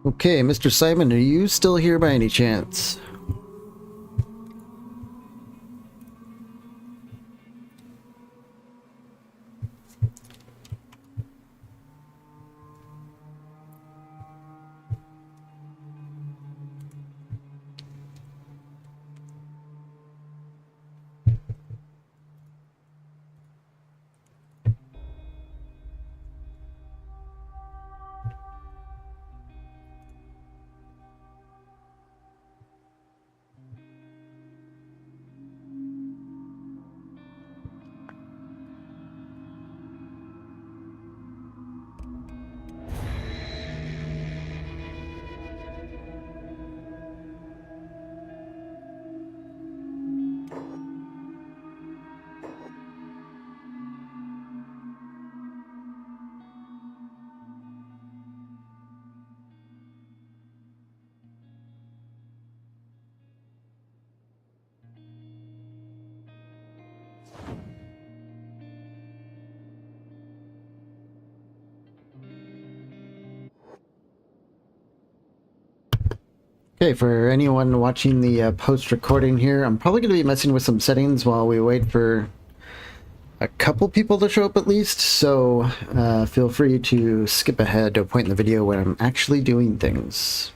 Okay, Mr. Simon, are you still here by any chance? Okay, for anyone watching the post-recording here, I'm probably going to be messing with some settings while we wait for a couple people to show up at least, so feel free to skip ahead to a point in the video where I'm actually doing things.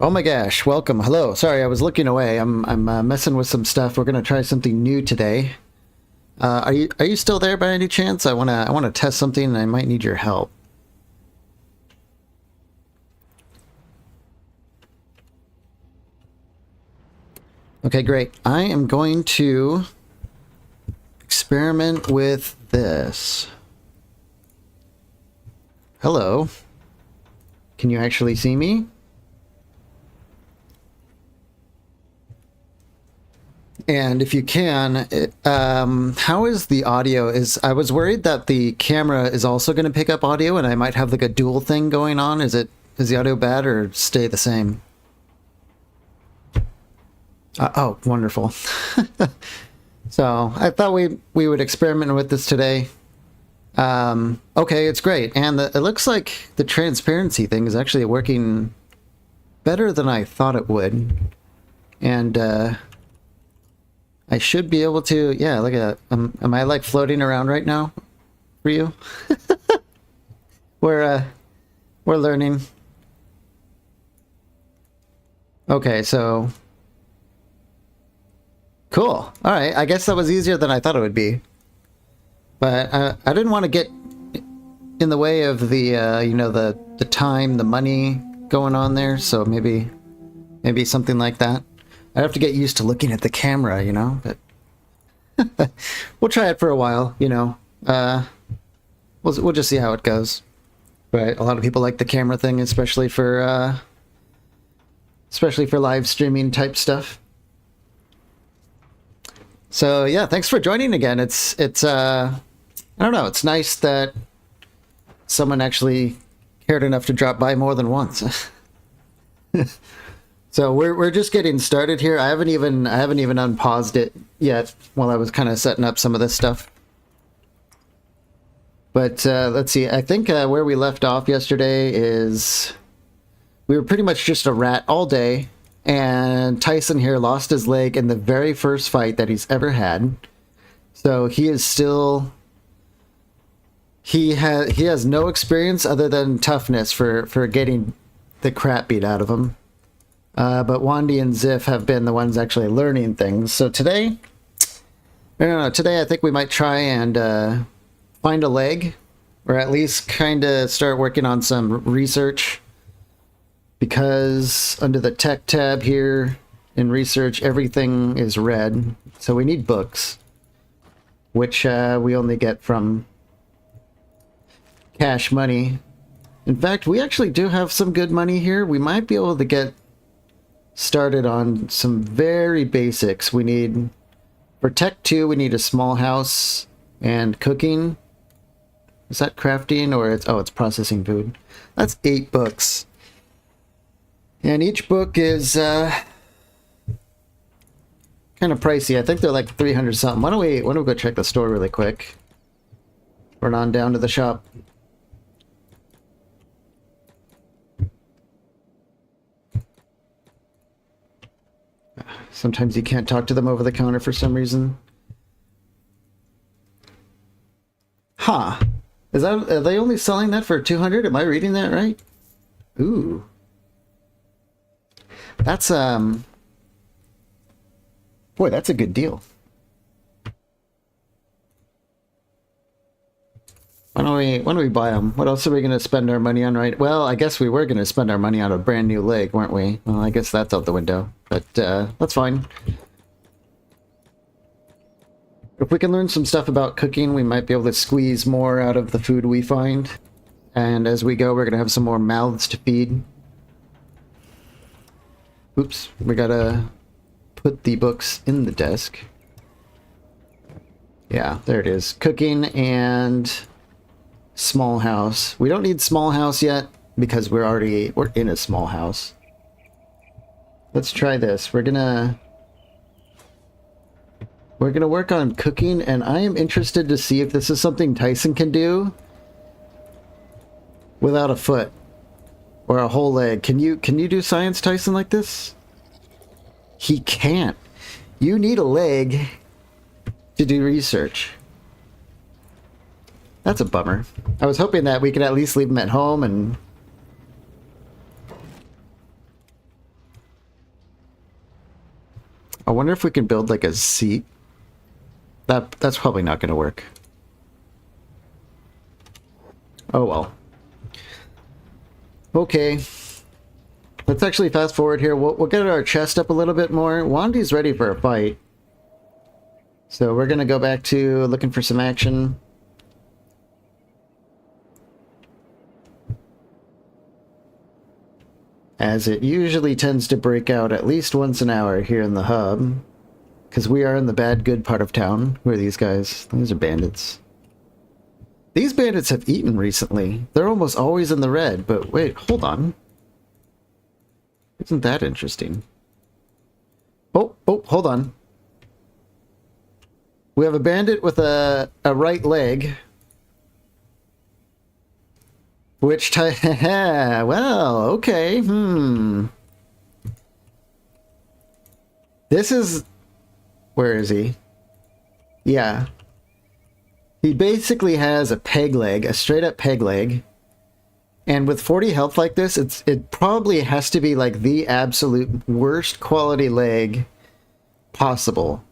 Oh my gosh, welcome. Hello. Sorry, I was looking away. I'm messing with some stuff. We're gonna try something new today. Are you still there by any chance? I wanna test something and I might need your help. Okay, great. I am going to experiment with this. Hello. Can you actually see me? And if you can, how is the audio? I was worried that the camera is also going to pick up audio and I might have like a dual thing going on. Is the audio bad or stay the same? Oh, wonderful. So I thought we would experiment with this today. Okay, it's great. And it looks like the transparency thing is actually working better than I thought it would. And I should be able to, yeah, look at that. Am I like floating around right now for you? We're learning. Okay, so cool. All right, I guess that was easier than I thought it would be. But I didn't want to get in the way of the you know, the time, the money going on there. So maybe something like that. I have to get used to looking at the camera, you know, but we'll try it for a while, you know. We'll just see how it goes. But a lot of people like the camera thing, especially for live streaming type stuff. So yeah, thanks for joining again. It's I don't know, it's nice that someone actually cared enough to drop by more than once. So we're just getting started here. I haven't even unpaused it yet while I was kind of setting up some of this stuff. But let's see. I think where we left off yesterday is we were pretty much just a rat all day, and Tyson here lost his leg in the very first fight that he's ever had. So he is still he has no experience other than toughness for getting the crap beat out of him. But Wandy and Ziff have been the ones actually learning things. So today, I don't know, today I think we might try and find a leg, or at least kind of start working on some research, because under the tech tab here in research, everything is red. So we need books, which we only get from cash money. In fact, we actually do have some good money here. We might be able to get started on some very basics. We need, for Tech 2, we need a small house and cooking. Is that crafting, or it's processing food? That's 8 books. And each book is kind of pricey. I think they're like 300 something. Why don't we go check the store really quick? Run on down to the shop. Sometimes you can't talk to them over the counter for some reason. Huh. Are they only selling that for 200? Am I reading that right? Ooh. That's boy, that's a good deal. Why don't we buy them? What else are we going to spend our money on, right? Well, I guess we were going to spend our money on a brand new leg, weren't we? Well, I guess that's out the window. But that's fine. If we can learn some stuff about cooking, we might be able to squeeze more out of the food we find. And as we go, we're going to have some more mouths to feed. Oops, we gotta put the books in the desk. Yeah, there it is. Cooking and small house. We don't need small house yet because we're in a small house. Let's try this. We're gonna work on cooking, and I am interested to see if this is something Tyson can do without a foot or a whole leg. Can you do science, Tyson, like this? He can't. You need a leg to do research. That's a bummer. I was hoping that we could at least leave him at home and... I wonder if we can build like a seat. That's probably not going to work. Oh well. Okay. Let's actually fast forward here. We'll get our chest up a little bit more. Wandy's ready for a fight. So we're going to go back to looking for some action. As it usually tends to break out at least once an hour here in the hub. Because we are in the bad good part of town. Who are these guys? These are bandits. These bandits have eaten recently. They're almost always in the red, but wait, hold on. Isn't that interesting? Oh, hold on. We have a bandit with a right leg. Which well, okay, This is... Where is he? Yeah. He basically has a peg leg, a straight up peg leg. And with 40 health like this, it probably has to be like the absolute worst quality leg possible.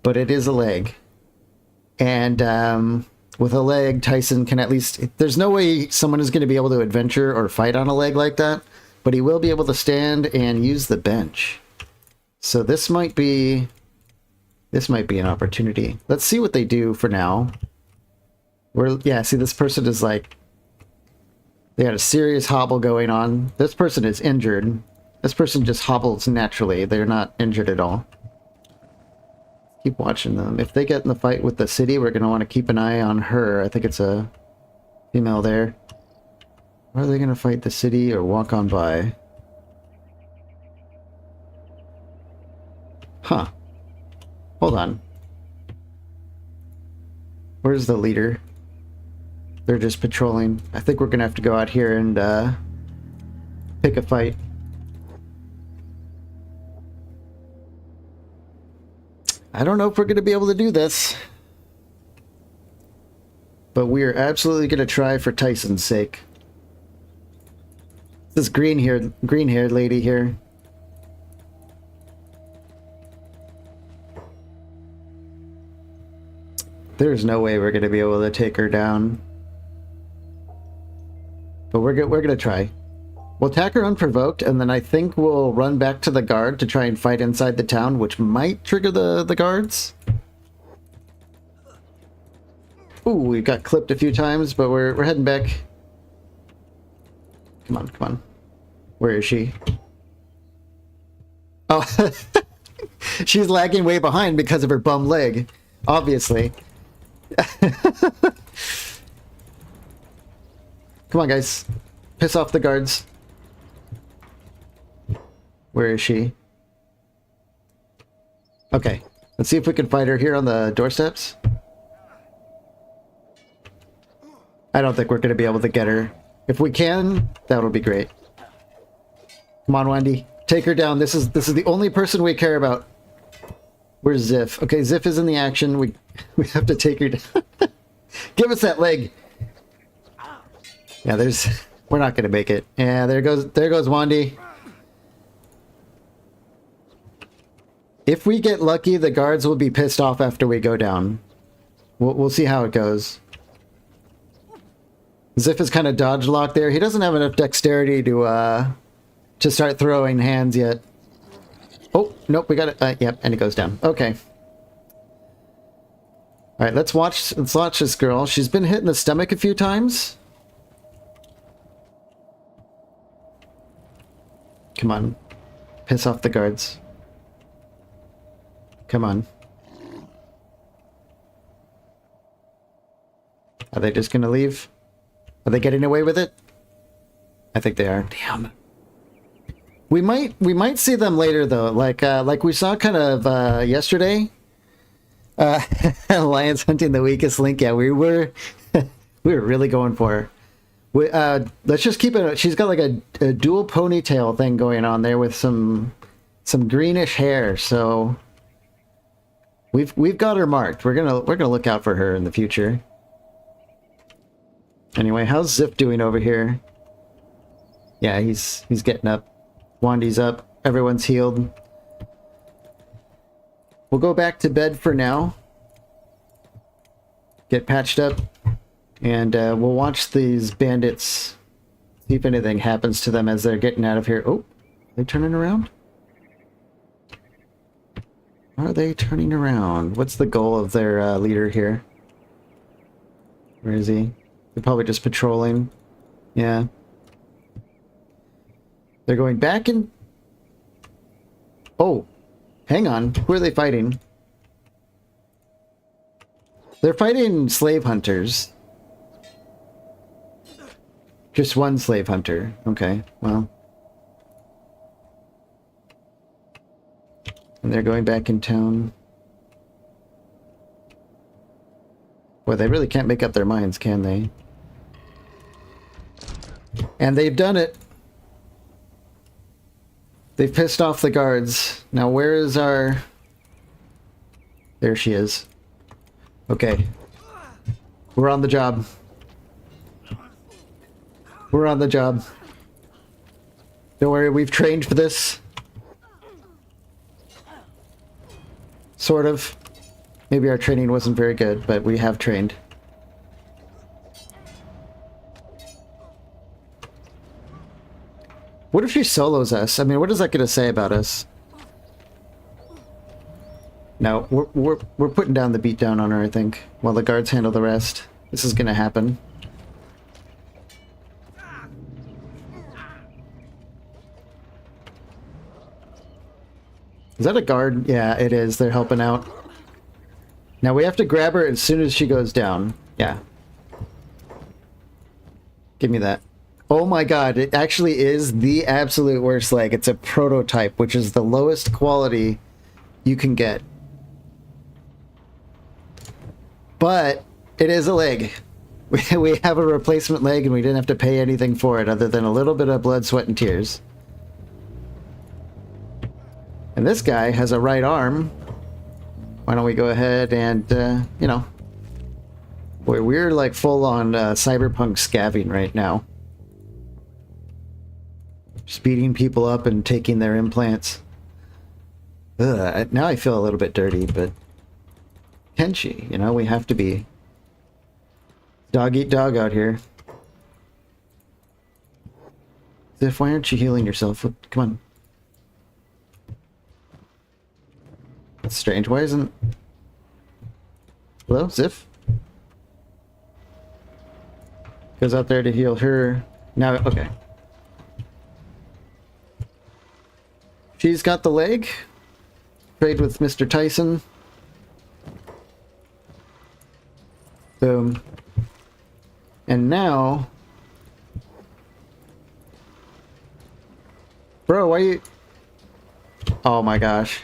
But it is a leg. And with a leg, Tyson can at least... There's no way someone is going to be able to adventure or fight on a leg like that, but he will be able to stand and use the bench. So this might be an opportunity. Let's see what they do for now. Yeah, see, this person is like... They had a serious hobble going on. This person is injured. This person just hobbles naturally. They're not injured at all. Keep watching them. If they get in the fight with the city, we're going to want to keep an eye on her. I think it's a female there. Are they going to fight the city or walk on by? Huh. Hold on. Where's the leader? They're just patrolling. I think we're going to have to go out here and pick a fight. I don't know if we're going to be able to do this. But we are absolutely going to try for Tyson's sake. This green-haired lady here. There's no way we're going to be able to take her down. But we're going to try. We'll attack her unprovoked, and then I think we'll run back to the guard to try and fight inside the town, which might trigger the guards. Ooh, we got clipped a few times, but we're heading back. Come on, come on. Where is she? Oh, she's lagging way behind because of her bum leg, obviously. Come on, guys. Piss off the guards. Where is she? Okay. Let's see if we can fight her here on the doorsteps. I don't think we're going to be able to get her. If we can, that'll be great. Come on, Wendy. Take her down. This is the only person we care about. Where's Ziff? Okay, Ziff is in the action. We have to take her down. Give us that leg. Yeah, we're not going to make it. Yeah, there goes Wandy. If we get lucky, the guards will be pissed off after we go down. We'll see how it goes. Ziff is kind of dodge locked there. He doesn't have enough dexterity to start throwing hands yet. Oh, nope, we got it. Yep, and it goes down. Okay. All right, let's watch this girl. She's been hit in the stomach a few times. Come on. Piss off the guards. Come on. Are they just gonna leave? Are they getting away with it? I think they are. Damn. We might see them later though, like we saw kind of yesterday. Lions hunting the weakest link. Yeah, we were really going for her. Let's just keep it. She's got like a dual ponytail thing going on there with some greenish hair. So we've got her marked. We're gonna look out for her in the future. Anyway, how's Zip doing over here? Yeah, he's getting up. Wandy's up. Everyone's healed. We'll go back to bed for now. Get patched up. And we'll watch these bandits. See if anything happens to them as they're getting out of here. Oh, they turning around? Are they turning around? What's the goal of their leader here? Where is he? They're probably just patrolling. Yeah. They're going back in... Oh, hang on. Who are they fighting? They're fighting slave hunters. Just one slave hunter. Okay, well. And they're going back in town. Boy, they really can't make up their minds, can they? And they've done it. They've pissed off the guards. Now where is our... There she is. Okay. We're on the job. We're on the job. Don't worry, we've trained for this. Sort of. Maybe our training wasn't very good, but we have trained. What if she solos us? I mean, what is that going to say about us? No, we're putting down the beatdown on her, I think, while the guards handle the rest. This is going to happen. Is that a guard? Yeah, it is. They're helping out. Now we have to grab her as soon as she goes down. Yeah. Give me that. Oh my god, it actually is the absolute worst leg. It's a prototype, which is the lowest quality you can get. But it is a leg. We have a replacement leg and we didn't have to pay anything for it other than a little bit of blood, sweat, and tears. And this guy has a right arm. Why don't we go ahead and, you know... Boy, we're like full on cyberpunk scavving right now. Just beating people up and taking their implants. Ugh, now I feel a little bit dirty, but... Kenshi, you know, we have to be... Dog eat dog out here. Ziff, why aren't you healing yourself? Come on. That's strange. Why isn't... Hello, Ziff? Goes out there to heal her. Now, okay. She's got the leg. Trade with Mr. Tyson. Boom. And now... Bro, why you... Oh my gosh.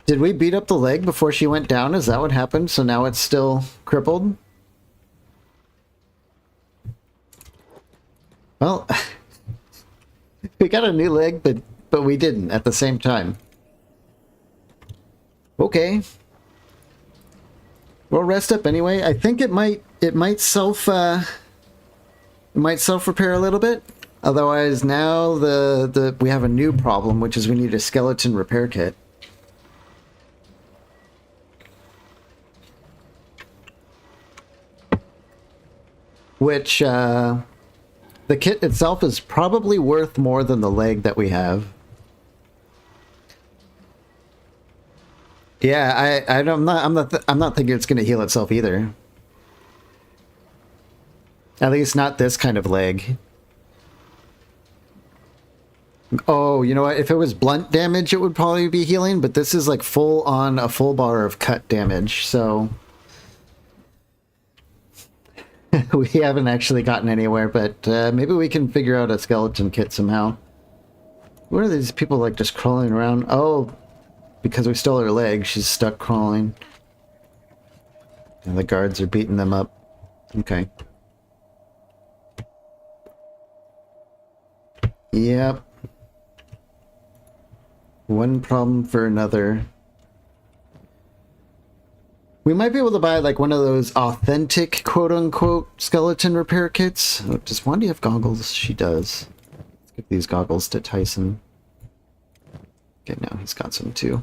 Did we beat up the leg before she went down? Is that what happened? So now it's still crippled? Well, we got a new leg, but we didn't at the same time. Okay. We'll rest up anyway. I think it might self-repair a little bit. Otherwise, now we have a new problem, which is we need a skeleton repair kit. Which, the kit itself is probably worth more than the leg that we have. Yeah, I'm not thinking it's going to heal itself either. At least not this kind of leg. Oh, you know what? If it was blunt damage, it would probably be healing, but this is like full on a full bar of cut damage, so... We haven't actually gotten anywhere, but maybe we can figure out a skeleton kit somehow. What are these people like just crawling around? Oh, because we stole her leg, she's stuck crawling. And the guards are beating them up. Okay. Yep. One problem for another. We might be able to buy like one of those authentic quote-unquote skeleton repair kits. Oh, does Wandy have goggles? She does. Let's give these goggles to Tyson. Okay, now he's got some too.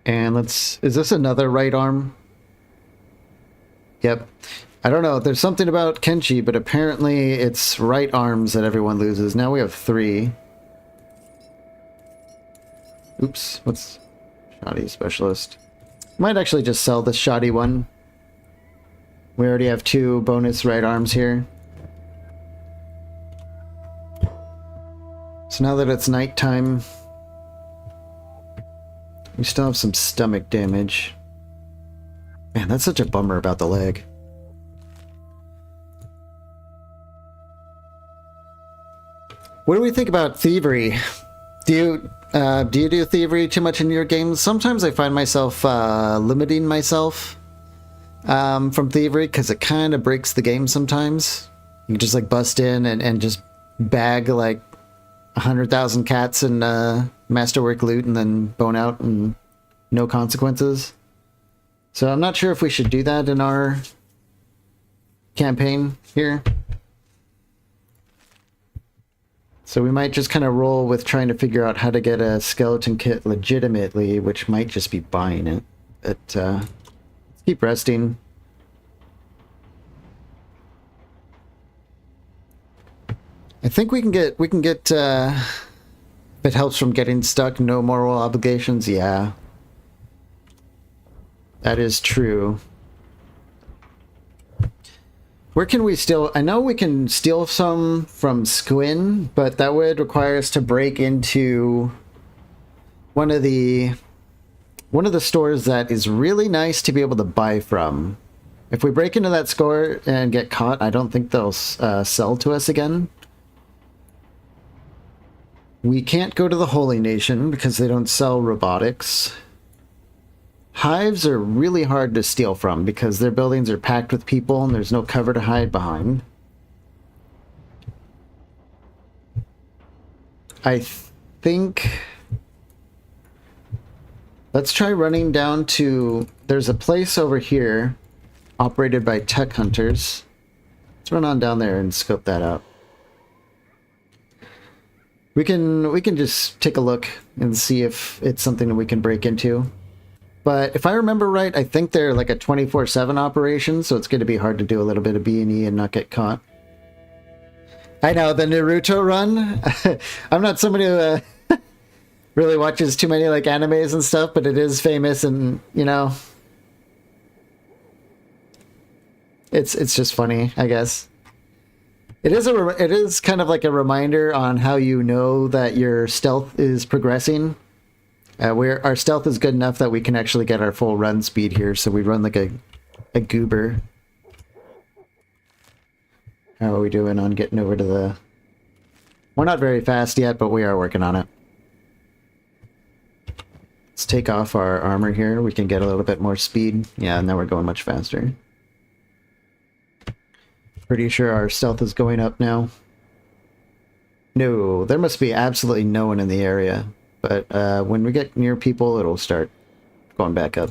And let's... Is this another right arm? Yep. I don't know. There's something about Kenshi, but apparently it's right arms that everyone loses. Now we have 3. Oops, what's shoddy specialist? Might actually just sell this shoddy one. We already have 2 bonus right arms here. So now that it's nighttime, we still have some stomach damage. Man, that's such a bummer about the leg. What do we think about thievery? Do you do thievery too much in your games? Sometimes I find myself limiting myself from thievery because it kind of breaks the game sometimes. You can just like bust in and just bag like 100,000 cats and masterwork loot and then bone out and no consequences. So I'm not sure if we should do that in our campaign here. So we might just kind of roll with trying to figure out how to get a skeleton kit legitimately, which might just be buying it. But let's Keep resting. I think we can get if it helps from getting stuck, no moral obligations, yeah. That is true. Where can we steal? I know we can steal some from Squin, but that would require us to break into one of the stores that is really nice to be able to buy from. If we break into that store and get caught, I don't think they'll sell to us again. We can't go to the Holy Nation because they don't sell robotics. Hives are really hard to steal from because their buildings are packed with people and there's no cover to hide behind. I think... Let's try running down to... There's a place over here operated by tech hunters. Let's run on down there and scope that out. We can just take a look and see if it's something that we can break into. But if I remember right, I think they're like a 24/7 operation, so it's going to be hard to do a little bit of B&E and not get caught. I know, the Naruto run. I'm not somebody who really watches too many like animes and stuff, but it is famous, and you know, it's just funny, I guess. It is kind of like a reminder on how you know that your stealth is progressing. Our stealth is good enough that we can actually get our full run speed here, so we run like a goober. How are we doing on getting over to the... We're not very fast yet, but we are working on it. Let's take off our armor here. We can get a little bit more speed. Yeah, now we're going much faster. Pretty sure our stealth is going up now. No, there must be absolutely no one in the area. But when we get near people, it'll start going back up.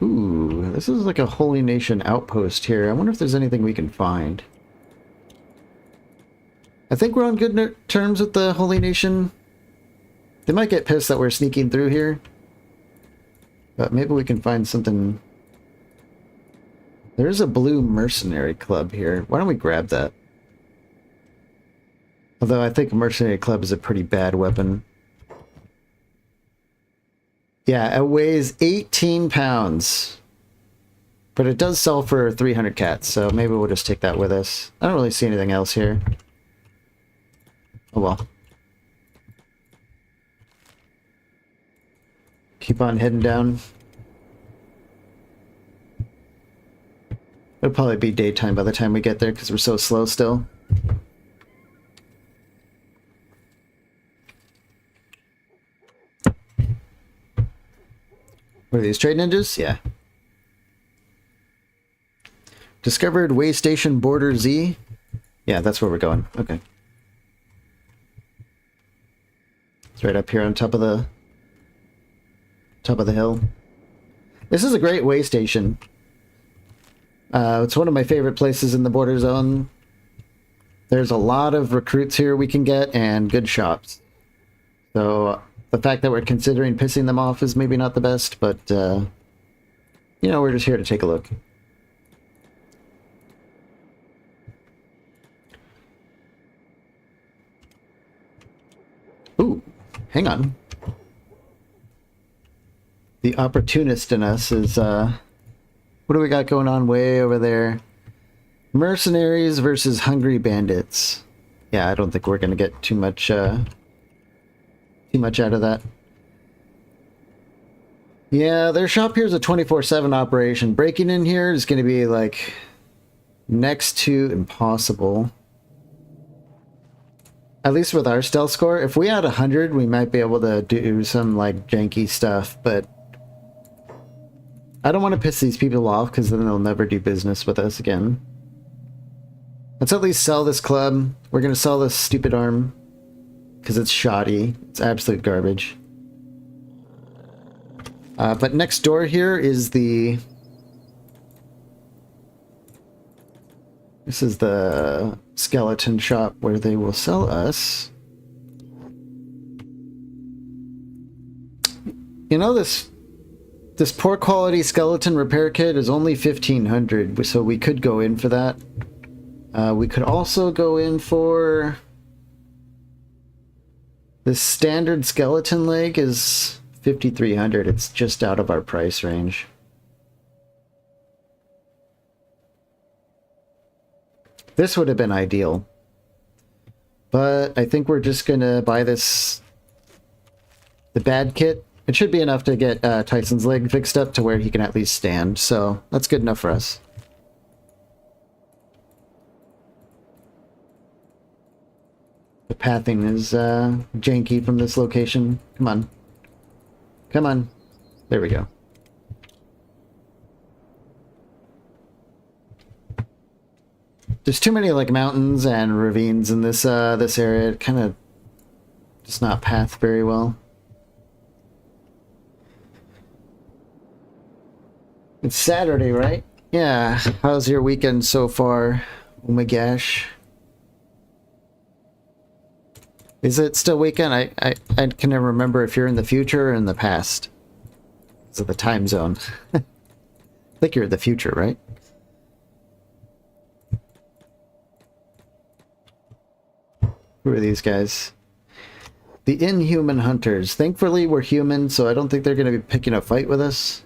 Ooh, this is like a Holy Nation outpost here. I wonder if there's anything we can find. I think we're on good terms with the Holy Nation. They might get pissed that we're sneaking through here. But maybe we can find something... There's a blue mercenary club here. Why don't we grab that? Although I think a mercenary club is a pretty bad weapon. Yeah, it weighs 18 pounds. But it does sell for 300 cats, so maybe we'll just take that with us. I don't really see anything else here. Oh well. Keep on heading down. It'll probably be daytime by the time we get there because we're so slow still. What are these, trade ninjas? Yeah. Discovered way station border Z. Yeah, that's where we're going. Okay. It's right up here on top of the hill. This is a great way station. It's one of my favorite places in the border zone. There's a lot of recruits here we can get and good shops. So the fact that we're considering pissing them off is maybe not the best, but you know, we're just here to take a look. Ooh, hang on. The opportunist in us is what do we got going on way over there? Mercenaries versus hungry bandits. Yeah, I don't think we're gonna get too much out of that. Yeah, their shop here is a 24/7 operation. Breaking in here is gonna be like next to impossible. At least with our stealth score. If we had 100, we might be able to do some like janky stuff, but I don't want to piss these people off because then they'll never do business with us again. Let's at least sell this club. We're going to sell this stupid arm because it's shoddy. It's absolute garbage. But next door here is the... This is the skeleton shop where they will sell us You know, this poor quality skeleton repair kit is only 1,500, so we could go in for that. We could also go in for this standard skeleton leg is 5,300. It's just out of our price range. This would have been ideal. But I think we're just gonna buy the bad kit. It should be enough to get Tyson's leg fixed up to where he can at least stand, so that's good enough for us. The pathing is janky from this location. Come on. Come on. There we go. There's too many like mountains and ravines in this this area. It kind of does not path very well. It's Saturday, right? Yeah. How's your weekend so far? Oh my gosh. Is it still weekend? I can never remember if you're in the future or in the past. It's the time zone. I think you're in the future, right? Who are these guys? The inhuman hunters. Thankfully, we're human, so I don't think they're going to be picking a fight with us.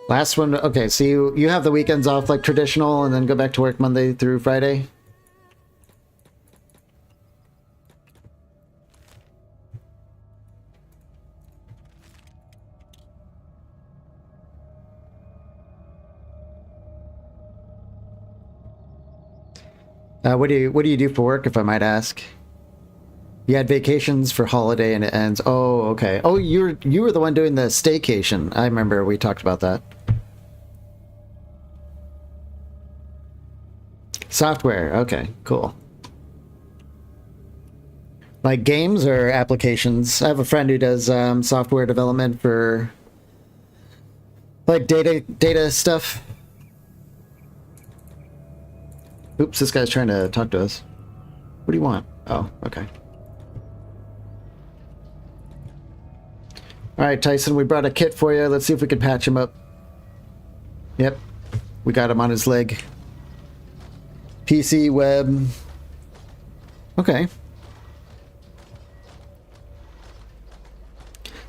Last one. Okay, so you have the weekends off like traditional and then go back to work Monday through Friday? What do you do for work, if I might ask? You had vacations for holiday and it ends. Oh, okay. Oh, you were the one doing the staycation. I remember we talked about that. Software. Okay, cool. Like games or applications? I have a friend who does software development for like data stuff. Oops, this guy's trying to talk to us. What do you want? Oh, okay. Alright, Tyson, we brought a kit for you. Let's see if we can patch him up. Yep, we got him on his leg. PC, web. Okay.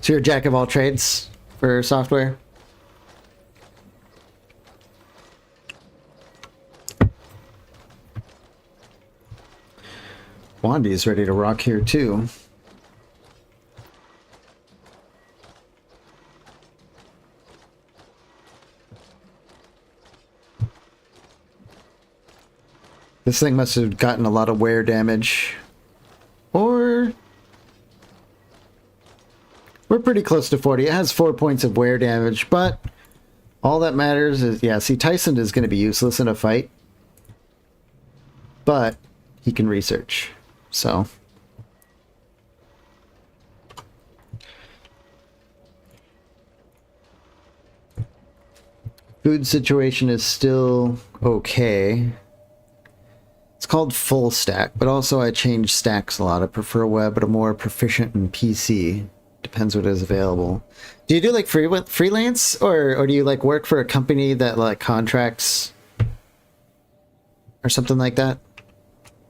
So you're a jack of all trades for software? Wandy's ready to rock here too. This thing must have gotten a lot of wear damage. Or... we're pretty close to 40. It has 4 points of wear damage, but all that matters is... yeah, see, Tyson is going to be useless in a fight. But he can research. So... food situation is still okay. It's called full stack, but also I change stacks a lot. I prefer web, but I'm more proficient in PC. Depends what is available. Do you do like freelance, or do you like work for a company that like contracts or something like that?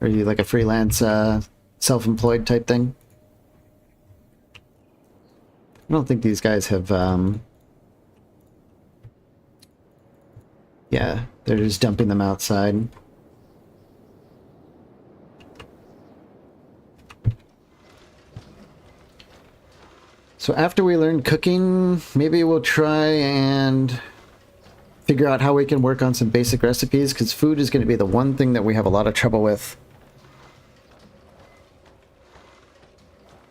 Or are you like a freelance, self-employed type thing? I don't think these guys have, yeah, they're just dumping them outside. So after we learn cooking, maybe we'll try and figure out how we can work on some basic recipes, because food is going to be the one thing that we have a lot of trouble with.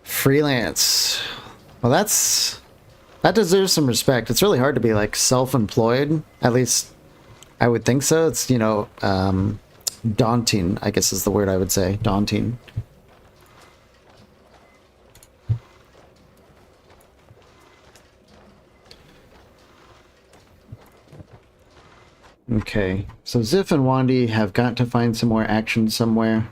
Freelance. Well, that deserves some respect. It's really hard to be like self-employed. At least I would think so. It's, you know, daunting, I guess is the word I would say. Daunting. Okay, so Ziff and Wandy have got to find some more action somewhere.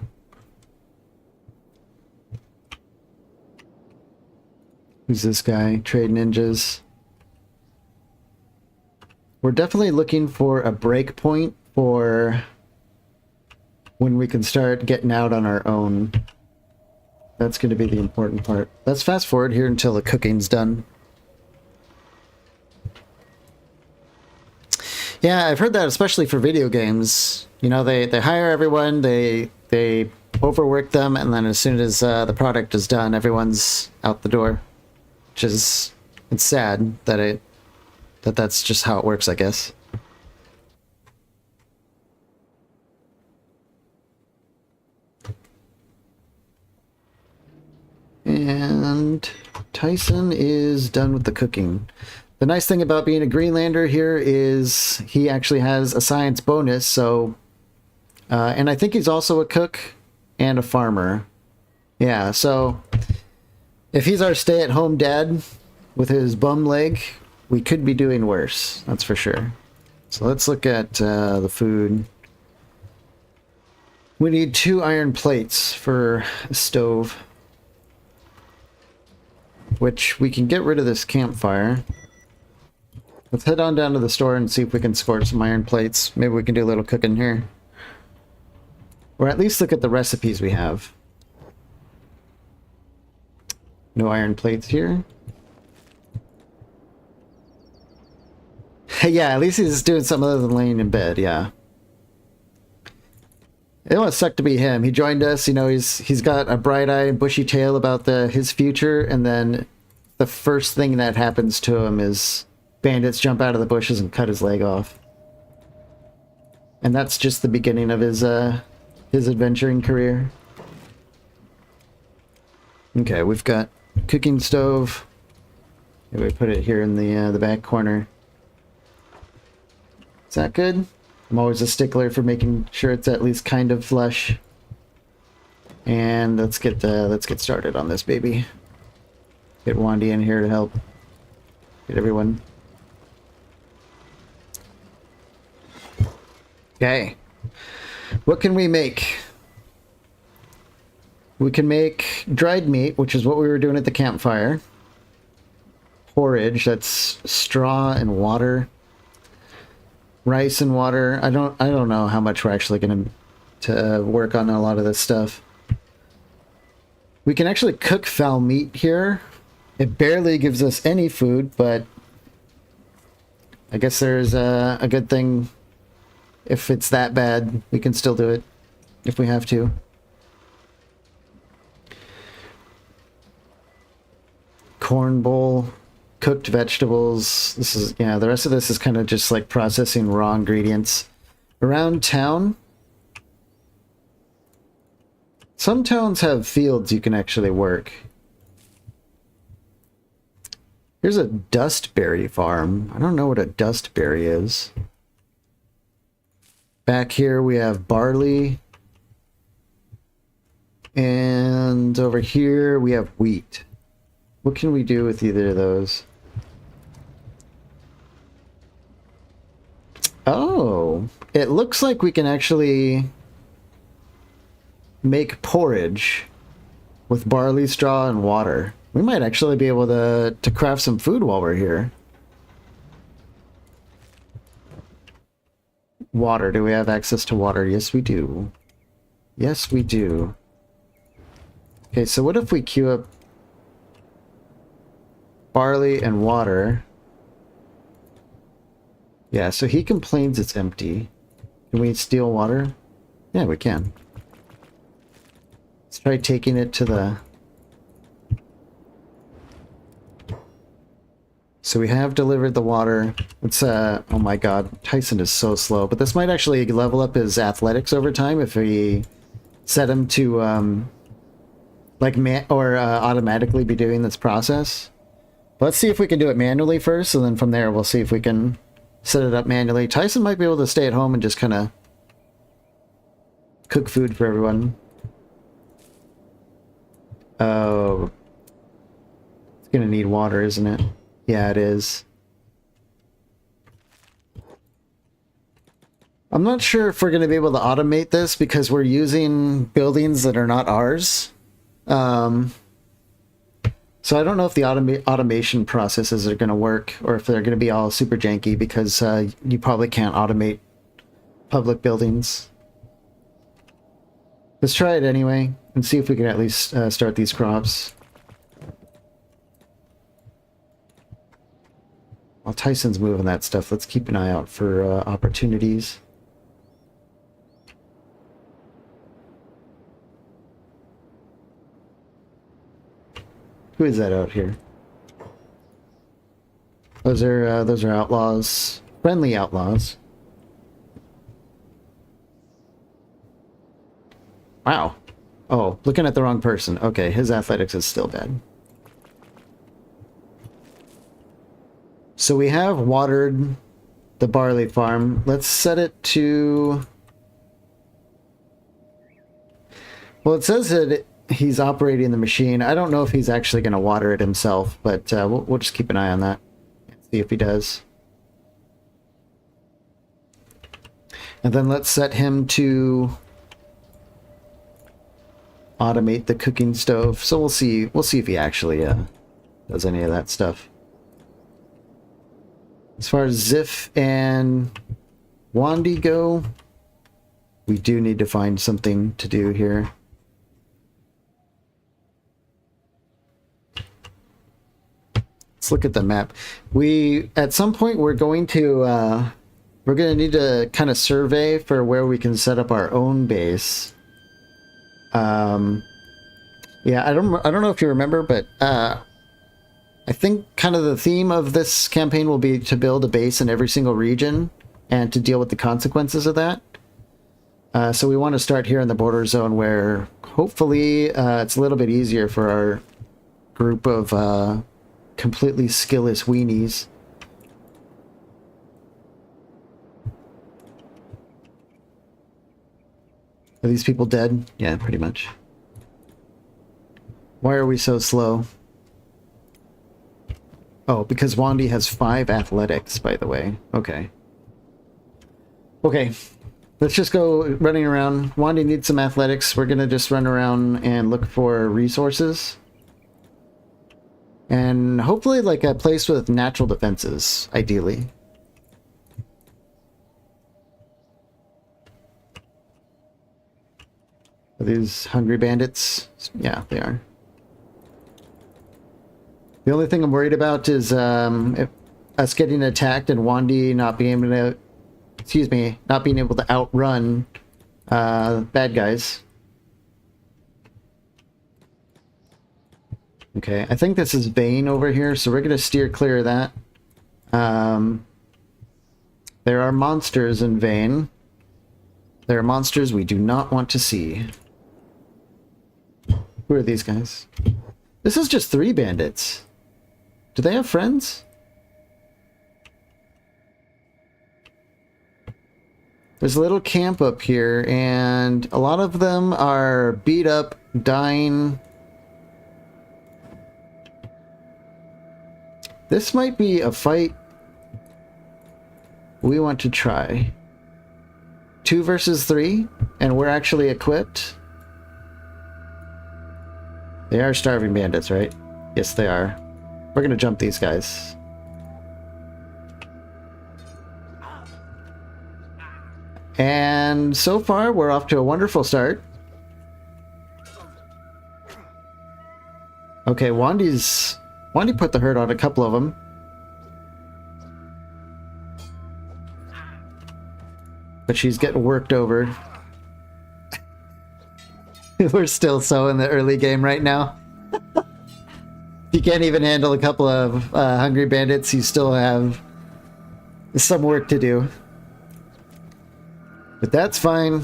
Who's this guy? Trade ninjas. We're definitely looking for a break point for when we can start getting out on our own. That's going to be the important part. Let's fast forward here until the cooking's done. Yeah, I've heard that especially for video games. You know, they hire everyone, they overwork them, and then as soon as the product is done, everyone's out the door. Which is, it's sad that that's just how it works, I guess. And Tyson is done with the cooking. The nice thing about being a Greenlander here is he actually has a science bonus, so... and I think he's also a cook and a farmer. Yeah, so... if he's our stay-at-home dad with his bum leg, we could be doing worse, that's for sure. So let's look at the food. We need 2 iron plates for a stove, which we can get rid of this campfire. Let's head on down to the store and see if we can score some iron plates. Maybe we can do a little cooking here. Or at least look at the recipes we have. No iron plates here. Yeah, at least he's doing something other than laying in bed, yeah. It must suck to be him. He joined us, you know, he's got a bright-eyed, bushy tail about his future, and then the first thing that happens to him is bandits jump out of the bushes and cut his leg off. And that's just the beginning of his adventuring career. Okay, we've got cooking stove. Maybe we put it here in the back corner. Is that good? I'm always a stickler for making sure it's at least kind of flush. And let's get started on this baby. Get Wandy in here to help. Get everyone. Okay. What can we make? We can make dried meat, which is what we were doing at the campfire. Porridge, that's straw and water. Rice and water. I don't know how much we're actually going to work on a lot of this stuff. We can actually cook fowl meat here. It barely gives us any food, but I guess there's a good thing. If it's that bad, we can still do it if we have to. Corn bowl. Cooked vegetables. This is, yeah, the rest of this is kind of just like processing raw ingredients. Around town, some towns have fields you can actually work. Here's a dustberry farm. I don't know what a dustberry is. Back here we have barley. And over here we have wheat. What can we do with either of those? Oh, it looks like we can actually make porridge with barley, straw, and water. We might actually be able to craft some food while we're here. Water. Do we have access to water? Yes, we do. Yes, we do. Okay, so what if we queue up barley and water? Yeah, so he complains it's empty. Can we steal water? Yeah, we can. Let's try taking it to the... So we have delivered the water. It's, oh my god, Tyson is so slow. But this might actually level up his athletics over time if we set him to, like, automatically be doing this process. Let's see if we can do it manually first, and then from there we'll see if we can set it up manually. Tyson might be able to stay at home and just kind of cook food for everyone. Oh. It's gonna need water, isn't it? Yeah, it is. I'm not sure if we're gonna be able to automate this because we're using buildings that are not ours. So I don't know if the automation processes are going to work or if they're going to be all super janky because you probably can't automate public buildings. Let's try it anyway and see if we can at least start these crops. While Tyson's moving that stuff, let's keep an eye out for opportunities. Who is that out here? Those are outlaws. Friendly outlaws. Wow. Oh, looking at the wrong person. Okay, his athletics is still bad. So we have watered the barley farm. Let's set it to... Well, it says that he's operating the machine. I don't know if he's actually going to water it himself, but we'll just keep an eye on that. See if he does. And then let's set him to automate the cooking stove. So we'll see if he actually does any of that stuff. As far as Ziff and Wandy go, we do need to find something to do here. Let's look at the map. At some point we're going to need to kind of survey for where we can set up our own base. Yeah, I don't know if you remember, but I think kind of the theme of this campaign will be to build a base in every single region and to deal with the consequences of that. So we want to start here in the border zone where hopefully it's a little bit easier for our group of completely skillless weenies. Are these people dead? Yeah, pretty much. Why are we so slow? Oh, because Wandy has 5 athletics, by the way. Okay. Okay. Let's just go running around. Wandy needs some athletics. We're gonna just run around and look for resources. And hopefully like a place with natural defenses, ideally. Are these hungry bandits? Yeah, they are. The only thing I'm worried about is us getting attacked and Wandy not being able to, not being able to outrun bad guys. Okay, I think this is Vane over here, so we're going to steer clear of that. There are monsters in Vane. There are monsters we do not want to see. Who are these guys? This is just 3 bandits. Do they have friends? There's a little camp up here, and a lot of them are beat up, dying. This might be a fight we want to try. 2 versus 3, and we're actually equipped. They are starving bandits, right? Yes, they are. We're gonna jump these guys. And so far, we're off to a wonderful start. Okay, Wandy put the hurt on a couple of them. But she's getting worked over. We're still so in the early game right now. You can't even handle a couple of hungry bandits. You still have some work to do. But that's fine.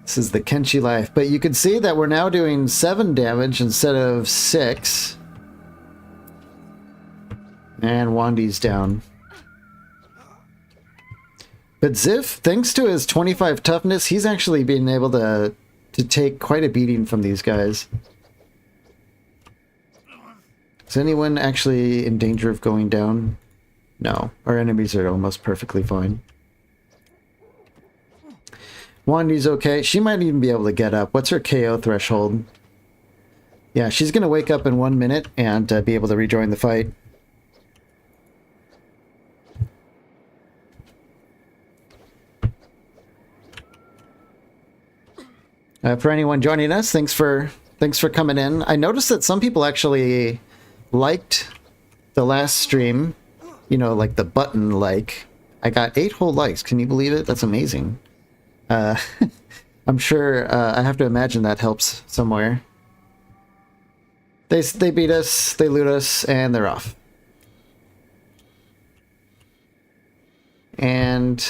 This is the Kenshi life. But you can see that we're now doing 7 damage instead of 6. And Wandy's down. But Ziff, thanks to his 25 toughness, he's actually been able to take quite a beating from these guys. Is anyone actually in danger of going down? No, our enemies are almost perfectly fine. Wandy's okay. She might even be able to get up. What's her KO threshold? Yeah, she's going to wake up in 1 minute and be able to rejoin the fight. For anyone joining us, thanks for coming in. I noticed that some people actually liked the last stream. You know, like the button like. I got 8 whole likes. Can you believe it? That's amazing. I'm sure I have to imagine that helps somewhere. They beat us, they loot us, and they're off. And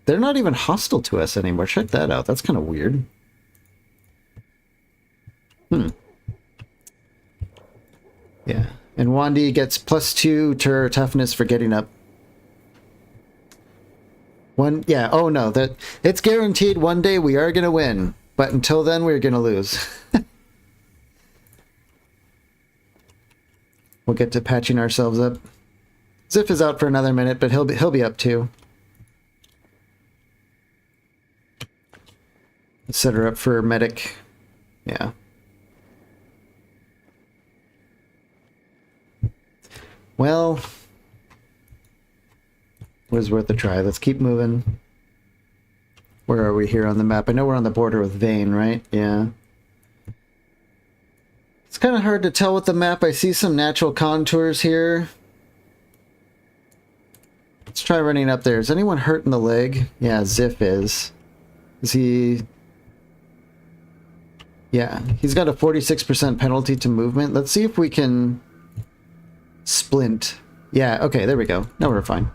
they're not even hostile to us anymore. Check that out. That's kind of weird. Yeah. And Wandi gets +2 to her toughness for getting up. Yeah, oh no, that it's guaranteed one day we are going to win. But until then, we're going to lose. We'll get to patching ourselves up. Ziff is out for another minute, but he'll be up too. Let's set her up for medic. Yeah. Well, it was worth a try. Let's keep moving. Where are we here on the map? I know we're on the border with Vane, right? Yeah. It's kind of hard to tell with the map. I see some natural contours here. Let's try running up there. Is anyone hurt in the leg? Yeah, Ziff is. Is he... Yeah, he's got a 46% penalty to movement. Let's see if we can... splint. Yeah, okay, there we go. Now we're fine.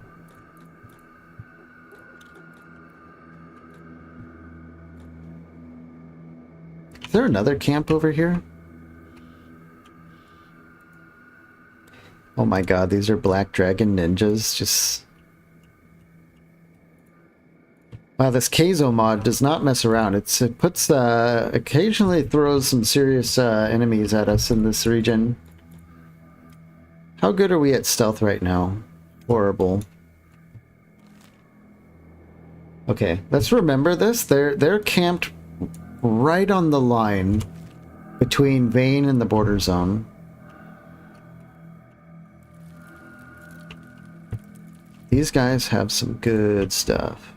Is there another camp over here? Oh my god, these are Black Dragon ninjas. Just... Wow, this Kaizo mod does not mess around. It puts occasionally throws some serious enemies at us in this region. How good are we at stealth right now? Horrible. Okay, let's remember this. They're camped right on the line between Vane and the border zone. These guys have some good stuff.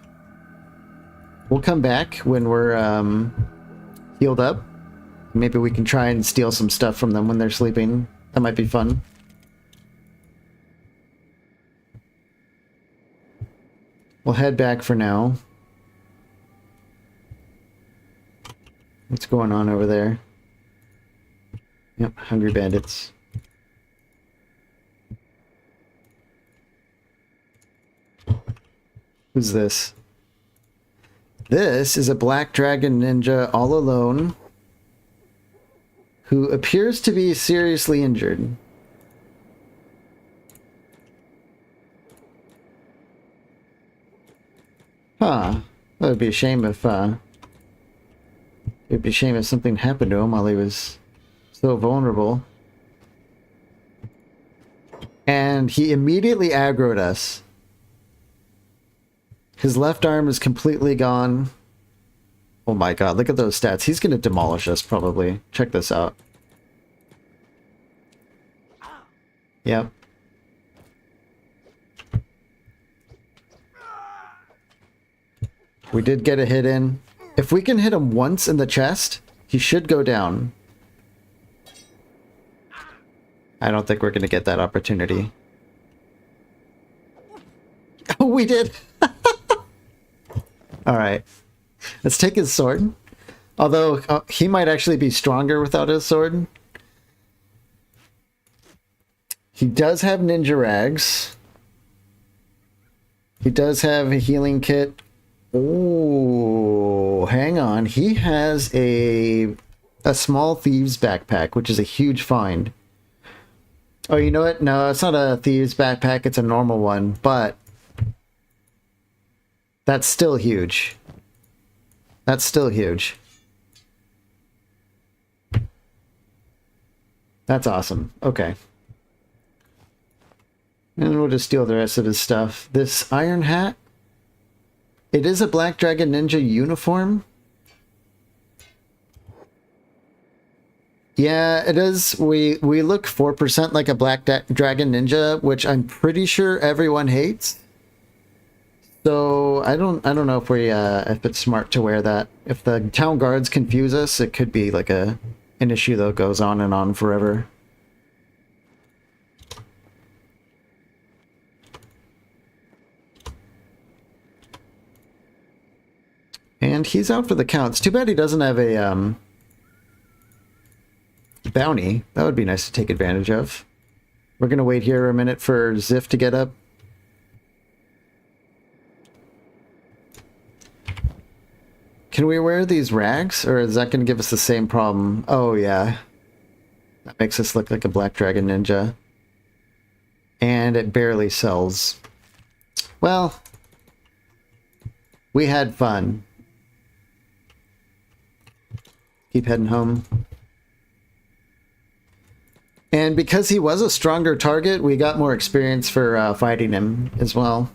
We'll come back when we're healed up. Maybe we can try and steal some stuff from them when they're sleeping. That might be fun. We'll head back for now. What's going on over there? Yep, hungry bandits. Who's this? This is a Black Dragon ninja all alone who appears to be seriously injured. Huh. That would be a shame if it'd be a shame if something happened to him while he was so vulnerable. And he immediately aggroed us. His left arm is completely gone. Oh my god, look at those stats. He's going to demolish us, probably. Check this out. Yep. We did get a hit in. If we can hit him once in the chest, he should go down. I don't think we're going to get that opportunity. Oh, we did! Alright. Let's take his sword. Although, he might actually be stronger without his sword. He does have ninja rags. He does have a healing kit. Oh, hang on. He has a small thieves backpack, which is a huge find. Oh, you know what? No, it's not a thieves backpack. It's a normal one, but that's still huge. That's still huge. That's awesome. Okay. And we'll just steal the rest of his stuff. This iron hat. It is a Black Dragon Ninja uniform. Yeah, it is. We look 4% like a black dragon ninja, which I'm pretty sure everyone hates. So I don't know if it's smart to wear that. If the town guards confuse us, it could be like an issue that goes on and on forever. And he's out for the count. It's too bad he doesn't have a bounty. That would be nice to take advantage of. We're gonna wait here a minute for Ziff to get up. Can we wear these rags, or is that going to give us the same problem? Oh, yeah. That makes us look like a Black Dragon Ninja. And it barely sells. Well, we had fun. Keep heading home. And because he was a stronger target, we got more experience for fighting him as well.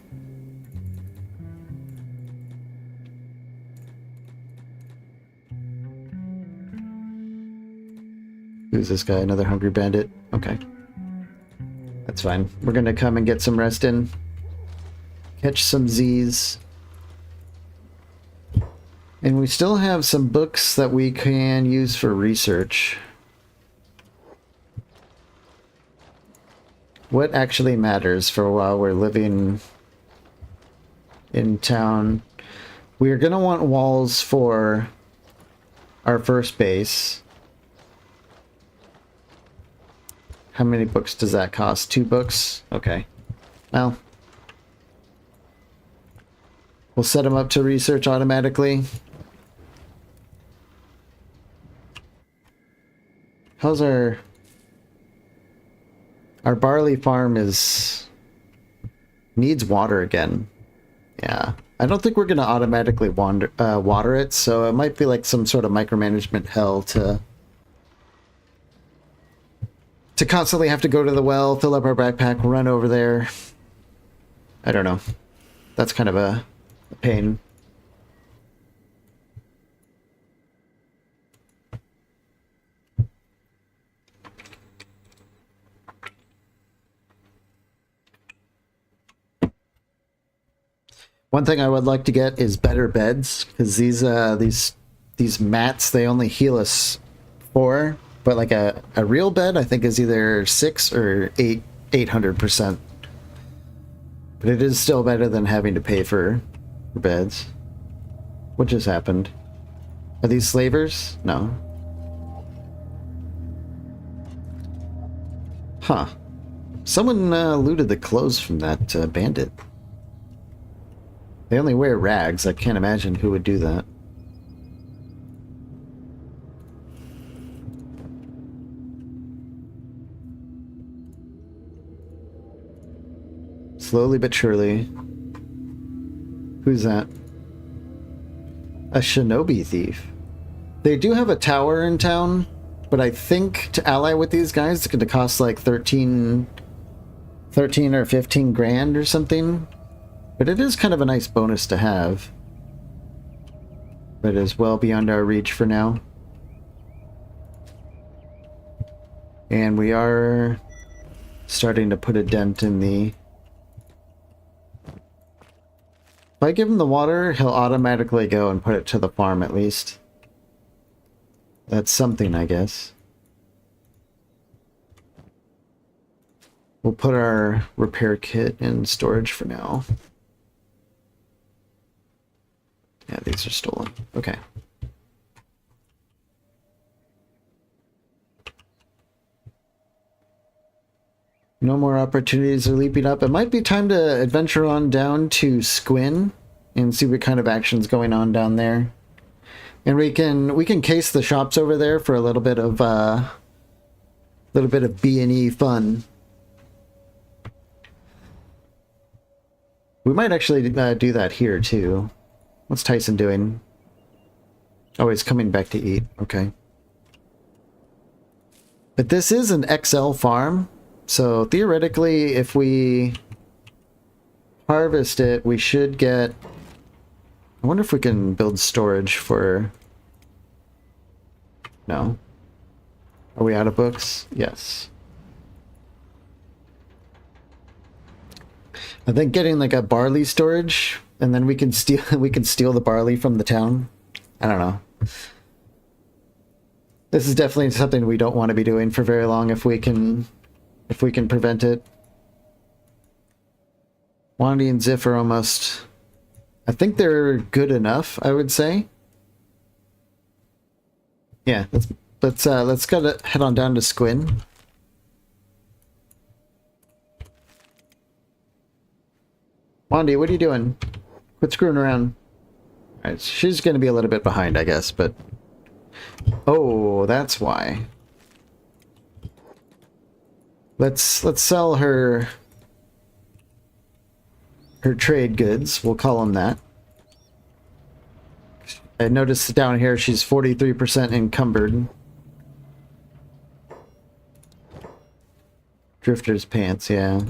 Who's this guy? Another hungry bandit? Okay. That's fine. We're gonna come and get some rest in. Catch some Z's. And we still have some books that we can use for research. What actually matters for while we're living in town? We're gonna want walls for our first base. How many books does that cost? 2 books? Okay. Well, we'll set them up to research automatically. How's our barley farm needs water again. Yeah. I don't think we're going to automatically water it, so it might be like some sort of micromanagement hell to constantly have to go to the well, fill up our backpack, run over there. I don't know. That's kind of a pain. One thing I would like to get is better beds, because these mats, they only heal us 4. But like a real bed, I think, is either 6 or 800%. But it is still better than having to pay for beds. What just happened? Are these slavers? No. Huh. Someone looted the clothes from that bandit. They only wear rags. I can't imagine who would do that. Slowly but surely. Who's that? A shinobi thief. They do have a tower in town, but I think to ally with these guys, it's going to cost like 13 or 15 grand or something. But it is kind of a nice bonus to have. But it is well beyond our reach for now. And we are starting to put a dent in the... If I give him the water, he'll automatically go and put it to the farm at least. That's something, I guess. We'll put our repair kit in storage for now. Yeah, these are stolen. Okay. No more opportunities are leaping up. It might be time to adventure on down to Squin and see what kind of action's going on down there. And we can case the shops over there for a little bit of B&E fun. We might actually do that here too. What's Tyson doing? Oh, he's coming back to eat. Okay. But this is an XL farm. So theoretically, if we harvest it, we should get... I wonder if we can build storage for... No. Are we out of books? Yes. I think getting like a barley storage, and then we can steal the barley from the town. I don't know. This is definitely something we don't want to be doing for very long if we can prevent it. Wandy and Ziff are almost, I think they're good enough, I would say. Yeah, let's go head on down to Squin. Wandy, what are you doing? Quit screwing around. Alright, she's gonna be a little bit behind, I guess, but... Oh, that's why. Let's sell her trade goods. We'll call them that. I noticed down here she's 43% encumbered. Drifter's pants, yeah.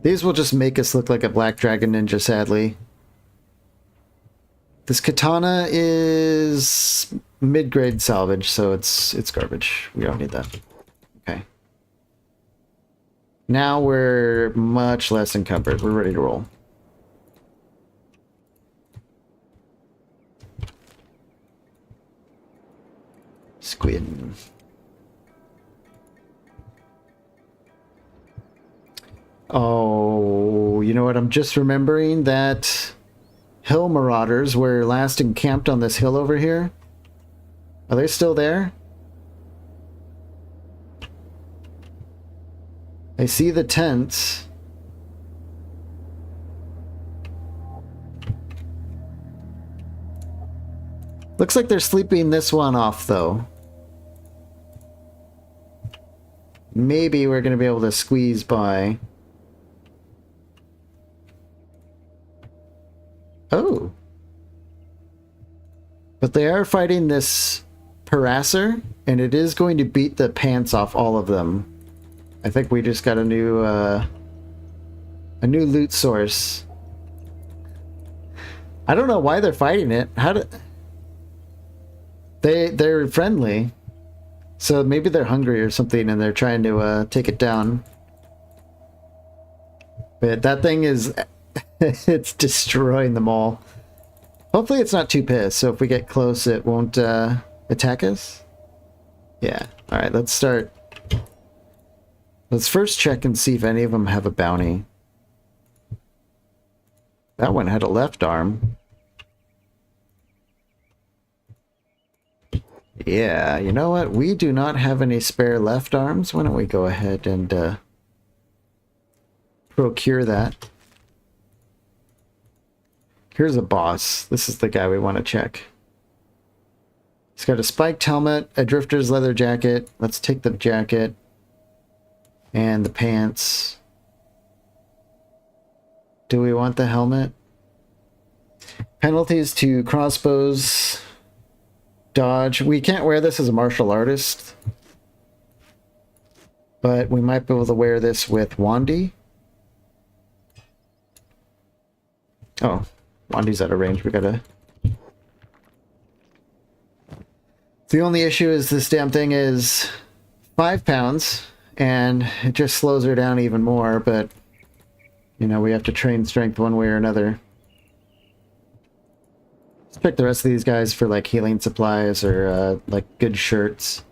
These will just make us look like a black dragon ninja, sadly. This katana is mid-grade salvage, so it's garbage. We don't need that. Okay. Now we're much less encumbered. We're ready to roll. Squid. Oh, you know what? I'm just remembering that hill marauders were last encamped on this hill over here. Are they still there? I see the tents. Looks like they're sleeping this one off, though. Maybe we're going to be able to squeeze by. Oh. But they are fighting this harasser, and it is going to beat the pants off all of them. I think we just got a new loot source. I don't know why they're fighting it. They're friendly. So maybe they're hungry or something and they're trying to take it down. But that thing is... it's destroying them all. Hopefully it's not too pissed, so if we get close it won't attack us. Yeah. Alright, let's start. Let's first check and see if any of them have a bounty. That one had a left arm. Yeah, you know what? We do not have any spare left arms. Why don't we go ahead and procure that. Here's a boss. This is the guy we want to check. He's got a spiked helmet, a drifter's leather jacket. Let's take the jacket. And the pants. Do we want the helmet? Penalties to crossbows. Dodge. We can't wear this as a martial artist. But we might be able to wear this with Wandy. Oh. Wandy's out of range. We gotta... The only issue is this damn thing is 5 pounds, and it just slows her down even more, but, you know, we have to train strength one way or another. Let's pick the rest of these guys for, like, healing supplies or, like, good shirts.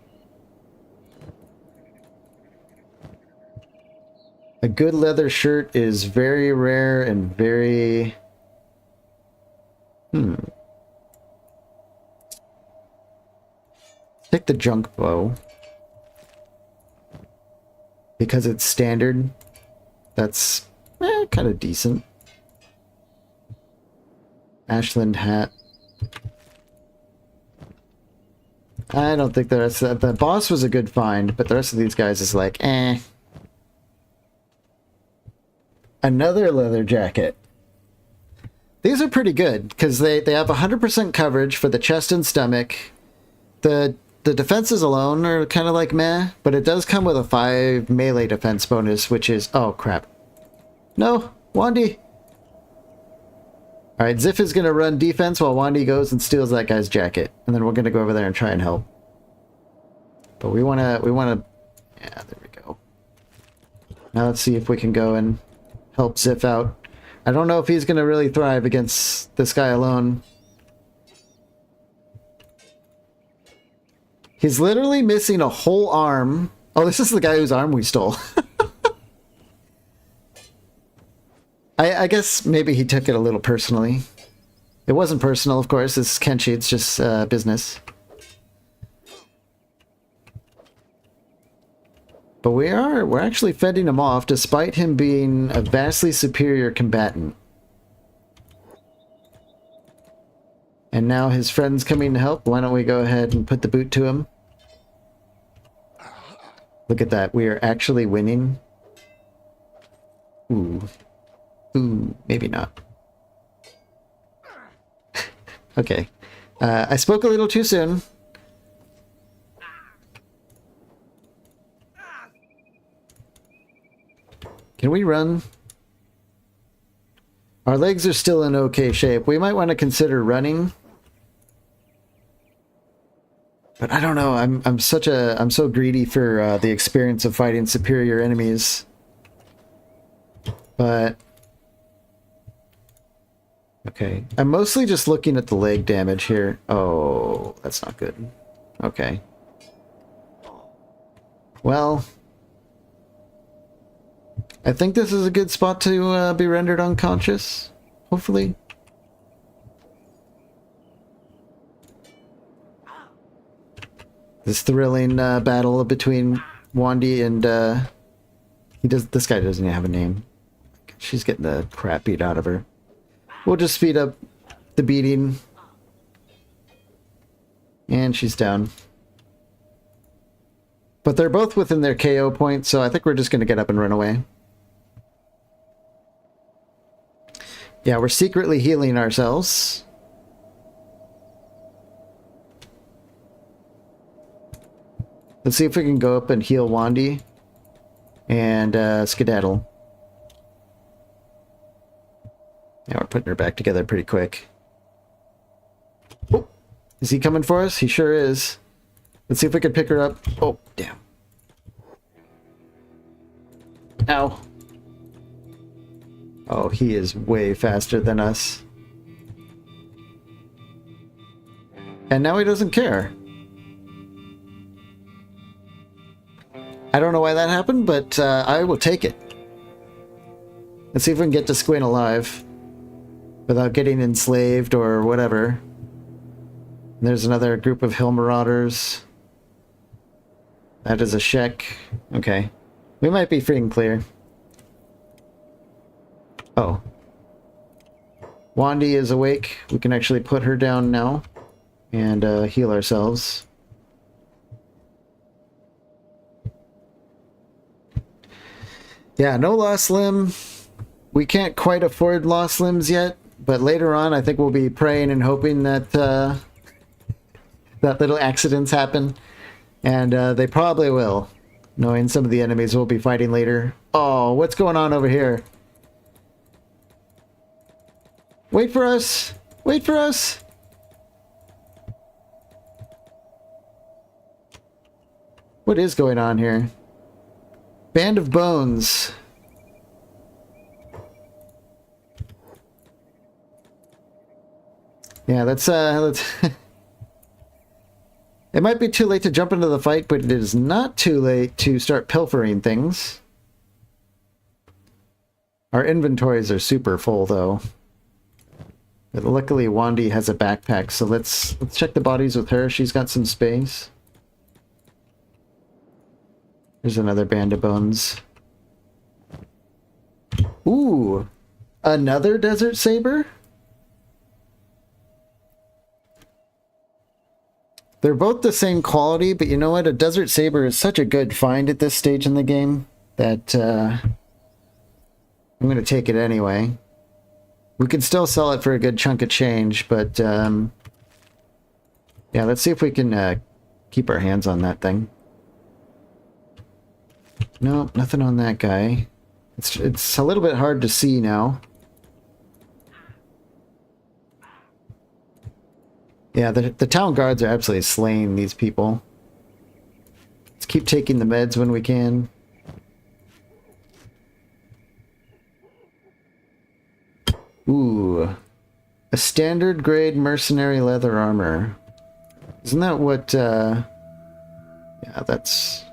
A good leather shirt is very rare and very... Pick the junk bow. Because it's standard. That's kind of decent. Ashland hat. I don't think the rest of the boss was a good find, but the rest of these guys is like, eh. Another leather jacket. These are pretty good, because they have 100% coverage for the chest and stomach. The defenses alone are kind of like meh, but it does come with a 5 melee defense bonus, which is... Oh, crap. No, Wandy. Alright, Ziff is going to run defense while Wandy goes and steals that guy's jacket. And then we're going to go over there and try and help. But we want to, yeah, there we go. Now let's see if we can go and help Ziff out. I don't know if he's going to really thrive against this guy alone. He's literally missing a whole arm. Oh, this is the guy whose arm we stole. I guess maybe he took it a little personally. It wasn't personal, of course. It's Kenshi. It's just business. But we're actually fending him off despite him being a vastly superior combatant. And now his friend's coming to help. Why don't we go ahead and put the boot to him? Look at that. We are actually winning. Ooh. Ooh, maybe not. Okay. I spoke a little too soon. Can we run? Our legs are still in okay shape. We might want to consider running. But I don't know. I'm so greedy for the experience of fighting superior enemies. But okay. I'm mostly just looking at the leg damage here. Oh, that's not good. Okay. Well, I think this is a good spot to be rendered unconscious, hopefully. This thrilling battle between Wandy and this guy doesn't even have a name. She's getting the crap beat out of her. We'll just speed up the beating. And she's down. But they're both within their KO point, so I think we're just going to get up and run away. Yeah, we're secretly healing ourselves. Let's see if we can go up and heal Wandy. And skedaddle. Yeah, we're putting her back together pretty quick. Oh, is he coming for us? He sure is. Let's see if we can pick her up. Oh, damn. Ow. Oh, he is way faster than us. And now he doesn't care. I don't know why that happened, but I will take it. Let's see if we can get to Squin alive without getting enslaved or whatever. And there's another group of hill marauders. That is a Shek. Okay. We might be free and clear. Oh. Wandy is awake. We can actually put her down now and heal ourselves. Yeah, no lost limb. We can't quite afford lost limbs yet, but later on I think we'll be praying and hoping that that little accidents happen. And they probably will, knowing some of the enemies we'll be fighting later. Oh, what's going on over here? Wait for us! Wait for us! What is going on here? Band of Bones. Yeah, let's It might be too late to jump into the fight, but it is not too late to start pilfering things. Our inventories are super full, though. But luckily, Wandy has a backpack, so let's check the bodies with her. She's got some space. There's another band of bones. Ooh! Another desert saber? They're both the same quality, but you know what? A desert saber is such a good find at this stage in the game that I'm going to take it anyway. We could still sell it for a good chunk of change, but yeah, let's see if we can keep our hands on that thing. Nope, nothing on that guy. It's a little bit hard to see now. Yeah, the town guards are absolutely slaying these people. Let's keep taking the meds when we can. Ooh. A standard grade mercenary leather armor. Isn't that what, yeah, that's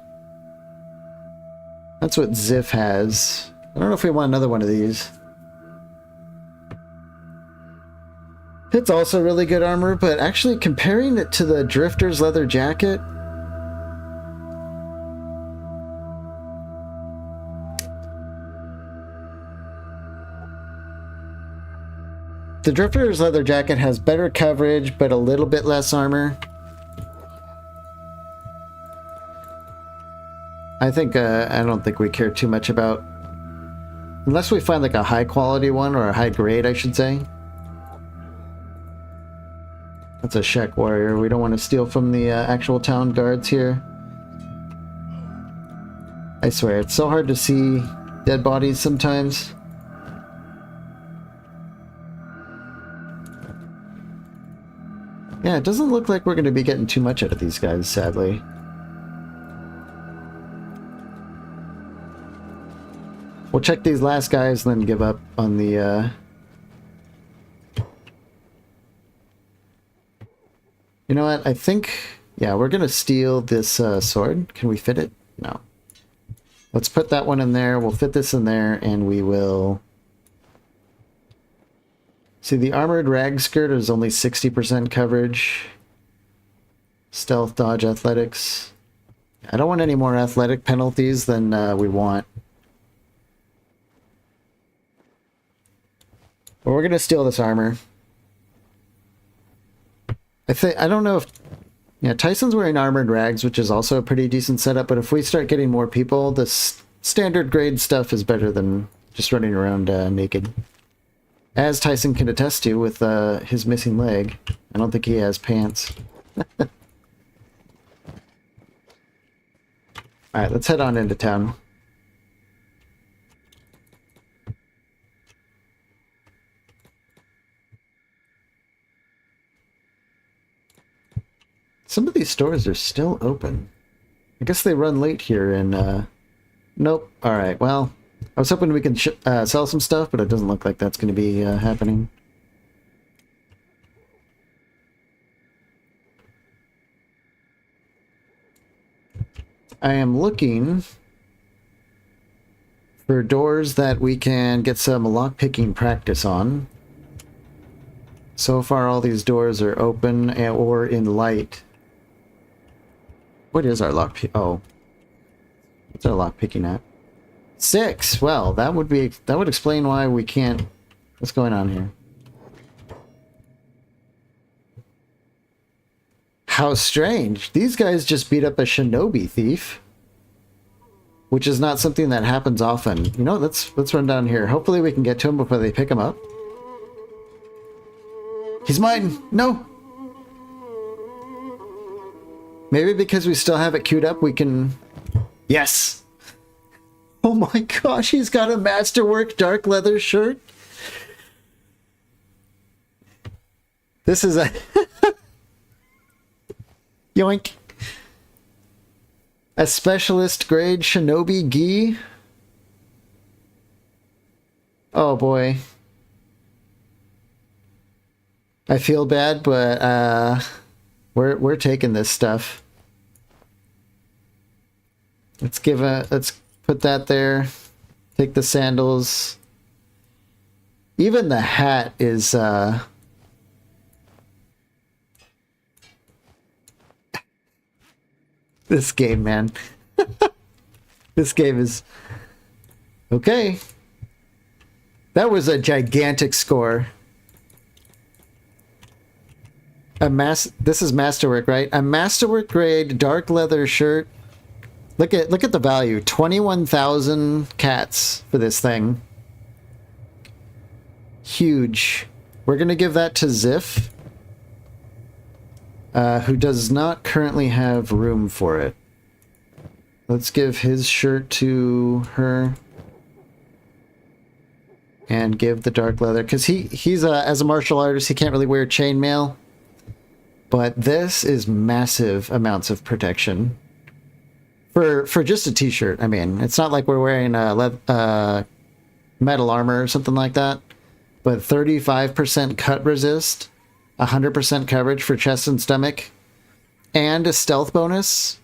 what Ziff has. I don't know if we want another one of these. It's also really good armor, but actually comparing it to the Drifter's leather jacket, the Drifter's leather jacket has better coverage, but a little bit less armor. I think, I don't think we care too much about, unless we find like a high quality one, or a high grade, I should say. That's a Shek warrior. We don't want to steal from the actual town guards here. I swear, it's so hard to see dead bodies sometimes. Yeah, it doesn't look like we're going to be getting too much out of these guys, sadly. We'll check these last guys and then give up on the... You know what? I think... Yeah, we're going to steal this sword. Can we fit it? No. Let's put that one in there. We'll fit this in there, and we will... See, the armored rag skirt is only 60% coverage. Stealth, dodge, athletics. I don't want any more athletic penalties than we want. But we're going to steal this armor. I don't know if... Yeah, Tyson's wearing armored rags, which is also a pretty decent setup, but if we start getting more people, the standard grade stuff is better than just running around naked. As Tyson can attest to with his missing leg. I don't think he has pants. Alright, let's head on into town. Some of these stores are still open. I guess they run late here and, nope. Alright, well, I was hoping we can sell some stuff, but it doesn't look like that's going to be happening. I am looking for doors that we can get some lockpicking practice on. So far, all these doors are open or in light. What is our lock? Oh, what's our lock picking at? 6. Well, that would explain why we can't. What's going on here? How strange! These guys just beat up a shinobi thief, which is not something that happens often. You know, let's run down here. Hopefully, we can get to him before they pick him up. He's mine! No! Maybe because we still have it queued up, we can... Yes! Oh my gosh, he's got a masterwork dark leather shirt. This is a... Yoink. A specialist grade shinobi gi. Oh boy. I feel bad, but we're taking this stuff. Let's put that there. Take the sandals. Even the hat is this game, man. This game is okay. That was a gigantic score. This is masterwork, right? A masterwork grade dark leather shirt. Look at the value. 21,000 cats for this thing. Huge. We're gonna give that to Ziff, who does not currently have room for it. Let's give his shirt to her. And give the dark leather, because he's as a martial artist, he can't really wear chainmail. But this is massive amounts of protection. For just a t-shirt. I mean, it's not like we're wearing a metal armor or something like that. But 35% cut resist, 100% coverage for chest and stomach, and a stealth bonus.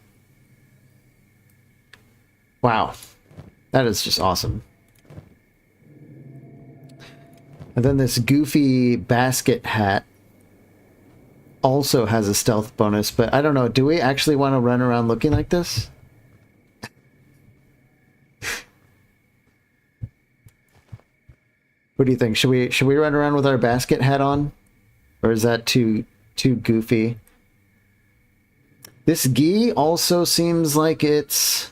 Wow. That is just awesome. And then this goofy basket hat also has a stealth bonus, but I don't know, do we actually want to run around looking like this? What do you think? Should we run around with our basket hat on? Or is that too goofy? This gi also seems like it's...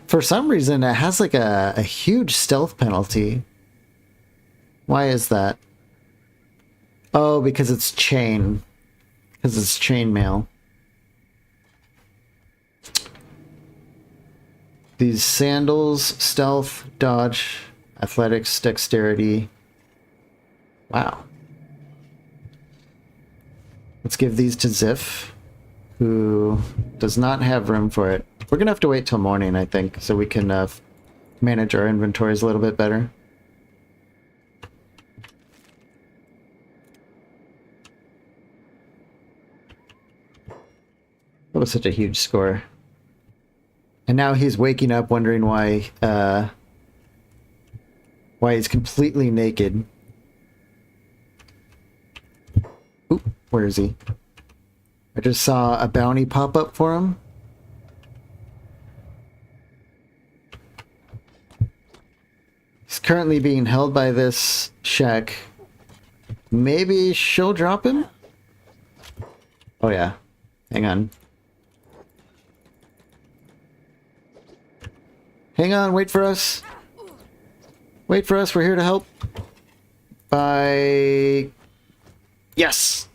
For some reason, it has like a huge stealth penalty. Why is that? Oh, because it's chain. Because it's chainmail. These sandals, stealth, dodge, athletics, dexterity. Wow. Let's give these to Ziff, who does not have room for it. We're going to have to wait till morning, I think, so we can manage our inventories a little bit better. That was such a huge score. And now he's waking up wondering why he's completely naked. Oop, where is he? I just saw a bounty pop up for him. He's currently being held by this shack. Maybe she'll drop him? Oh yeah. Hang on. Hang on, wait for us. Wait for us, we're here to help. Bye. Yes!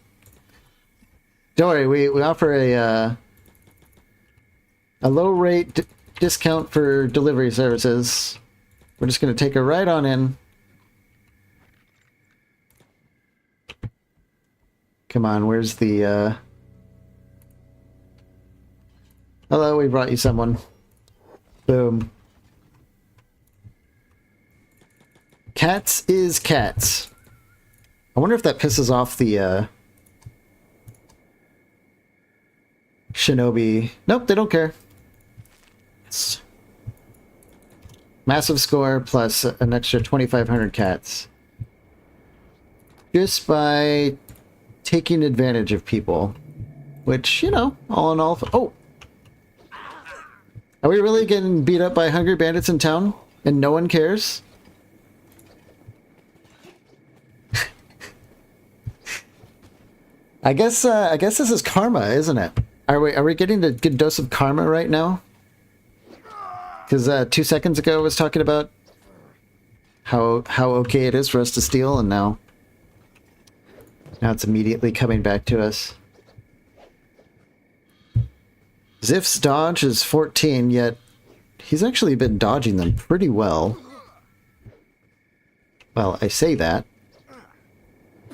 Don't worry, we offer a low rate discount for delivery services. We're just going to take her right on in. Come on, where's the... Hello, we brought you someone. Boom. Cats is cats. I wonder if that pisses off the shinobi. Nope, they don't care. Yes. Massive score plus an extra 2,500 cats. Just by taking advantage of people. Which, you know, all in all... Oh! Are we really getting beat up by hungry bandits in town? And no one cares? I guess this is karma, isn't it? Are we getting a good dose of karma right now? Because 2 seconds ago I was talking about how okay it is for us to steal, and now it's immediately coming back to us. Ziff's dodge is 14, yet he's actually been dodging them pretty well. Well, I say that.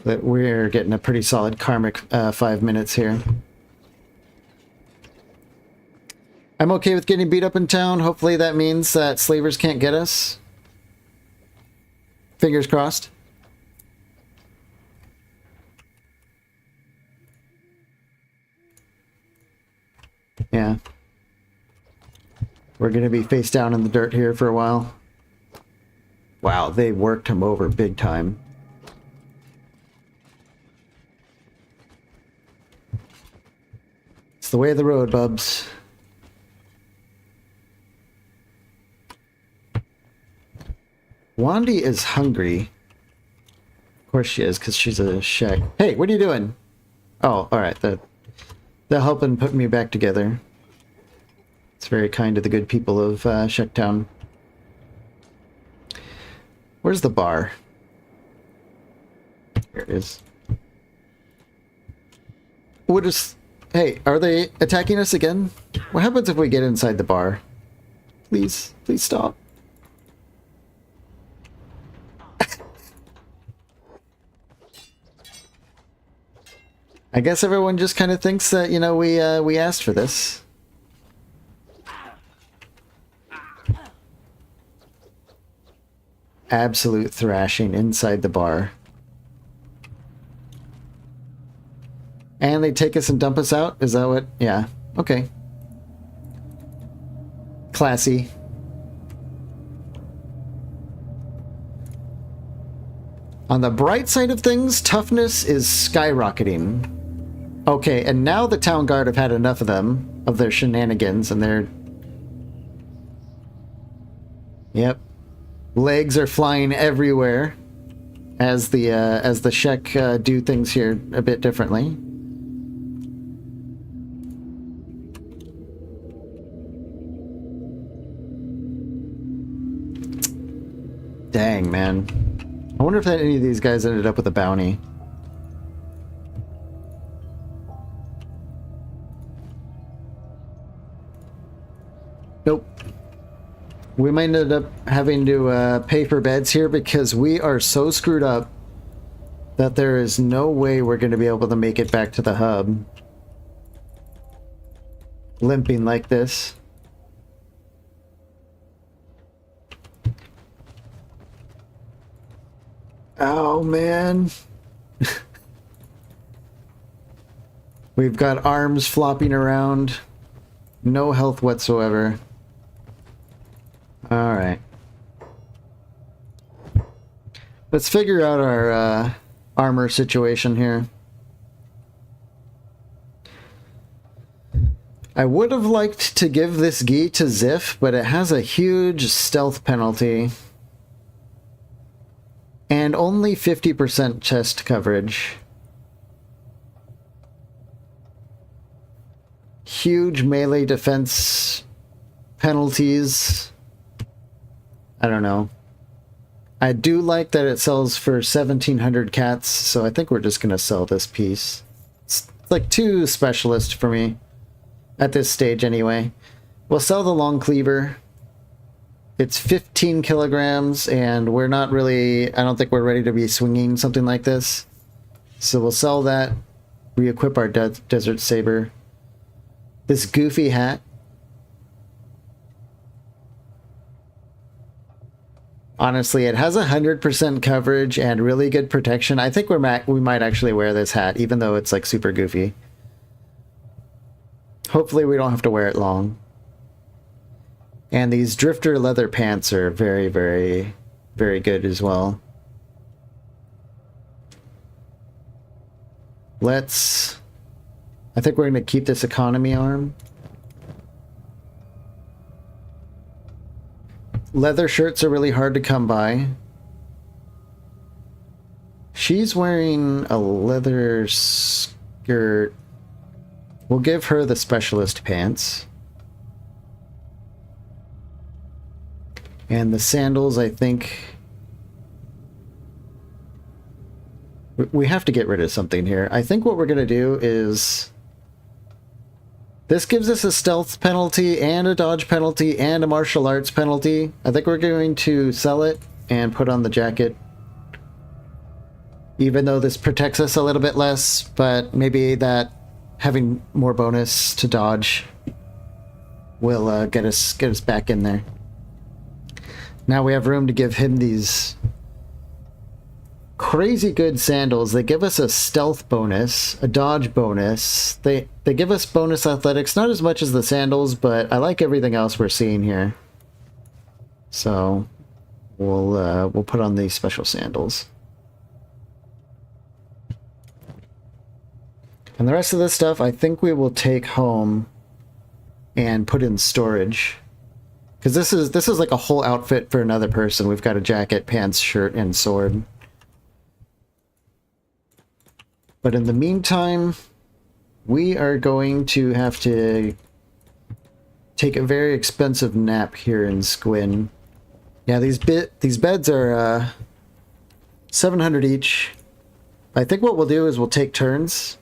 But we're getting a pretty solid karmic 5 minutes here. I'm okay with getting beat up in town. Hopefully that means that slavers can't get us. Fingers crossed. Yeah. We're going to be face down in the dirt here for a while. Wow, they worked him over big time. It's the way of the road, bubs. Wandy is hungry. Of course she is, because she's a shack. Hey, what are you doing? Oh, alright. They're helping put me back together. It's very kind of the good people of Shacktown. Where's the bar? Here it is. We'll just... Hey, are they attacking us again? What happens if we get inside the bar? Please, please stop. I guess everyone just kind of thinks that, you know, we asked for this. Absolute thrashing inside the bar. And they take us and dump us out? Is that what? Yeah. Okay. Classy. On the bright side of things, toughness is skyrocketing. Okay, and now the town guard have had enough of them, of their shenanigans, and their... Yep. Legs are flying everywhere as the Shek do things here a bit differently. Dang, man. I wonder if any of these guys ended up with a bounty. Nope. We might end up having to pay for beds here because we are so screwed up that there is no way we're going to be able to make it back to the hub. Limping like this. Oh, man. We've got arms flopping around. No health whatsoever. Alright. Let's figure out our armor situation here. I would have liked to give this gi to Ziff, but it has a huge stealth penalty. And only 50% chest coverage. Huge melee defense penalties. I don't know. I do like that it sells for 1,700 cats, so I think we're just going to sell this piece. It's like too specialist for me. At this stage, anyway. We'll sell the long cleaver. It's 15 kilograms, and we're not really... I don't think we're ready to be swinging something like this. So we'll sell that. Re-equip our Desert Saber. This goofy hat. Honestly, it has 100% coverage and really good protection. I think we might actually wear this hat, even though it's like super goofy. Hopefully we don't have to wear it long. And these drifter leather pants are very, very, very good as well. I think we're going to keep this economy arm. Leather shirts are really hard to come by. She's wearing a leather skirt. We'll give her the specialist pants. And the sandals, I think... We have to get rid of something here. I think what we're going to do is... This gives us a stealth penalty and a dodge penalty and a martial arts penalty. I think we're going to sell it and put on the jacket. Even though this protects us a little bit less, but maybe that having more bonus to dodge will get us back in there. Now we have room to give him these crazy good sandals. They give us a stealth bonus, a dodge bonus. They give us bonus athletics, not as much as the sandals, but I like everything else we're seeing here. So we'll put on these special sandals. And the rest of this stuff, I think we will take home and put in storage. Because this is like a whole outfit for another person. We've got a jacket, pants, shirt, and sword. But in the meantime, we are going to have to take a very expensive nap here in Squin. Yeah, these beds are 700 each. I think what we'll do is we'll take turns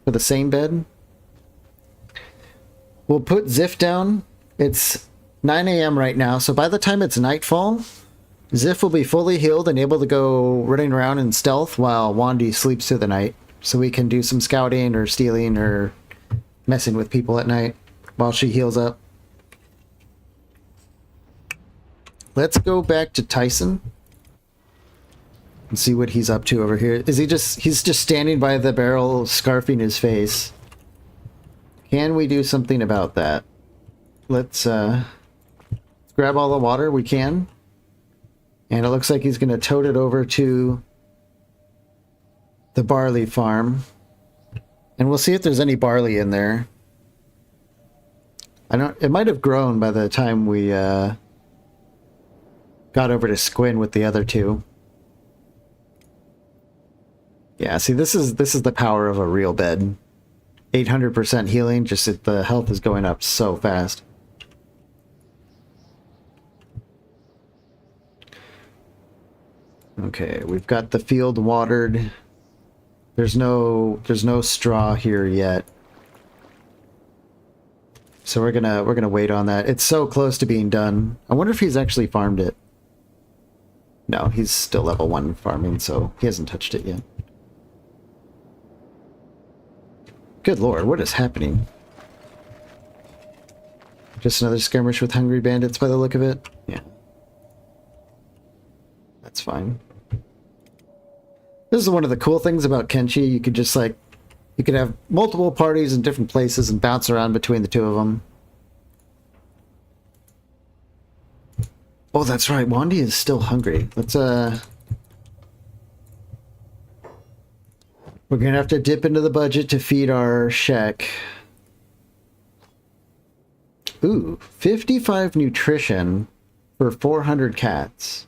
for the same bed. We'll put Ziff down. It's 9 a.m. right now, so by the time it's nightfall, Ziff will be fully healed and able to go running around in stealth while Wandy sleeps through the night. so we can do some scouting or stealing or messing with people at night while she heals up. Let's go back to Tyson and see what he's up to over here. Is he's just standing by the barrel, scarfing his face. Can we do something about that? Let's grab all the water we can. And it looks like he's going to tote it over to the barley farm. And we'll see if there's any barley in there. It might have grown by the time we got over to Squin with the other two. Yeah, see, this is the power of a real bed. 800% healing, just the health is going up so fast. Okay, we've got the field watered. There's no straw here yet. So we're gonna wait on that. It's so close to being done. I wonder if he's actually farmed it. No, he's still level 1 farming, so he hasn't touched it yet. Good lord, what is happening? Just another skirmish with hungry bandits by the look of it? Yeah. That's fine. This is one of the cool things about Kenshi. You could just you could have multiple parties in different places and bounce around between the two of them. Oh, that's right. Wandy is still hungry. Let's, we're gonna have to dip into the budget to feed our Shek. Ooh, 55 nutrition for 400 cats.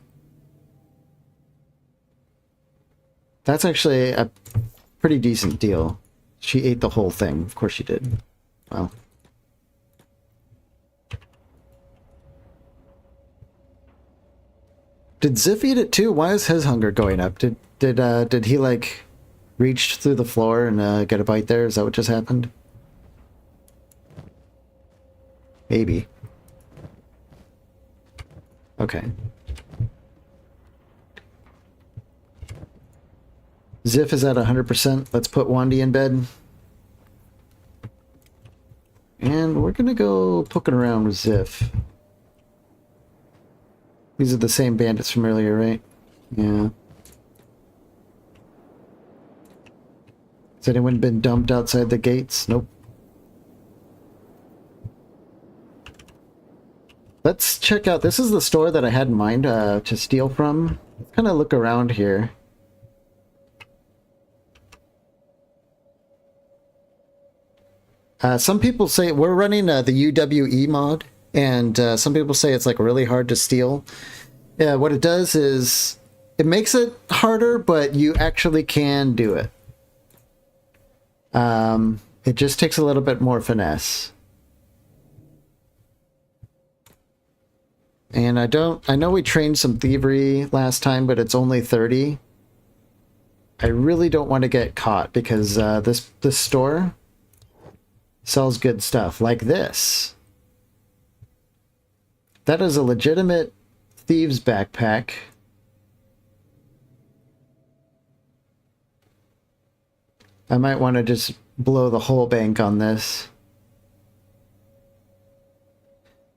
That's actually a pretty decent deal. She ate the whole thing. Of course she did. Well. Did Ziff eat it too? Why is his hunger going up? Did he reach through the floor and get a bite there? Is that what just happened? Maybe. Okay. Ziff is at 100%. Let's put Wandy in bed. And we're gonna go poking around with Ziff. These are the same bandits from earlier, right? Yeah. Has anyone been dumped outside the gates? Nope. Let's check out. This is the store that I had in mind to steal from. Let's kind of look around here. Some people say we're running the UWE mod, and some people say it's really hard to steal. Yeah, what it does is it makes it harder, but you actually can do it. It just takes a little bit more finesse. And I know we trained some thievery last time, but it's only 30. I really don't want to get caught because this store sells good stuff like this. That is a legitimate thieves backpack. I might want to just blow the whole bank on this.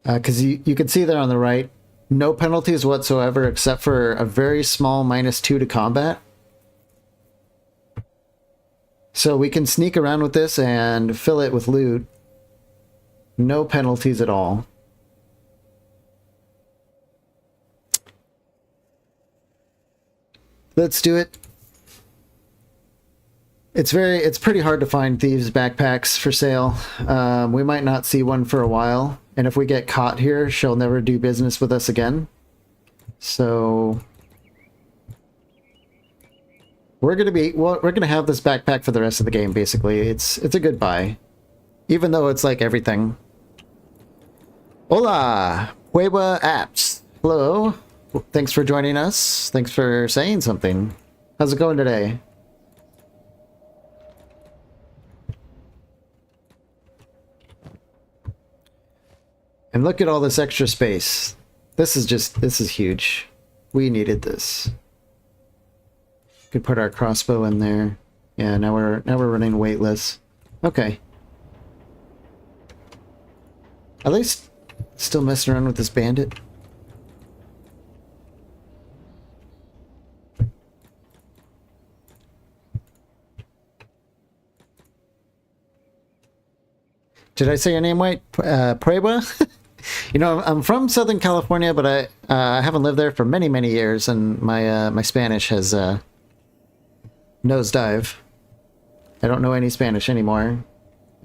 Because you can see there on the right, no penalties whatsoever except for a very small -2 to combat. So we can sneak around with this and fill it with loot. No penalties at all. Let's do it. It's pretty hard to find thieves' backpacks for sale. We might not see one for a while. And if we get caught here, she'll never do business with us again. So we're gonna have this backpack for the rest of the game. Basically, it's a good buy, even though it's everything. Hola, Hueva Apps. Hello. Thanks for joining us. Thanks for saying something. How's it going today? And look at all this extra space. This is huge. We needed this. Could put our crossbow in there. Yeah, now we're running weightless. Okay. Are they still messing around with this bandit? Did I say your name right? Prueba? You know, I'm from Southern California, but I haven't lived there for many, many years, and my Spanish has nosedive. I don't know any Spanish anymore.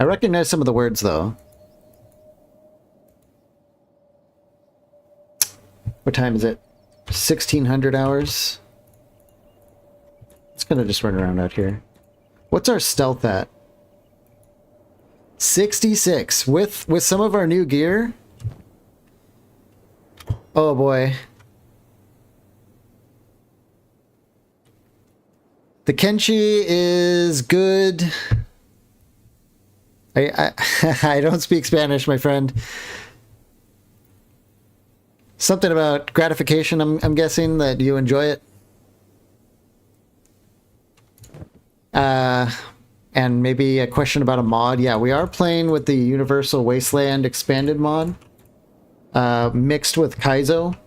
I recognize some of the words, though. What time is it? 1600 hours? It's gonna just run around out here. What's our stealth at? 66. With some of our new gear? Oh boy. The Kenshi is good. I don't speak Spanish, my friend. Something about gratification, I'm guessing, that you enjoy it. And maybe a question about a mod. Yeah, we are playing with the Universal Wasteland Expanded mod, mixed with Kaizo.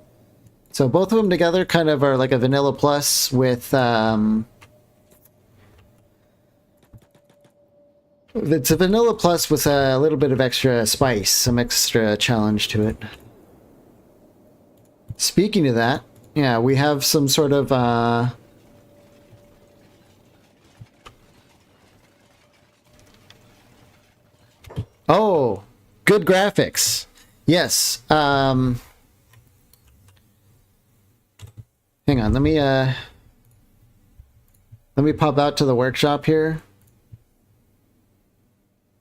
So both of them together kind of are like a vanilla plus with... it's a vanilla plus with a little bit of extra spice, some extra challenge to it. Speaking of that, yeah, we have some sort of... Oh, good graphics. Yes. Hang on, let me pop out to the workshop here.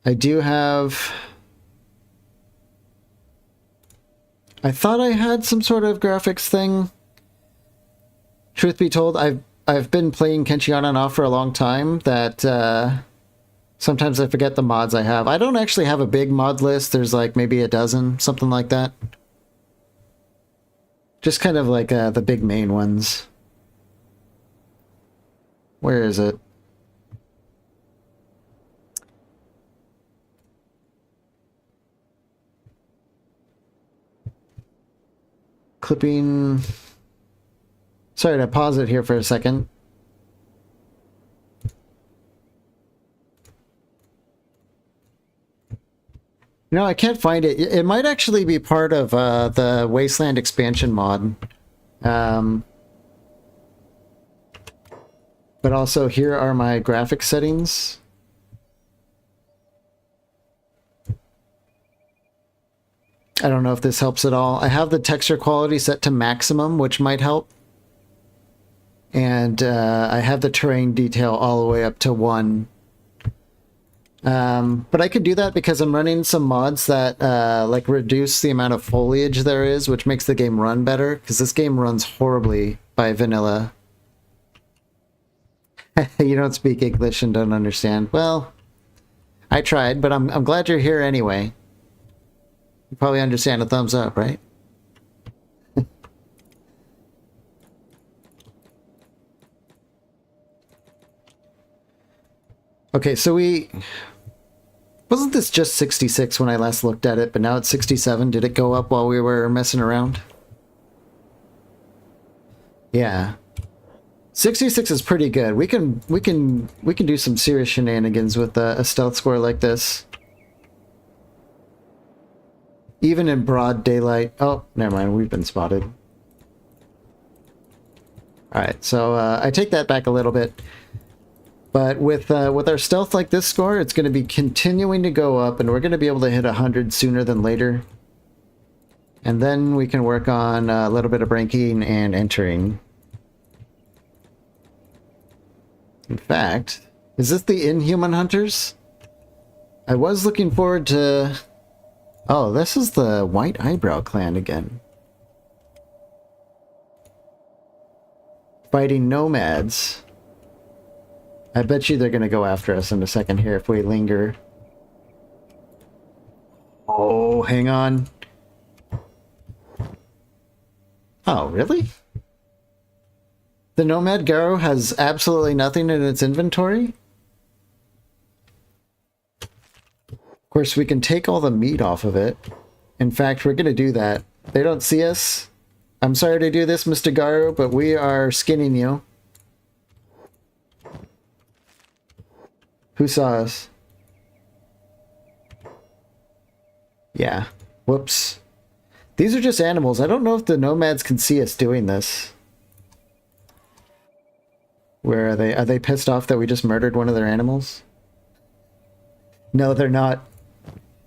I do have... I thought I had some sort of graphics thing. Truth be told, I've been playing Kenshi on and off for a long time that sometimes I forget the mods I have. I don't actually have a big mod list. There's like maybe a dozen, something like that. Just kind of like the big main ones. Where is it? Clipping. Sorry to pause it here for a second. No, I can't find it. It might actually be part of the Wasteland expansion mod. But also, here are my graphic settings. I don't know if this helps at all. I have the texture quality set to maximum, which might help. And I have the terrain detail all the way up to 1. But I could do that because I'm running some mods that like reduce the amount of foliage there is, which makes the game run better, because this game runs horribly by vanilla. You don't speak English and don't understand. Well, I tried, but I'm glad you're here anyway. You probably understand a thumbs up, right? Okay, so wasn't this just 66 when I last looked at it, but now it's 67? Did it go up while we were messing around? Yeah. 66 is pretty good. We can do some serious shenanigans with a stealth score like this. Even in broad daylight. Oh, never mind. We've been spotted. Alright, so I take that back a little bit. But with our stealth like this score, it's going to be continuing to go up, and we're going to be able to hit 100 sooner than later. And then we can work on a little bit of breaking and entering. In fact, is this the Inhuman Hunters? I was looking forward to... Oh, this is the White Eyebrow clan again. Fighting nomads. I bet you they're going to go after us in a second here if we linger. Oh, hang on. Oh, really? The Nomad Garo has absolutely nothing in its inventory? course, we can take all the meat off of it. In fact, we're going to do that. They don't see us. I'm sorry to do this, Mr. Garu, but we are skinning you. Who saw us? Yeah. Whoops. These are just animals. I don't know if the nomads can see us doing this. Where are they? Are they pissed off that we just murdered one of their animals? No, they're not.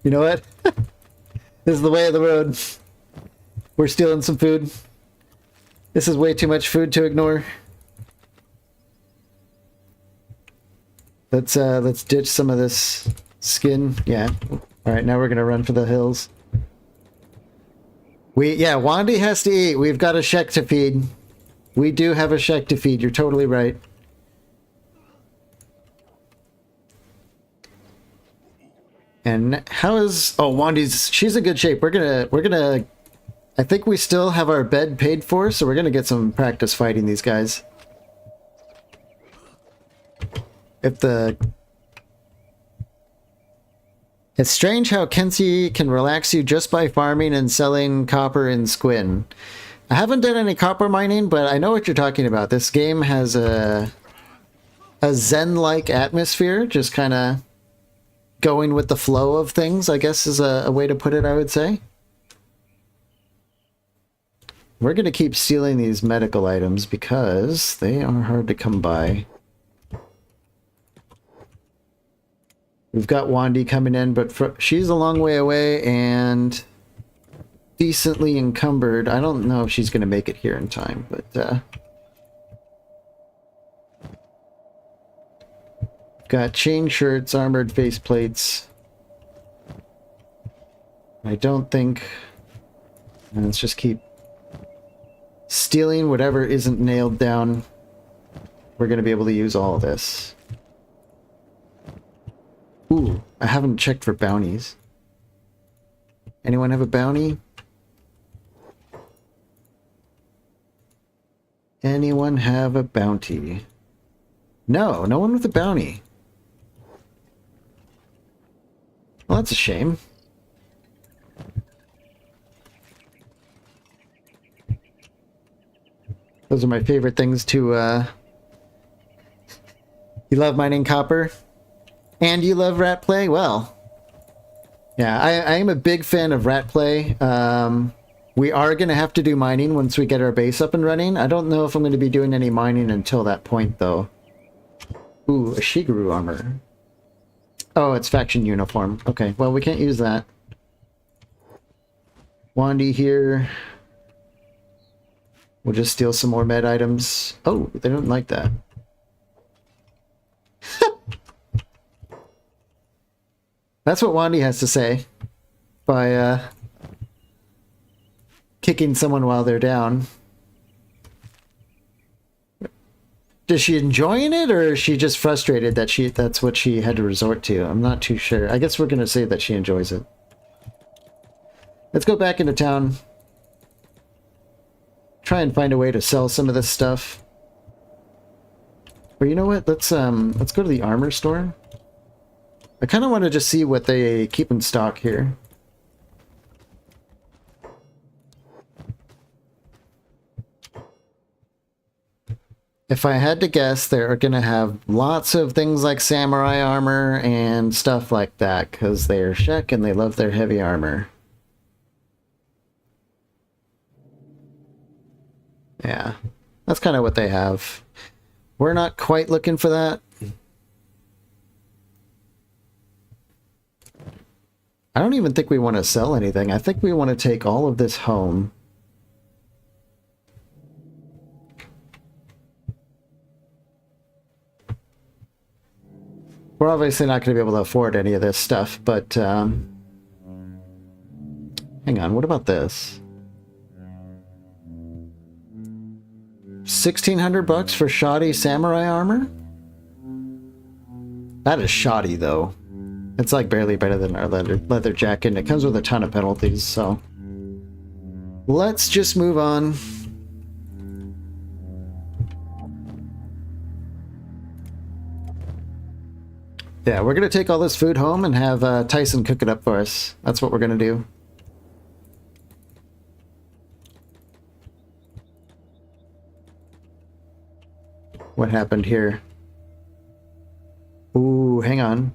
You know what? This is the way of the road. We're stealing some food. This is way too much food to ignore. Let's ditch some of this skin. Yeah. All right, now we're gonna run for the hills. Wandy has to eat. We've got a Shek to feed. We do have a Shek to feed. You're totally right. And how is... Oh, Wandy's... She's in good shape. We're gonna... I think we still have our bed paid for, so we're gonna get some practice fighting these guys. If the... It's strange how Kenshi can relax you just by farming and selling copper and squin. I haven't done any copper mining, but I know what you're talking about. This game has a zen-like atmosphere, just kind of going with the flow of things, I guess is a way to put it, I would say. We're going to keep stealing these medical items because they are hard to come by. We've got Wandy coming in, but she's a long way away and decently encumbered. I don't know if she's going to make it here in time, but... Got chain shirts, armored faceplates. I don't think... Let's just keep stealing whatever isn't nailed down. We're going to be able to use all of this. Ooh, I haven't checked for bounties. Anyone have a bounty? Anyone have a bounty? No, no one with a bounty. Well, that's a shame. Those are my favorite things to, You love mining copper? And you love rat play? Well, yeah, I am a big fan of rat play. We are going to have to do mining once we get our base up and running. I don't know if I'm going to be doing any mining until that point, though. Ooh, a Shigeru armor. Oh, it's faction uniform. Okay, well, we can't use that. Wandy here. We'll just steal some more med items. Oh, they don't like that. That's what Wandy has to say by kicking someone while they're down. Is she enjoying it, or is she just frustrated that that's what she had to resort to? I'm not too sure. I guess we're going to say that she enjoys it. Let's go back into town. Try and find a way to sell some of this stuff. Or you know what? Let's go to the armor store. I kind of want to just see what they keep in stock here. If I had to guess, they're going to have lots of things like samurai armor and stuff like that, because they are Shek and they love their heavy armor. Yeah, that's kind of what they have. We're not quite looking for that. I don't even think we want to sell anything. I think we want to take all of this home. We're obviously not going to be able to afford any of this stuff, but hang on, what about this? 1,600 bucks for shoddy samurai armor? That is shoddy, though. It's like barely better than our leather jacket, and it comes with a ton of penalties, so... Let's just move on. Yeah, we're going to take all this food home and have Tyson cook it up for us. That's what we're going to do. What happened here? Ooh, hang on.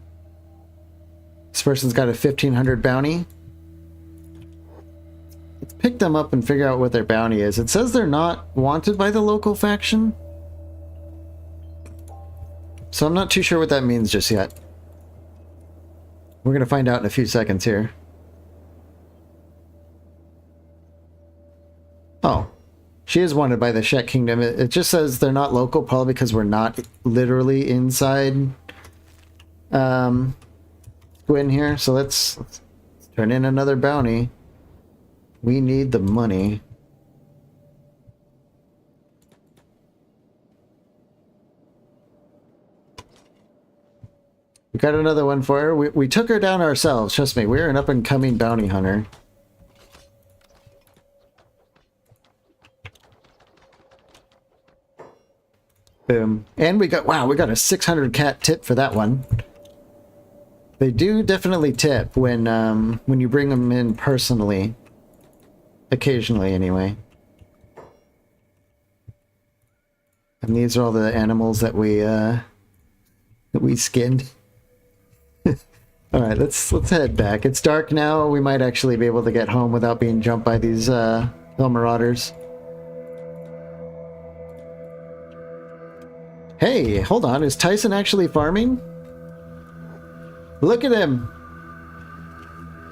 This person's got a 1500 bounty. Let's pick them up and figure out what their bounty is. It says they're not wanted by the local faction. So I'm not too sure what that means just yet. We're going to find out in a few seconds here. Oh. She is wanted by the Shet Kingdom. It just says they're not local, probably because we're not literally inside Gwyn here. So let's turn in another bounty. We need the money. We got another one for her. We took her down ourselves. Trust me, we're an up-and-coming bounty hunter. Boom. And we got, wow, we got a 600 cat tip for that one. They do definitely tip when you bring them in personally. Occasionally, anyway. And these are all the animals that we skinned. All right, let's head back. It's dark now. We might actually be able to get home without being jumped by these hill marauders. Hey, hold on. Is Tyson actually farming? Look at him.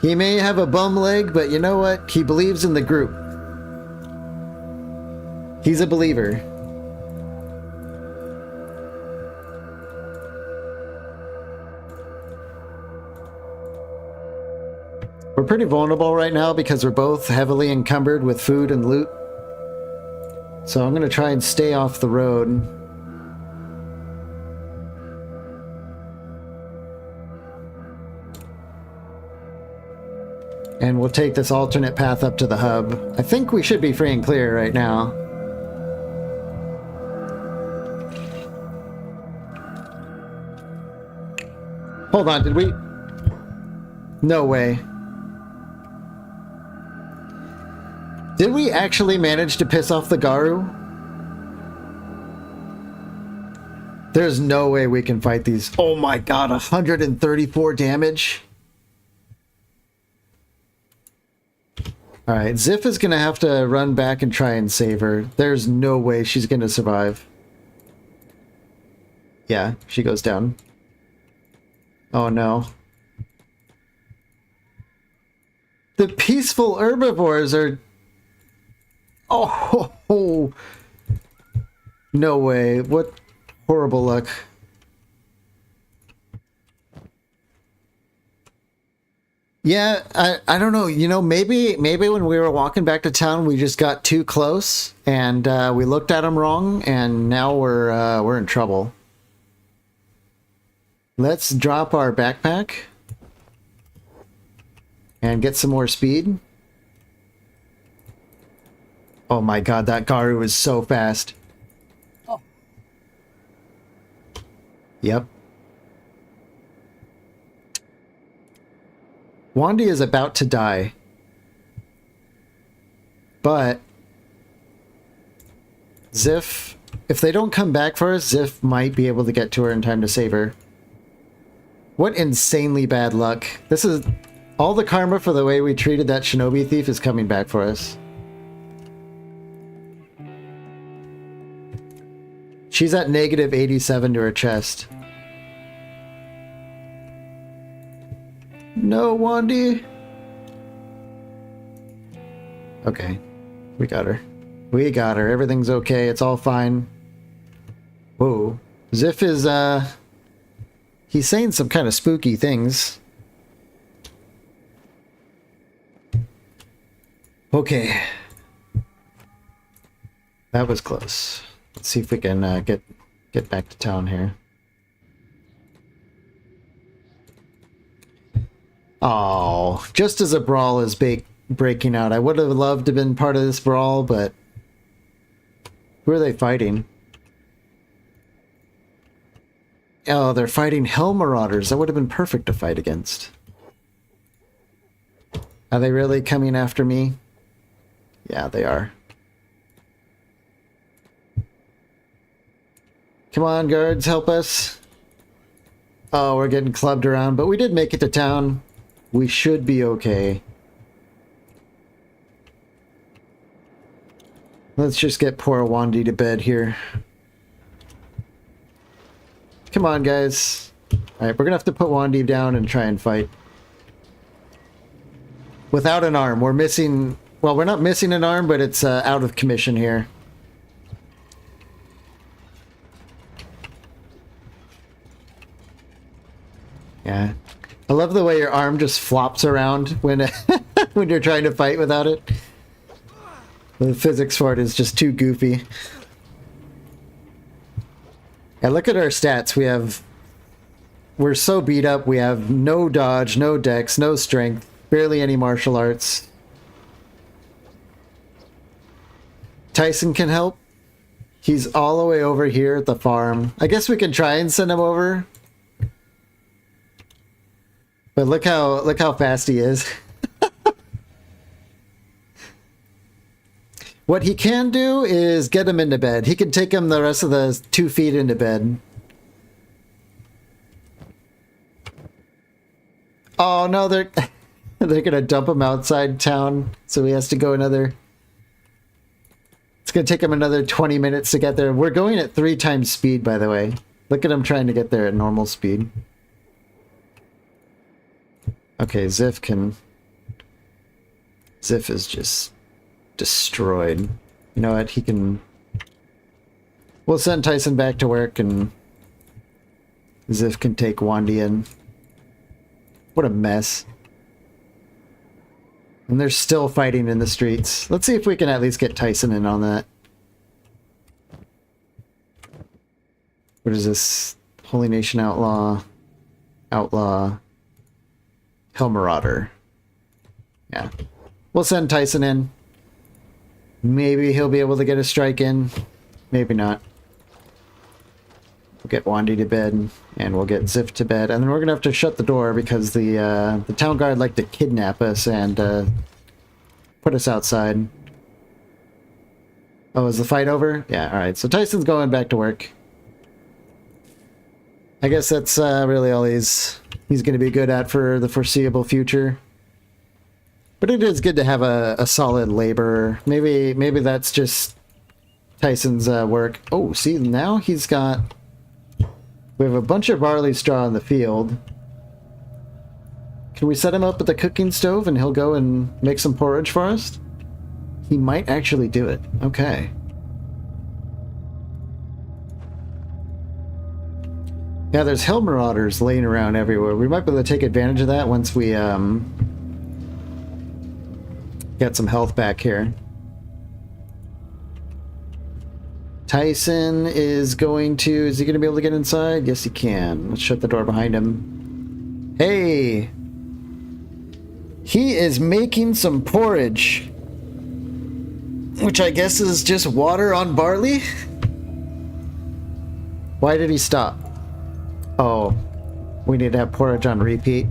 He may have a bum leg, but you know what? He believes in the group. He's a believer. We're pretty vulnerable right now because we're both heavily encumbered with food and loot. So I'm going to try and stay off the road. And we'll take this alternate path up to the hub. I think we should be free and clear right now. Hold on, did we? No way. Did we actually manage to piss off the Garu? There's no way we can fight these. Oh my god, 134 damage. Alright, Ziff is going to have to run back and try and save her. There's no way she's going to survive. Yeah, she goes down. Oh no. The peaceful herbivores are... Oh, no way. What horrible luck. Yeah, I don't know. You know, maybe when we were walking back to town, we just got too close and we looked at them wrong, and now we're in trouble. Let's drop our backpack and get some more speed. Oh my god, that Garu is so fast. Oh. Yep. Wandy is about to die. But Ziff, if they don't come back for us, Ziff might be able to get to her in time to save her. What insanely bad luck. This is... all the karma for the way we treated that shinobi thief is coming back for us. She's at negative 87 to her chest. No, Wandy. Okay. We got her. We got her. Everything's okay. It's all fine. Whoa. Ziff is, he's saying some kind of spooky things. Okay. That was close. Let's see if we can get back to town here. Oh, just as a brawl is breaking out. I would have loved to have been part of this brawl, but who are they fighting? Oh, they're fighting Hell Marauders. That would have been perfect to fight against. Are they really coming after me? Yeah, they are. Come on, guards, help us. Oh, we're getting clubbed around, but we did make it to town. We should be okay. Let's just get poor Wandy to bed here. Come on, guys. Alright, we're gonna have to put Wandy down and try and fight. Without an arm. We're missing... Well, we're not missing an arm, but it's out of commission here. Yeah. I love the way your arm just flops around when when you're trying to fight without it. The physics for it is just too goofy. And look at our stats. We're so beat up. We have no dodge, no dex, no strength, barely any martial arts. Tyson can help. He's all the way over here at the farm. I guess we can try and send him over. But look how fast he is. What he can do is get him into bed. He can take him the rest of the 2 feet into bed. Oh no, they're gonna dump him outside town, so he has to go another... It's gonna take him another 20 minutes to get there. We're going at 3 times speed, by the way. Look at him trying to get there at normal speed. Okay, Ziff is just destroyed. You know what? He can... We'll send Tyson back to work and Ziff can take Wandy in. What a mess. And they're still fighting in the streets. Let's see if we can at least get Tyson in on that. What is this? Holy Nation Outlaw. Outlaw. Hell Marauder. Yeah. We'll send Tyson in. Maybe he'll be able to get a strike in. Maybe not. We'll get Wandy to bed, and we'll get Ziff to bed, and then we're gonna have to shut the door because the town guard like to kidnap us and put us outside. Oh, is the fight over? Yeah, alright. So Tyson's going back to work. I guess that's really all he's going to be good at for the foreseeable future. But it is good to have a solid laborer. Maybe that's just Tyson's work. Oh, see, now he's got... We have a bunch of barley straw in the field. Can we set him up at the cooking stove and he'll go and make some porridge for us? He might actually do it. Okay. Yeah, there's Hell Marauders laying around everywhere. We might be able to take advantage of that once we get some health back here. Tyson is going to... Is he going to be able to get inside? Yes, he can. Let's shut the door behind him. Hey! He is making some porridge. Which I guess is just water on barley? Why did he stop? Oh, we need to have porridge on repeat.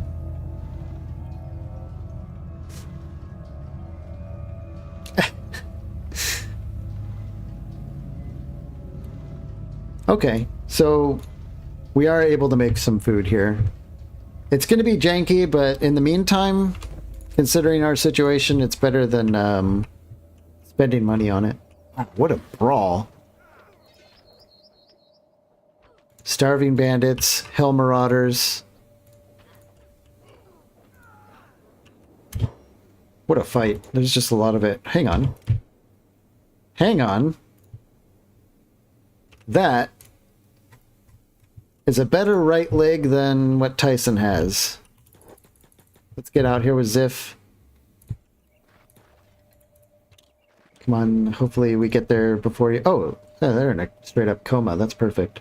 Okay, so we are able to make some food here. It's going to be janky, but in the meantime, considering our situation, it's better than spending money on it. Oh, what a brawl. Starving bandits, Hell Marauders. What a fight. There's just a lot of it. Hang on. Hang on. That is a better right leg than what Tyson has. Let's get out here with Ziff. Come on, hopefully we get there before you... Oh, yeah, they're in a straight up coma. That's perfect.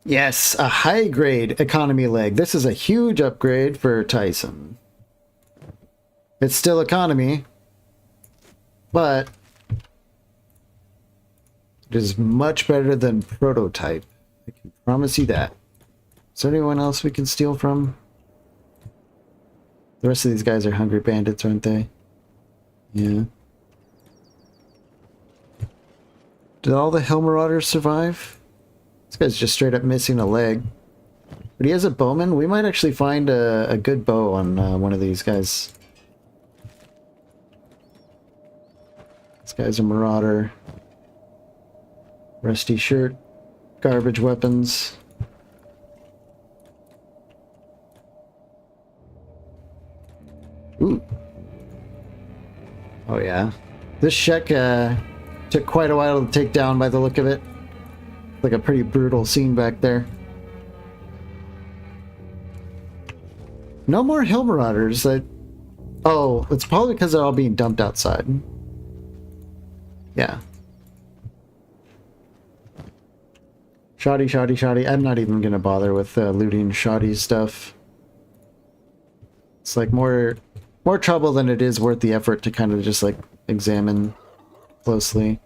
Yes, a high-grade economy leg. This is a huge upgrade for Tyson. It's still economy, but It is much better than Prototype. I can promise you that. Is there anyone else we can steal from? The rest of these guys are hungry bandits, aren't they? Yeah. Did all the Hill Marauders survive? This guy's just straight up missing a leg. But he has a bowman. We might actually find a good bow on one of these guys. This guy's a marauder. Rusty shirt. Garbage weapons. Ooh. Oh yeah. This Shek took quite a while to take down by the look of it. Like a pretty brutal scene back there. No more Hill Marauders. Oh, it's probably because they're all being dumped outside. Yeah. Shoddy, shoddy, shoddy. I'm not even gonna bother with looting shoddy stuff. It's like more trouble than it is worth the effort to kind of just like examine closely.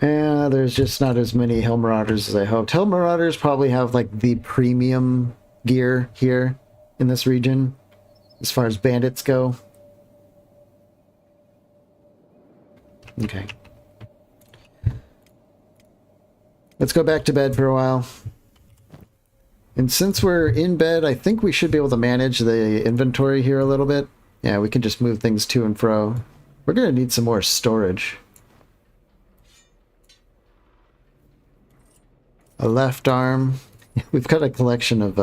Yeah, there's just not as many Hill Marauders as I hoped. Hill Marauders probably have like the premium gear here in this region as far as bandits go. Okay. Let's go back to bed for a while. And since we're in bed, I think we should be able to manage the inventory here a little bit. Yeah, we can just move things to and fro. We're going to need some more storage. A left arm. We've got a collection of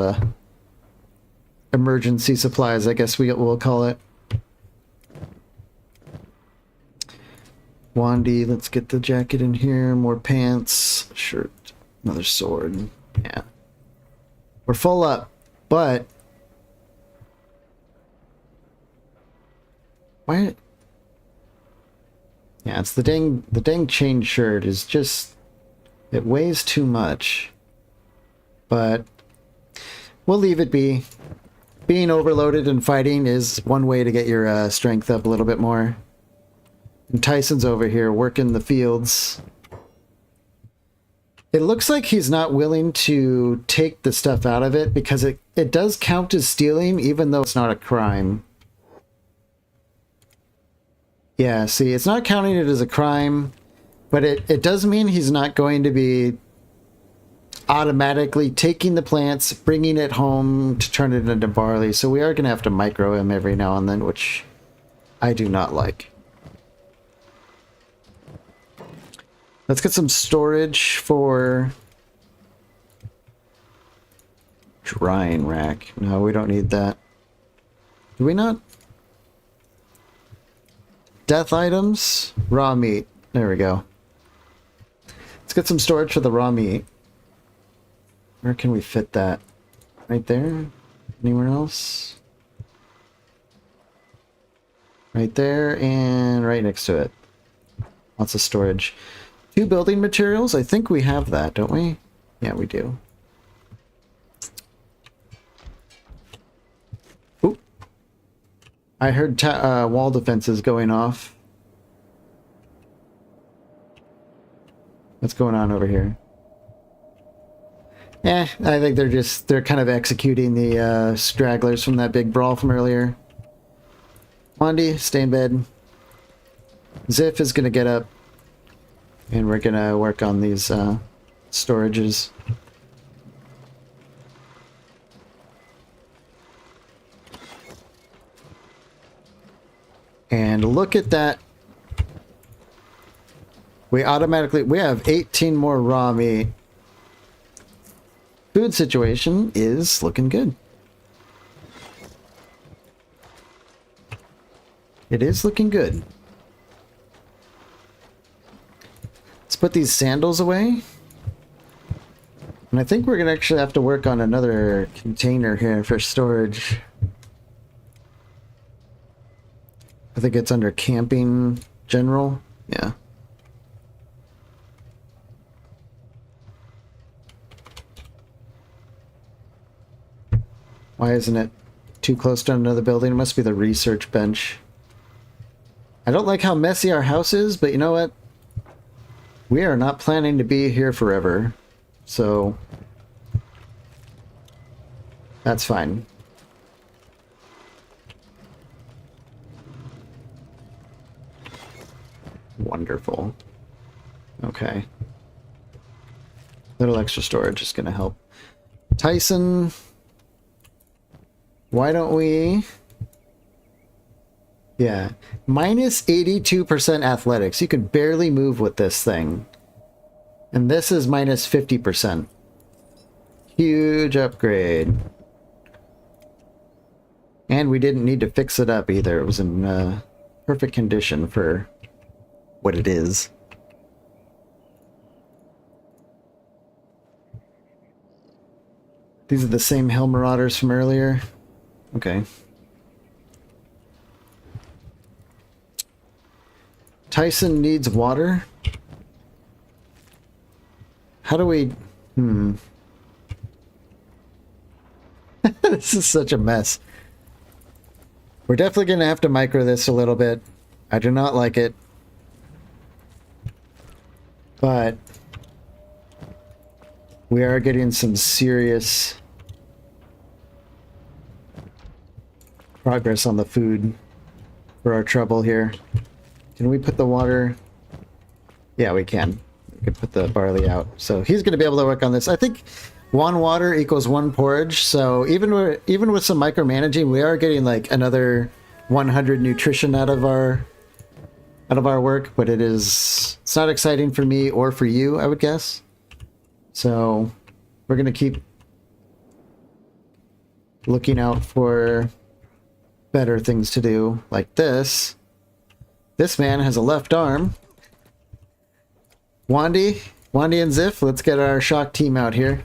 emergency supplies, I guess we'll call it. Wandy, let's get the jacket in here. More pants, shirt, another sword. Yeah. We're full up, but... Why? Yeah, it's the dang chain shirt is just... It weighs too much. But we'll leave it be. Being overloaded and fighting is one way to get your strength up a little bit more. And Tyson's over here working the fields. It looks like he's not willing to take the stuff out of it because it does count as stealing even though it's not a crime. Yeah, see, it's not counting it as a crime, but it does mean he's not going to be automatically taking the plants, bringing it home to turn it into barley. So we are going to have to micro him every now and then, which I do not like. Let's get some storage for drying rack. No, we don't need that. Do we not? Death items, raw meat. There we go. Let's get some storage for the raw meat. Where can we fit that? Right there? Anywhere else? Right there and right next to it. Lots of storage. 2 building materials? I think we have that, don't we? Yeah, we do. Oop. I heard wall defenses going off. What's going on over here? I think they're kind of executing the stragglers from that big brawl from earlier. Wandy, stay in bed. Ziff is going to get up. And we're going to work on these storages. And look at that. We have 18 more raw meat. Food situation is looking good. It is looking good. Let's put these sandals away. And I think we're going to actually have to work on another container here for storage. I think it's under camping general. Yeah. Why isn't it too close to another building? It must be the research bench. I don't like how messy our house is, but you know what? We are not planning to be here forever, so that's fine. Wonderful. Okay. Little extra storage is going to help. Tyson, why don't we... Yeah, minus 82% athletics. You can barely move with this thing. And this is minus 50%. Huge upgrade. And we didn't need to fix it up either. It was in perfect condition for what it is. These are the same Hell Marauders from earlier. Okay. Tyson needs water. How do we... This is such a mess. We're definitely going to have to micro this a little bit. I do not like it. But we are getting some serious progress on the food for our trouble here. Can we put the water? Yeah, we can. We can put the barley out. So he's going to be able to work on this. I think 1 water equals 1 porridge. So even with some micromanaging, we are getting like another 100 nutrition out of our work. But it's not exciting for me or for you, I would guess. So we're going to keep looking out for better things to do, like this. This man has a left arm. Wandy and Ziff, let's get our shock team out here.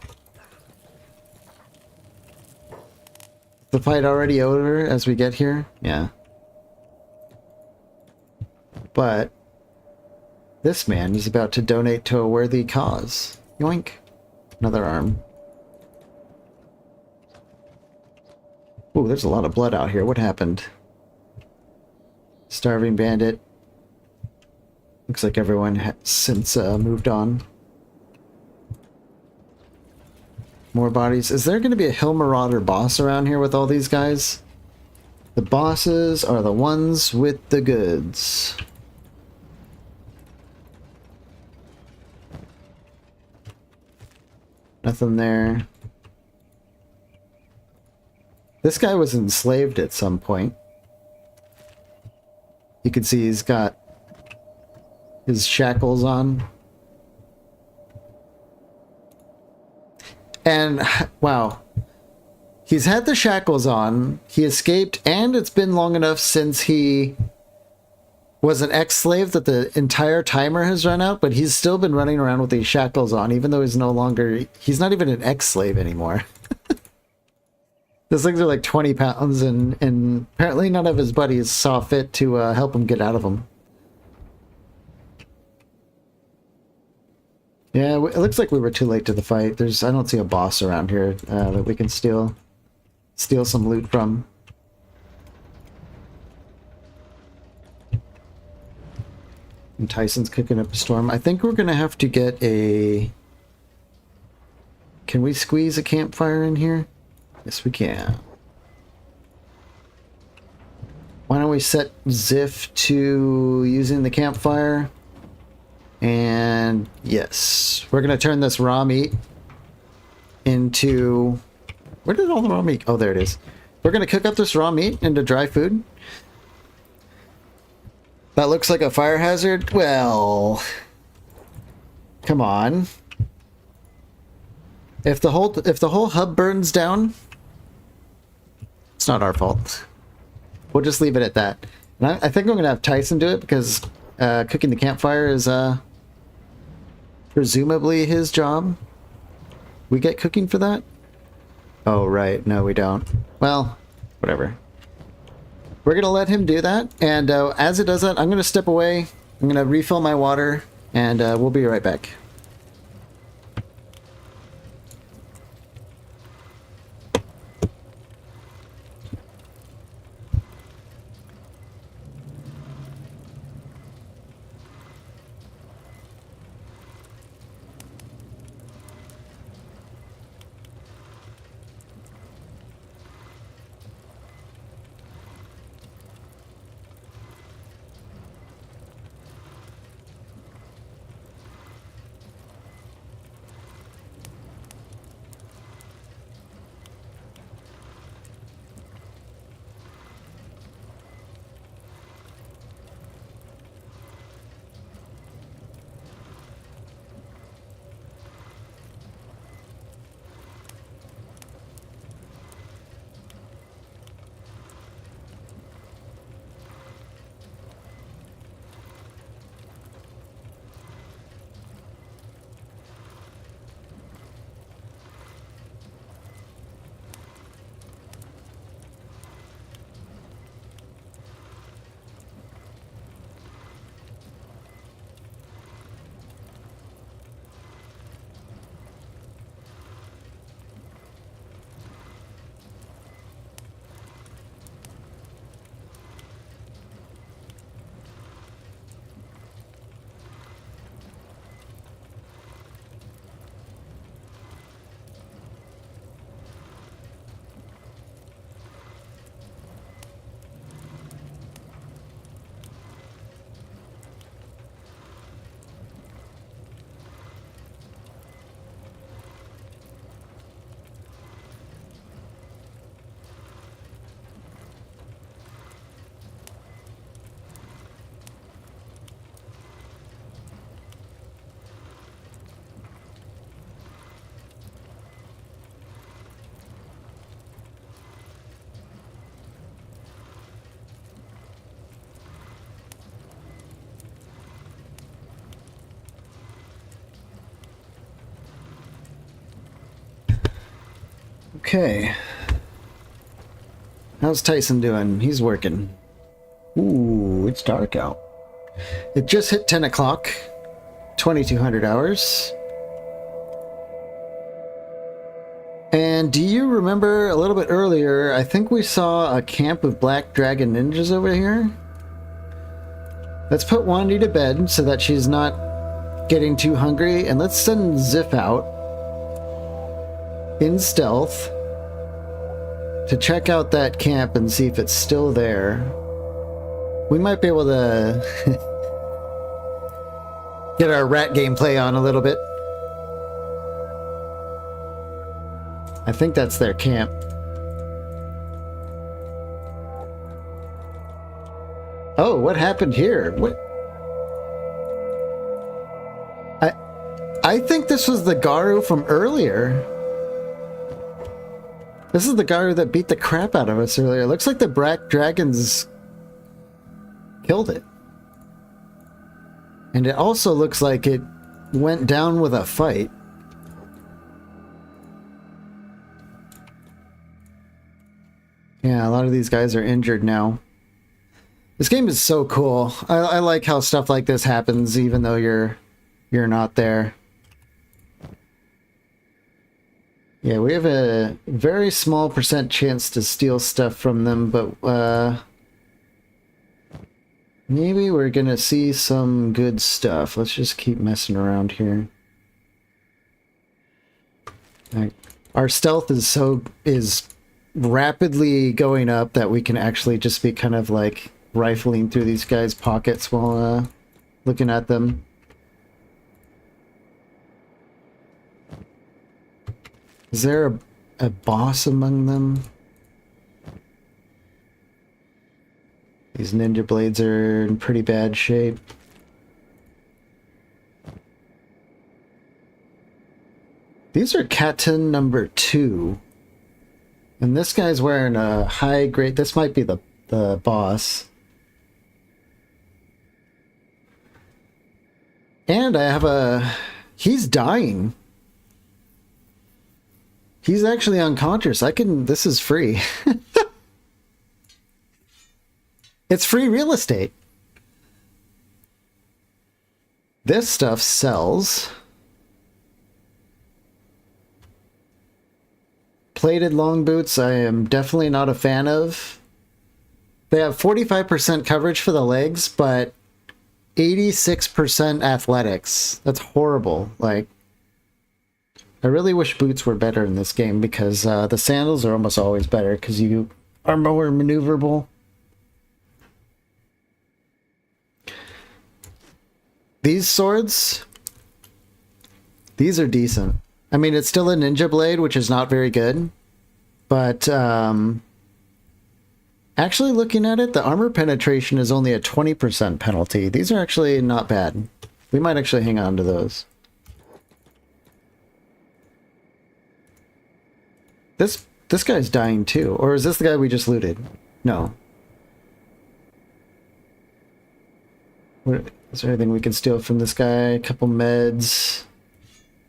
The fight already over as we get here? Yeah. But this man is about to donate to a worthy cause. Yoink. Another arm. Ooh, there's a lot of blood out here. What happened? Starving bandit. Looks like everyone has since moved on. More bodies. Is there going to be a Hill Marauder boss around here with all these guys? The bosses are the ones with the goods. Nothing there. This guy was enslaved at some point. You can see he's got his shackles on. And, wow. He's had the shackles on, he escaped, and it's been long enough since he was an ex-slave that the entire timer has run out, but he's still been running around with these shackles on, even though he's not even an ex-slave anymore. Those things are like 20 pounds, and apparently none of his buddies saw fit to help him get out of them. Yeah, it looks like we were too late to the fight. I don't see a boss around here that we can steal some loot from. And Tyson's cooking up a storm. I think we're going to have to get a... Can we squeeze a campfire in here? Yes, we can. Why don't we set Ziff to using the campfire? And yes, we're going to turn this raw meat into... Where did all the raw meat... Oh, there it is. We're going to cook up this raw meat into dry food. That looks like a fire hazard? Well... Come on. If the whole hub burns down, it's not our fault. We'll just leave it at that. And I think I'm going to have Tyson do it because cooking the campfire is presumably his job. We get cooking for that? Oh, right. No, we don't. Well, whatever. We're going to let him do that. And as it does that, I'm going to step away. I'm going to refill my water. And we'll be right back. Okay. How's Tyson doing? He's working. Ooh, it's dark out. It just hit 10 o'clock. 2200 hours. And do you remember a little bit earlier, I think we saw a camp of black dragon ninjas over here? Let's put Wandy to bed so that she's not getting too hungry, and let's send Ziff out in stealth to check out that camp and see if it's still there. We might be able to get our rat gameplay on a little bit. I think that's their camp. Oh, what happened here? What? I think this was the Garu from earlier. This is the Garu that beat the crap out of us earlier. It looks like the black dragons killed it. And it also looks like it went down with a fight. Yeah, a lot of these guys are injured now. This game is so cool. I like how stuff like this happens even though you're not there. Yeah, we have a very small % chance to steal stuff from them, but maybe we're gonna see some good stuff. Let's just keep messing around here. Our stealth is rapidly going up that we can actually just be kind of like rifling through these guys' pockets while looking at them. Is there a boss among them? These ninja blades are in pretty bad shape. These are Katen number 2. And this guy's wearing a high grade. This might be the boss. And I have a... He's dying. He's actually unconscious. This is free. It's free real estate. This stuff sells. Plated long boots, I am definitely not a fan of. They have 45% coverage for the legs, but 86% athletics. That's horrible. Like, I really wish boots were better in this game because the sandals are almost always better because you are more maneuverable. These swords, these are decent. I mean, it's still a ninja blade, which is not very good. But actually looking at it, the armor penetration is only a 20% penalty. These are actually not bad. We might actually hang on to those. This guy's dying too. Or is this the guy we just looted? No. Is there anything we can steal from this guy? A couple meds.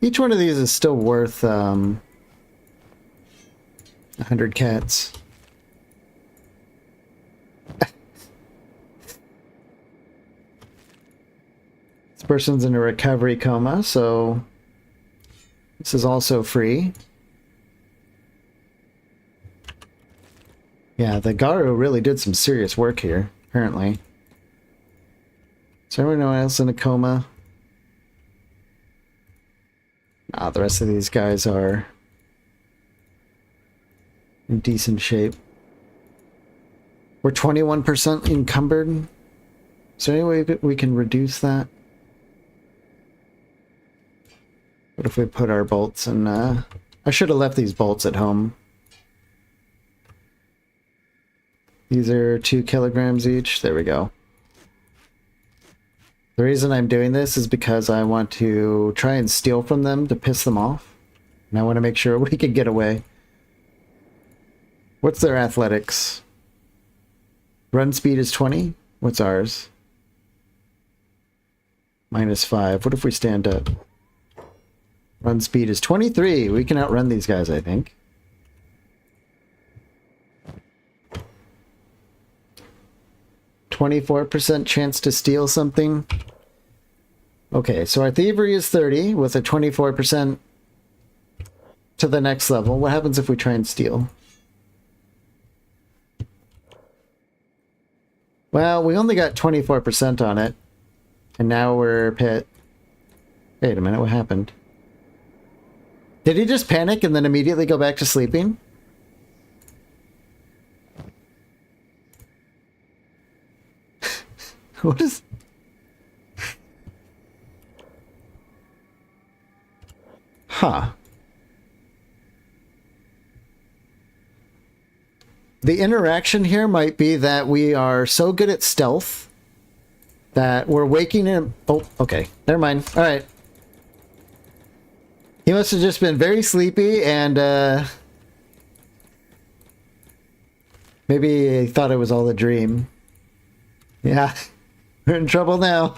Each one of these is still worth 100 cats. This person's in a recovery coma, so this is also free. Yeah, the Garu really did some serious work here, apparently. Is there anyone else in a coma? The rest of these guys are in decent shape. We're 21% encumbered. Is there any way we can reduce that? What if we put our bolts in... I should have left these bolts at home. These are 2 kilograms each. There we go. The reason I'm doing this is because I want to try and steal from them to piss them off. And I want to make sure we can get away. What's their athletics? Run speed is 20? What's ours? -5. What if we stand up? Run speed is 23. We can outrun these guys, I think. 24% chance to steal something. Okay, so our thievery is 30 with a 24% to the next level. What happens if we try and steal? Well, we only got 24% on it. And now we're pit. Wait a minute, what happened? Did he just panic and then immediately go back to sleeping? What is... Huh. The interaction here might be that we are so good at stealth that we're waking him... Oh, okay. Never mind. All right. He must have just been very sleepy and maybe he thought it was all a dream. Yeah. We're in trouble now.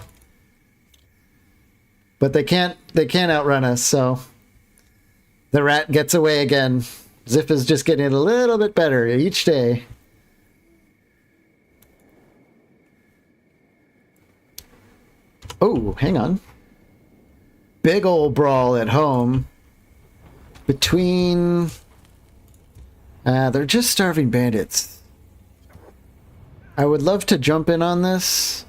But they can't outrun us, so the rat gets away again. Ziff is just getting a little bit better each day. Oh, hang on. Big old brawl at home between... they're just starving bandits. I would love to jump in on this,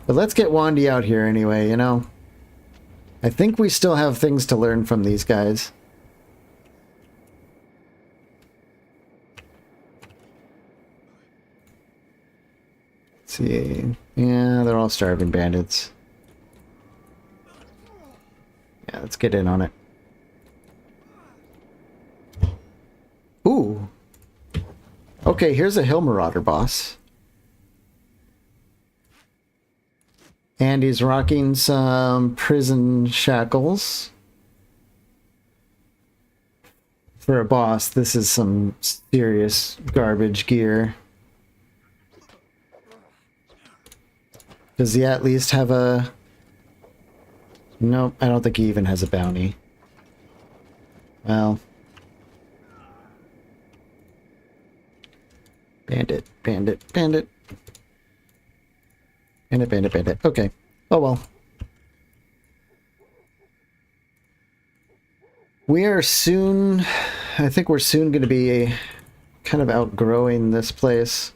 but let's get Wandy out here anyway, you know? I think we still have things to learn from these guys. Let's see. Yeah, they're all starving bandits. Yeah, let's get in on it. Ooh. Okay, here's a Hill Marauder boss. And he's rocking some prison shackles. For a boss, this is some serious garbage gear. Does he at least have a... Nope, I don't think he even has a bounty. Well... Bandit, bandit, bandit. Bandit, bandit, bandit. Okay. Oh well. We are soon... I think we're soon going to be kind of outgrowing this place.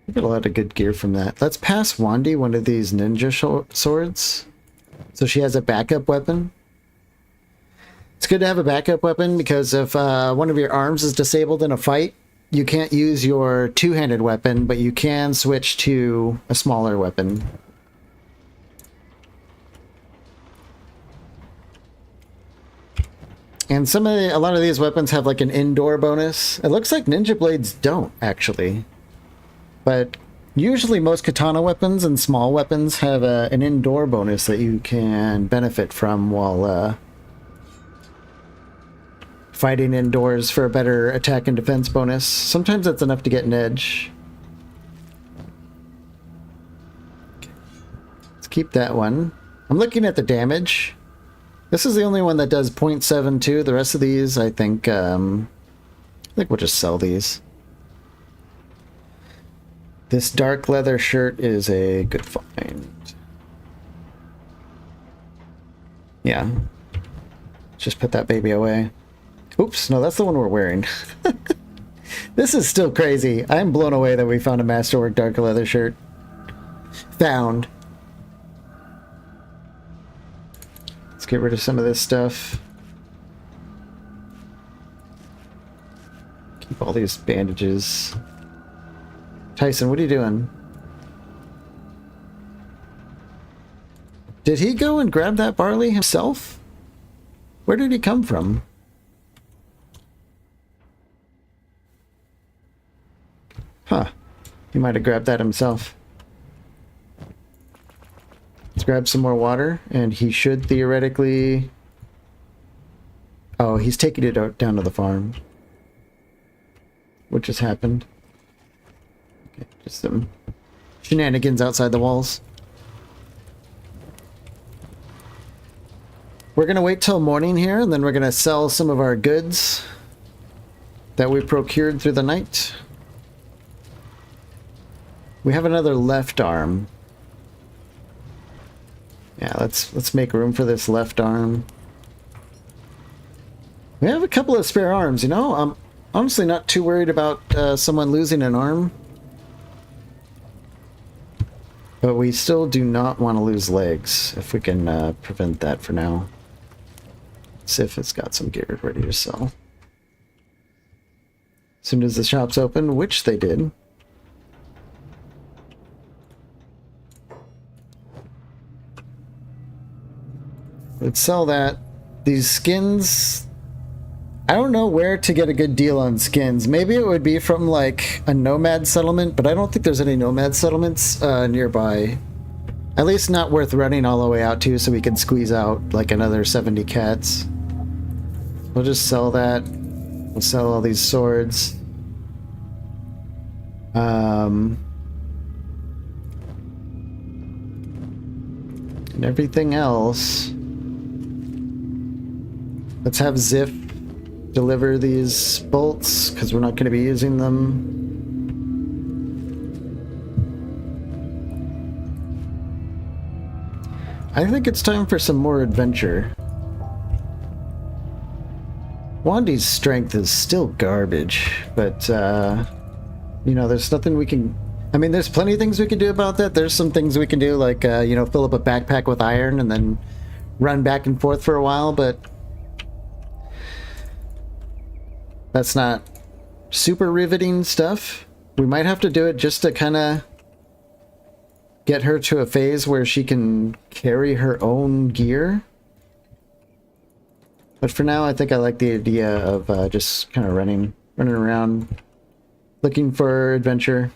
We get a lot of good gear from that. Let's pass Wandy one of these ninja swords. So she has a backup weapon. It's good to have a backup weapon because if one of your arms is disabled in a fight, you can't use your two-handed weapon, but you can switch to a smaller weapon. And a lot of these weapons have like an indoor bonus. It looks like Ninja Blades don't, actually. But usually most katana weapons and small weapons have an indoor bonus that you can benefit from while fighting indoors for a better attack and defense bonus. Sometimes that's enough to get an edge. Okay. Let's keep that one. I'm looking at the damage. This is the only one that does 0.72. The rest of these, I think we'll just sell these. This dark leather shirt is a good find. Yeah. Just put that baby away. Oops, no, that's the one we're wearing. This is still crazy. I'm blown away that we found a Masterwork dark leather shirt. Found. Let's get rid of some of this stuff. Keep all these bandages. Tyson, what are you doing? Did he go and grab that barley himself? Where did he come from? Huh. He might have grabbed that himself. Let's grab some more water, and he should theoretically... Oh, he's taking it out down to the farm. What just happened? Okay, just some shenanigans outside the walls. We're gonna wait till morning here, and then we're gonna sell some of our goods. that we procured through the night. We have another left arm. Yeah, let's make room for this left arm. We have a couple of spare arms, you know? I'm honestly not too worried about someone losing an arm. But we still do not want to lose legs, if we can prevent that for now. Sif has got some gear ready to sell. As soon as the shops open, which they did. Let's sell that. These skins, I don't know where to get a good deal on skins. Maybe it would be from like a nomad settlement, but I don't think there's any nomad settlements nearby. At least not worth running all the way out to, so we can squeeze out like another 70 cats. We'll just sell that. We'll sell all these swords. And everything else. Let's have Ziff deliver these bolts, because we're not going to be using them. I think it's time for some more adventure. Wandy's strength is still garbage, but, you know, there's nothing we can... I mean, there's plenty of things we can do about that. There's some things we can do, like, you know, fill up a backpack with iron and then run back and forth for a while, but... that's not super riveting stuff. We might have to do it just to kind of get her to a phase where she can carry her own gear. But for now, I think I like the idea of just kind of running around, looking for adventure.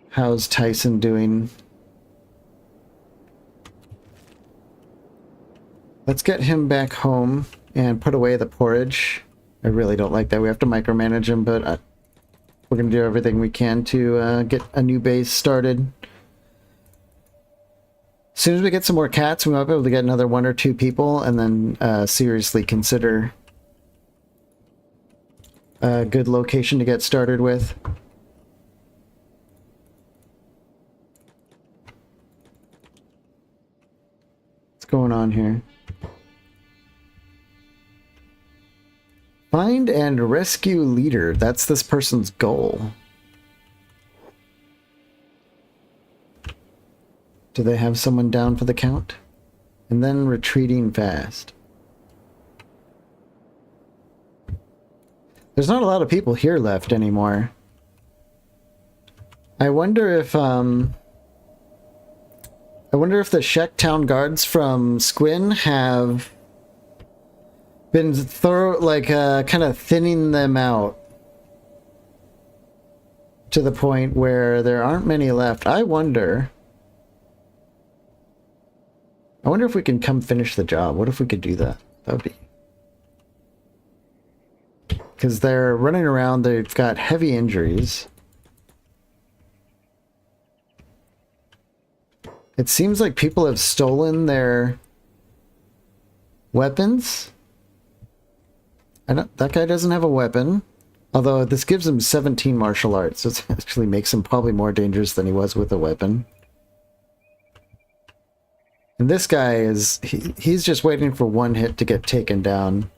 How's Tyson doing? Let's get him back home and put away the porridge. I really don't like that. We have to micromanage him, but we're going to do everything we can to get a new base started. As soon as we get some more cats, we might be able to get another 1 or 2 people and then seriously consider a good location to get started with. What's going on here? Find and rescue leader. That's this person's goal. Do they have someone down for the count? And then retreating fast. There's not a lot of people here left anymore. I wonder if the Shek Town guards from Squin have been kind of thinning them out to the point where there aren't many left. I wonder if we can come finish the job. What if we could do that? That would be... because they're running around, they've got heavy injuries. It seems like people have stolen their weapons. That guy doesn't have a weapon. Although this gives him 17 martial arts, so it actually makes him probably more dangerous than he was with a weapon. And this guy is... he's just waiting for one hit to get taken down.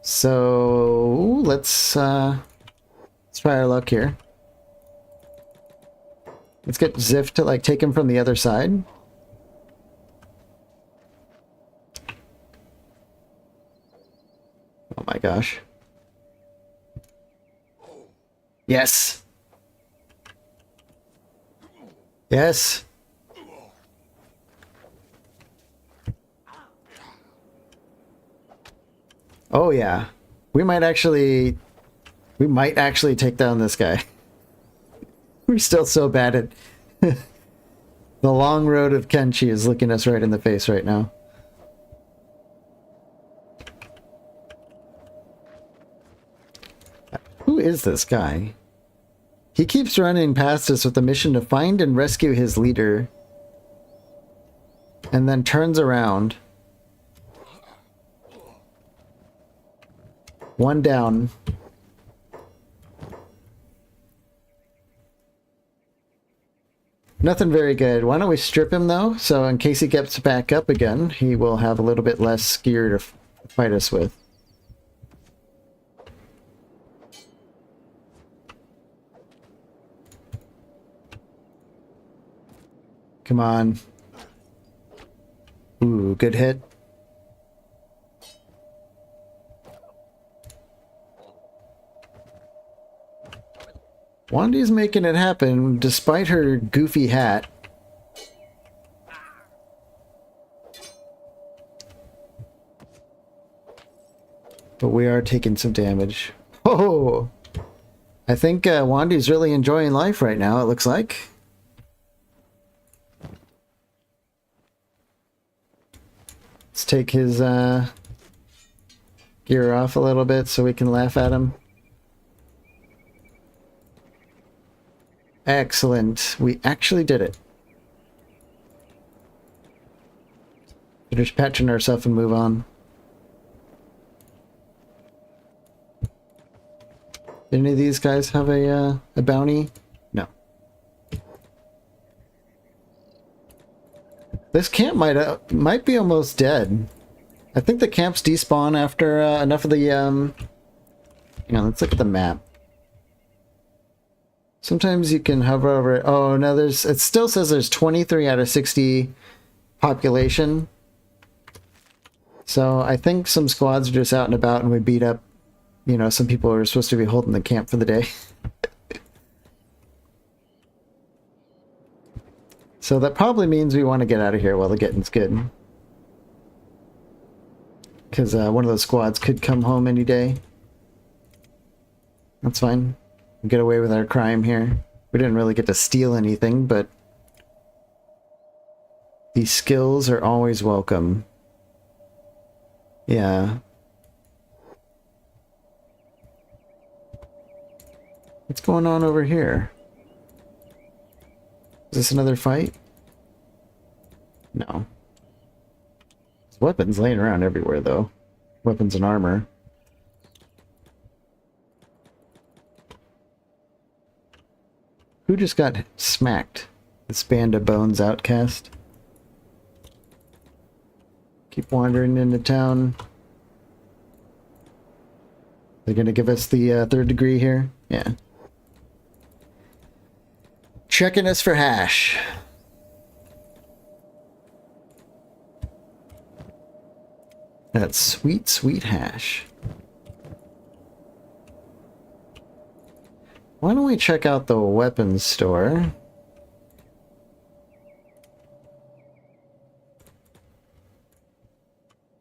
So let's try our luck here. Let's get Ziff to like take him from the other side. Oh my gosh. Yes. Yes. Oh yeah. We might actually take down this guy. We're still so bad at... the long road of Kenshi is looking us right in the face right now. Who is this guy? He keeps running past us with the mission to find and rescue his leader. and then turns around. One down. Nothing very good. Why don't we strip him, though? So in case he gets back up again, he will have a little bit less gear to fight us with. Come on. Ooh, good hit. Wandy's making it happen despite her goofy hat. But we are taking some damage. Oh! I think Wandy's really enjoying life right now, it looks like. Let's take his gear off a little bit so we can laugh at him. Excellent. We actually did it. Finish patching ourselves and move on. Did any of these guys have a bounty? No. This camp might be almost dead. I think the camps despawn after enough of the hang on, let's look at the map. Sometimes you can hover over it. Oh no, it still says there's 23 out of 60 population. So I think some squads are just out and about and we beat up, you know, some people who are supposed to be holding the camp for the day. So that probably means we want to get out of here while the getting's good. Because one of those squads could come home any day. That's fine. We'll get away with our crime here. We didn't really get to steal anything, but these skills are always welcome. Yeah. What's going on over here? Is this another fight? No. There's weapons laying around everywhere, though. Weapons and armor. Who just got smacked? This band of bones outcast. Keep wandering into town. They're gonna give us the third degree here? Yeah. Checking us for hash. That's sweet, sweet hash. Why don't we check out the weapons store?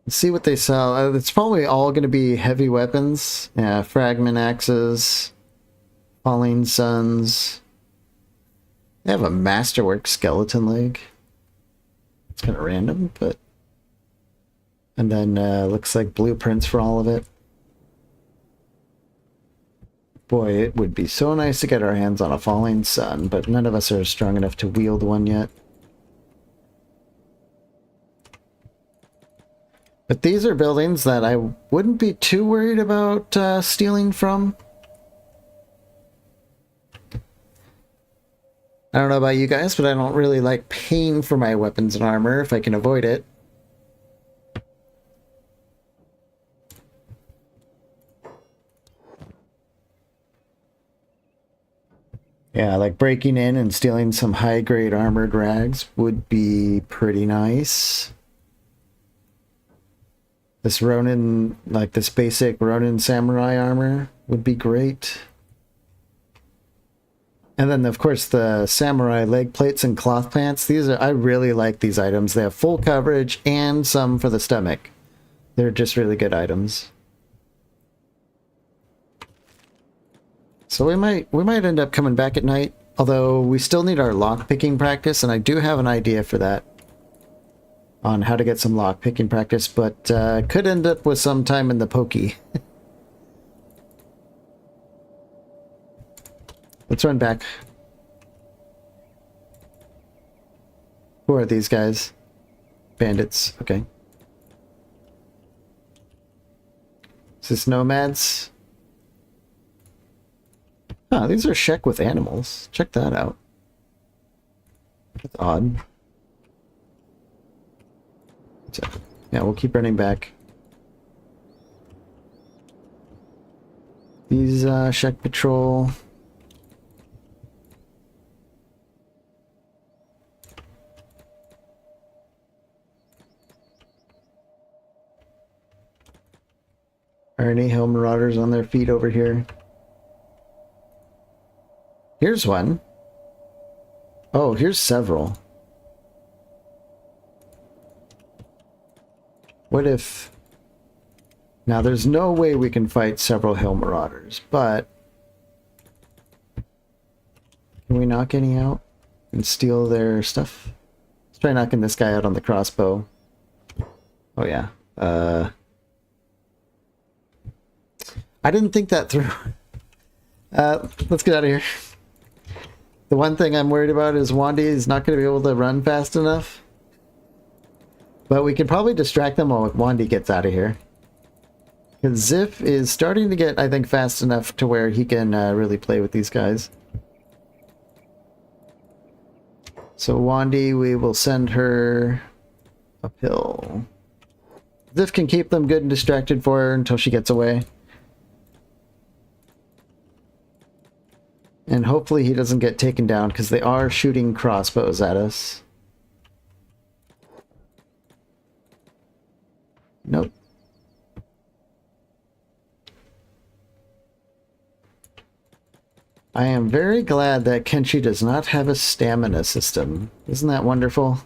Let's see what they sell. It's probably all going to be heavy weapons. Yeah, fragment axes, falling suns. They have a masterwork skeleton leg. It's kind of random, but... And then looks like blueprints for all of it. Boy, it would be so nice to get our hands on a falling sun, but none of us are strong enough to wield one yet. But these are buildings that I wouldn't be too worried about stealing from. I don't know about you guys, but I don't really like paying for my weapons and armor if I can avoid it. Yeah, like breaking in and stealing some high-grade armored rags would be pretty nice. This Ronin, like this basic Ronin samurai armor would be great. And then, of course, the samurai leg plates and cloth pants. I really like these items. They have full coverage and some for the stomach. They're just really good items. So we might end up coming back at night, although we still need our lock-picking practice, and I do have an idea for that. On how to get some lock-picking practice, but could end up with some time in the pokey. Let's run back. Who are these guys? Bandits. Okay. Is this nomads? Oh, these are Shek with animals. Check that out. That's odd. So, yeah, we'll keep running back. These Shek patrol. Are any Hell Marauders on their feet over here? Here's one. Oh, here's several. What if... Now, there's no way we can fight several Hell Marauders, but... Can we knock any out and steal their stuff? Let's try knocking this guy out on the crossbow. Oh, yeah. I didn't think that through. Let's get out of here. The one thing I'm worried about is Wandy is not going to be able to run fast enough. But we can probably distract them while Wandy gets out of here. Because Ziff is starting to get, I think, fast enough to where he can really play with these guys. So Wandy, we will send her uphill. Ziff can keep them good and distracted for her until she gets away. And hopefully he doesn't get taken down, because they are shooting crossbows at us. Nope. I am very glad that Kenshi does not have a stamina system. Isn't that wonderful?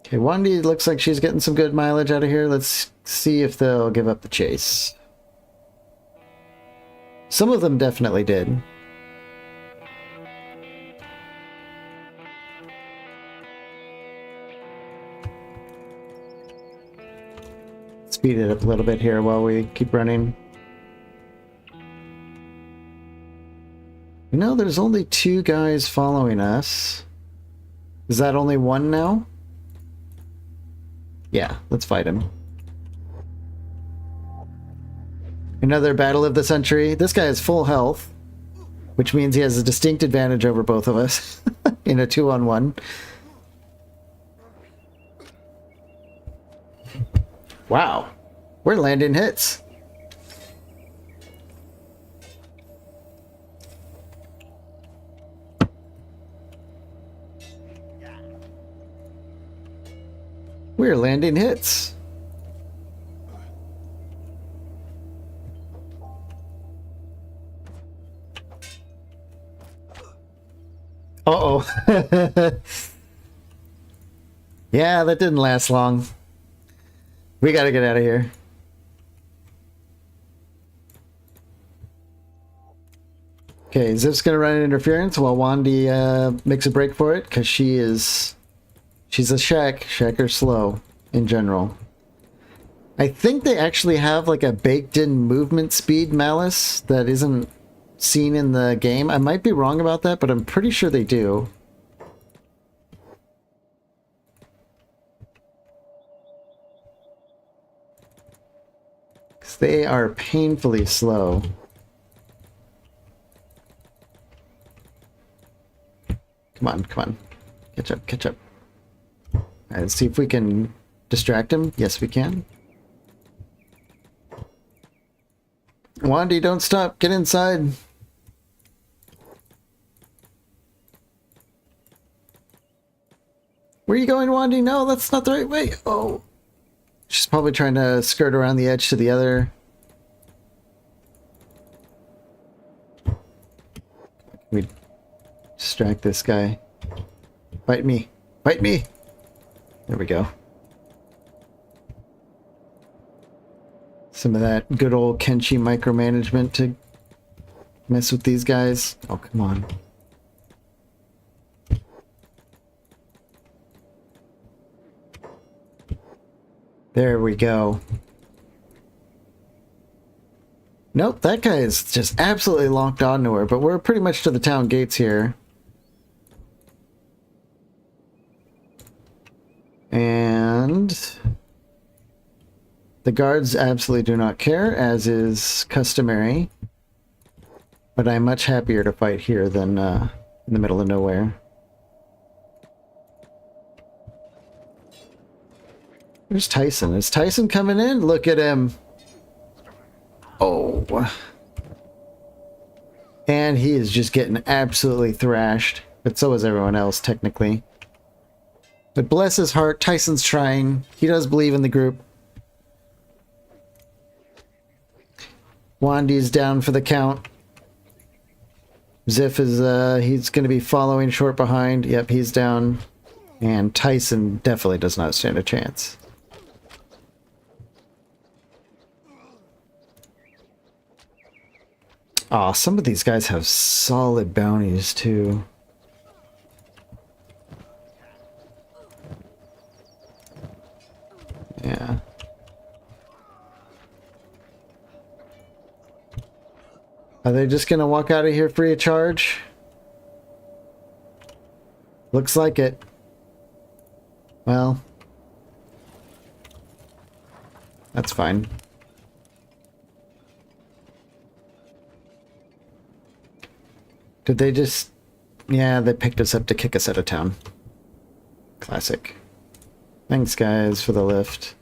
Okay, Wandy looks like she's getting some good mileage out of here. Let's see if they'll give up the chase. Some of them definitely did. Speed it up a little bit here while we keep running. You know, there's only 2 guys following us. Is that only 1 now? Yeah, let's fight him. Another battle of the century. This guy has full health, which means he has a distinct advantage over both of us in a 2-on-1. Wow, we're landing hits. We're landing hits. Uh-oh. Yeah, that didn't last long. We gotta get out of here. Okay, Zip's gonna run an interference while Wandy makes a break for it, because she's a Shek. Shek are slow in general. I think they actually have like a baked-in movement speed malice that isn't seen in the game. I might be wrong about that, but I'm pretty sure they do. Because they are painfully slow. Come on, come on. Catch up, catch up. Alright, let's see if we can distract him. Yes, we can. Wandy, don't stop. Get inside. Where are you going, Wandy? No, that's not the right way. Oh. She's probably trying to skirt around the edge to the other. We distract this guy. Bite me. Bite me. There we go. Some of that good old Kenshi micromanagement to mess with these guys. Oh, come on. There we go. Nope, that guy is just absolutely locked onto her, but we're pretty much to the town gates here. And the guards absolutely do not care, as is customary. But I'm much happier to fight here than in the middle of nowhere. There's Tyson. Is Tyson coming in? Look at him. Oh. And he is just getting absolutely thrashed. But so is everyone else, technically. But bless his heart, Tyson's trying. He does believe in the group. Wandy's down for the count. Ziff is, he's going to be following short behind. Yep, he's down. And Tyson definitely does not stand a chance. Aw, some of these guys have solid bounties, too. Yeah. Are they just gonna walk out of here free of charge? Looks like it. Well, that's fine. Did they just... Yeah, they picked us up to kick us out of town. Classic. Thanks, guys, for the lift.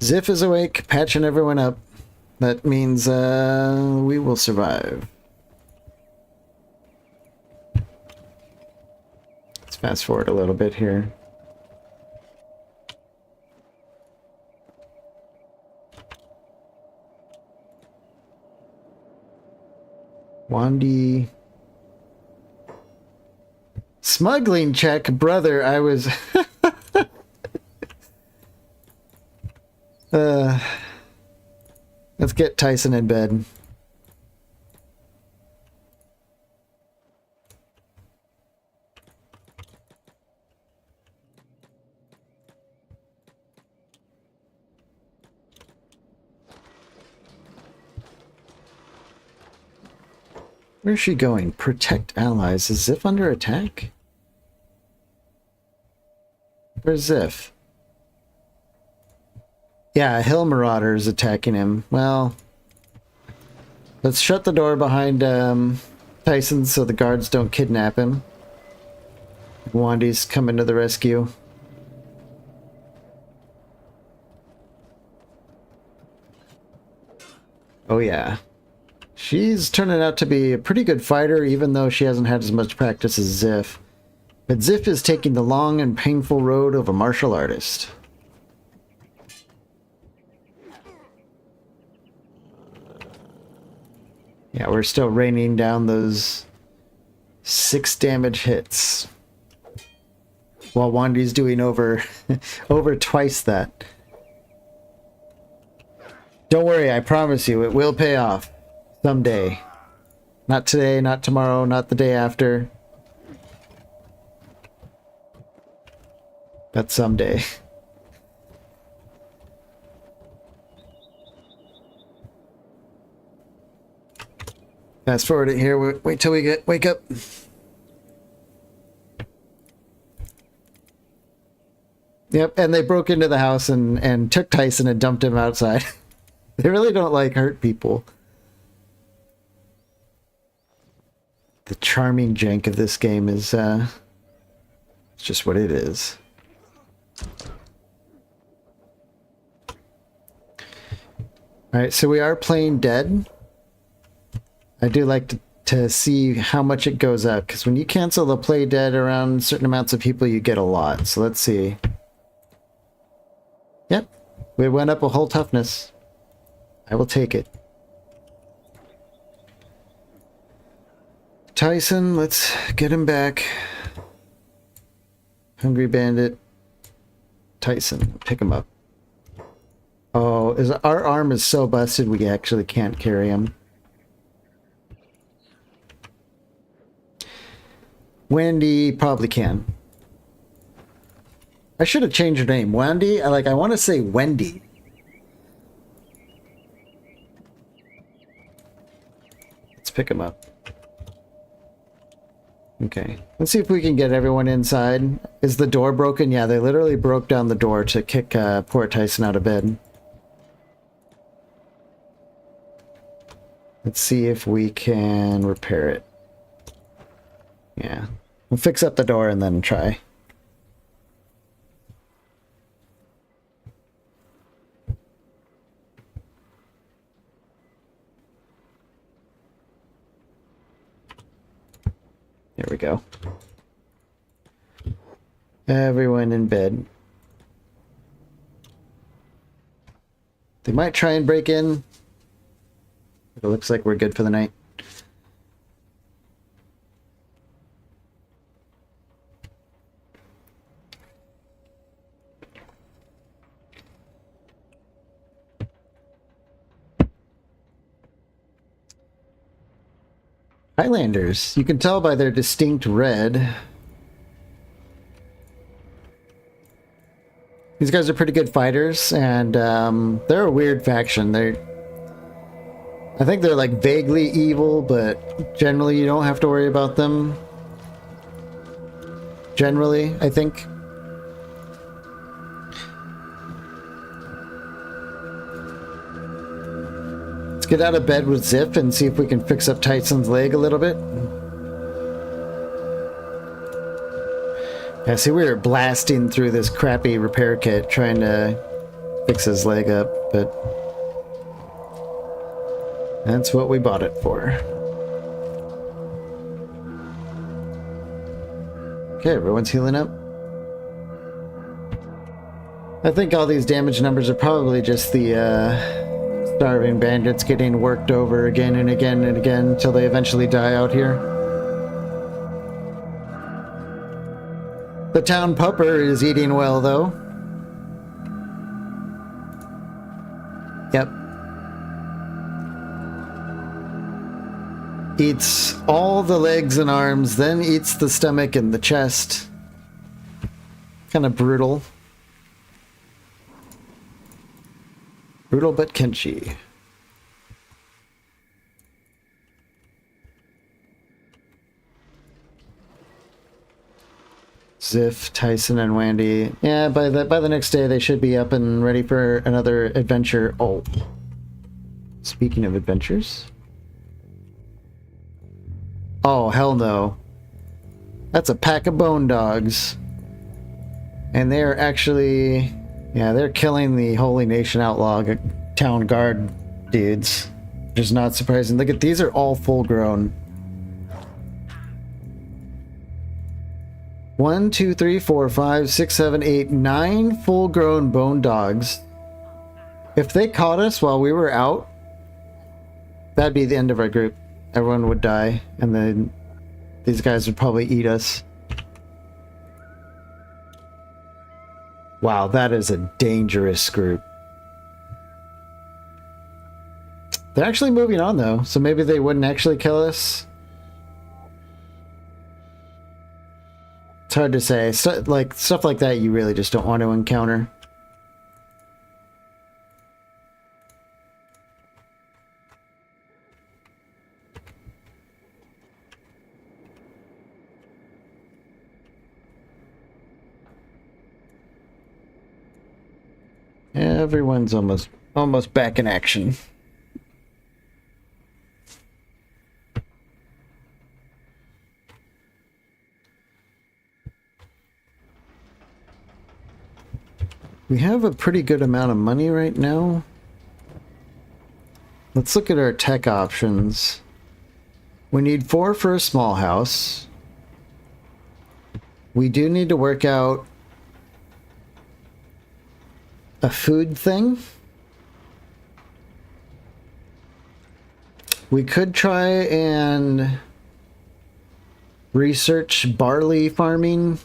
Ziff is awake, patching everyone up. That means we will survive. Let's fast forward a little bit here. Wandy. Smuggling check, brother. I was... Let's get Tyson in bed. Where's she going? Protect allies. Is Ziff under attack? Where's Ziff? Yeah, a Hill Marauder is attacking him. Well, let's shut the door behind Tyson so the guards don't kidnap him. Wandy's coming to the rescue. Oh yeah. She's turning out to be a pretty good fighter, even though she hasn't had as much practice as Ziff. But Ziff is taking the long and painful road of a martial artist. Yeah, we're still raining down those 6 damage hits. While Wandy's doing over twice that. Don't worry, I promise you, it will pay off. Someday. Not today, not tomorrow, not the day after. But someday. Fast forward it here. Wait till we wake up. Yep, and they broke into the house and took Tyson and dumped him outside. They really don't like hurt people. The charming jank of this game is it's just what it is. Alright, so we are playing dead. I do like to see how much it goes up, because when you cancel the play dead around certain amounts of people, you get a lot. So let's see. Yep, we went up a whole toughness. I will take it. Tyson, let's get him back. Hungry Bandit. Tyson, pick him up. Oh, our arm is so busted we actually can't carry him. Wendy probably can. I should have changed her name. Wendy? I want to say Wendy. Let's pick him up. Okay. Let's see if we can get everyone inside. Is the door broken? Yeah, they literally broke down the door to kick poor Tyson out of bed. Let's see if we can repair it. Yeah. We'll fix up the door and then try. There we go. Everyone in bed. They might try and break in. It looks like we're good for the night. Highlanders. You can tell by their distinct red. These guys are pretty good fighters, and they're a weird faction. I think they're like vaguely evil, but generally you don't have to worry about them. Generally, I think. Let's get out of bed with Zip and see if we can fix up Tyson's leg a little bit. Yeah, see, we were blasting through this crappy repair kit trying to fix his leg up, but that's what we bought it for. Okay, everyone's healing up. I think all these damage numbers are probably just the starving bandits getting worked over again and again and again until they eventually die out here. The town pupper is eating well, though. Yep. Eats all the legs and arms, then eats the stomach and the chest. Kind of brutal. Brutal but Kenshi. Ziff, Tyson, and Wendy. Yeah, by the next day they should be up and ready for another adventure. Oh. Speaking of adventures. Oh, hell no. That's a pack of bone dogs. And they're actually... yeah, they're killing the Holy Nation Outlaw town guard dudes. Which is not surprising. Look at these are all full grown. 1, 2, 3, 4, 5, 6, 7, 8, 9 full grown bone dogs. If they caught us while we were out, that'd be the end of our group. Everyone would die, and then these guys would probably eat us. Wow, that is a dangerous group. They're actually moving on, though, so maybe they wouldn't actually kill us. It's hard to say. Stuff like that you really just don't want to encounter. Everyone's almost back in action. We have a pretty good amount of money right now. Let's look at our tech options. We need 4 for a small house. We do need to work out a food thing. We could try and research barley farming.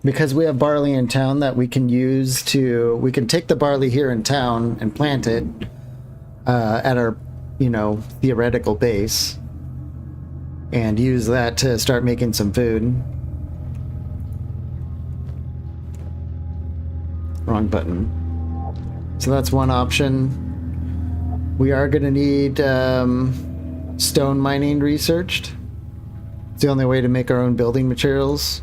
Because we have barley in town that we can use to... we can take the barley here in town and plant it at our, theoretical base. And use that to start making some food. wrong button. So that's one option. We are going to need stone mining researched. It's the only way to make our own building materials.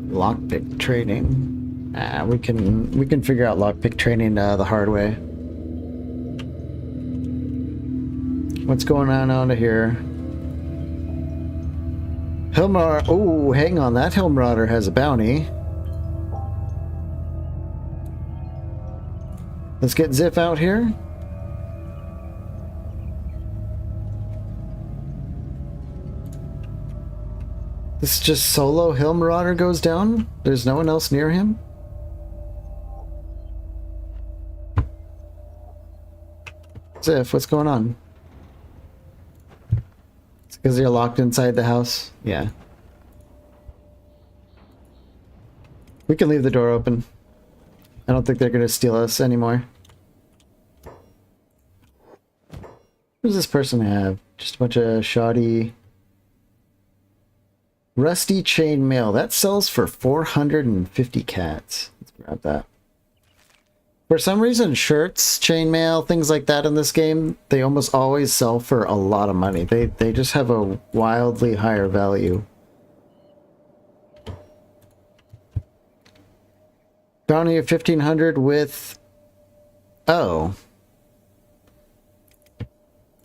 Lockpick trading. We can figure out lockpick trading the hard way. What's going on out here? Helmar. Oh, hang on. That Helmrauder has a bounty. Let's get Ziff out here. This just solo Helmrauder goes down? There's no one else near him? Ziff, what's going on? It's because you're locked inside the house? Yeah. We can leave the door open. I don't think they're going to steal us anymore. What does this person have? Just a bunch of shoddy... Rusty chain mail. That sells for 450 cats. Let's grab that. For some reason, shirts, chainmail, things like that in this game, they almost always sell for a lot of money. They just have a wildly higher value. Bounty of 1500 with... Oh.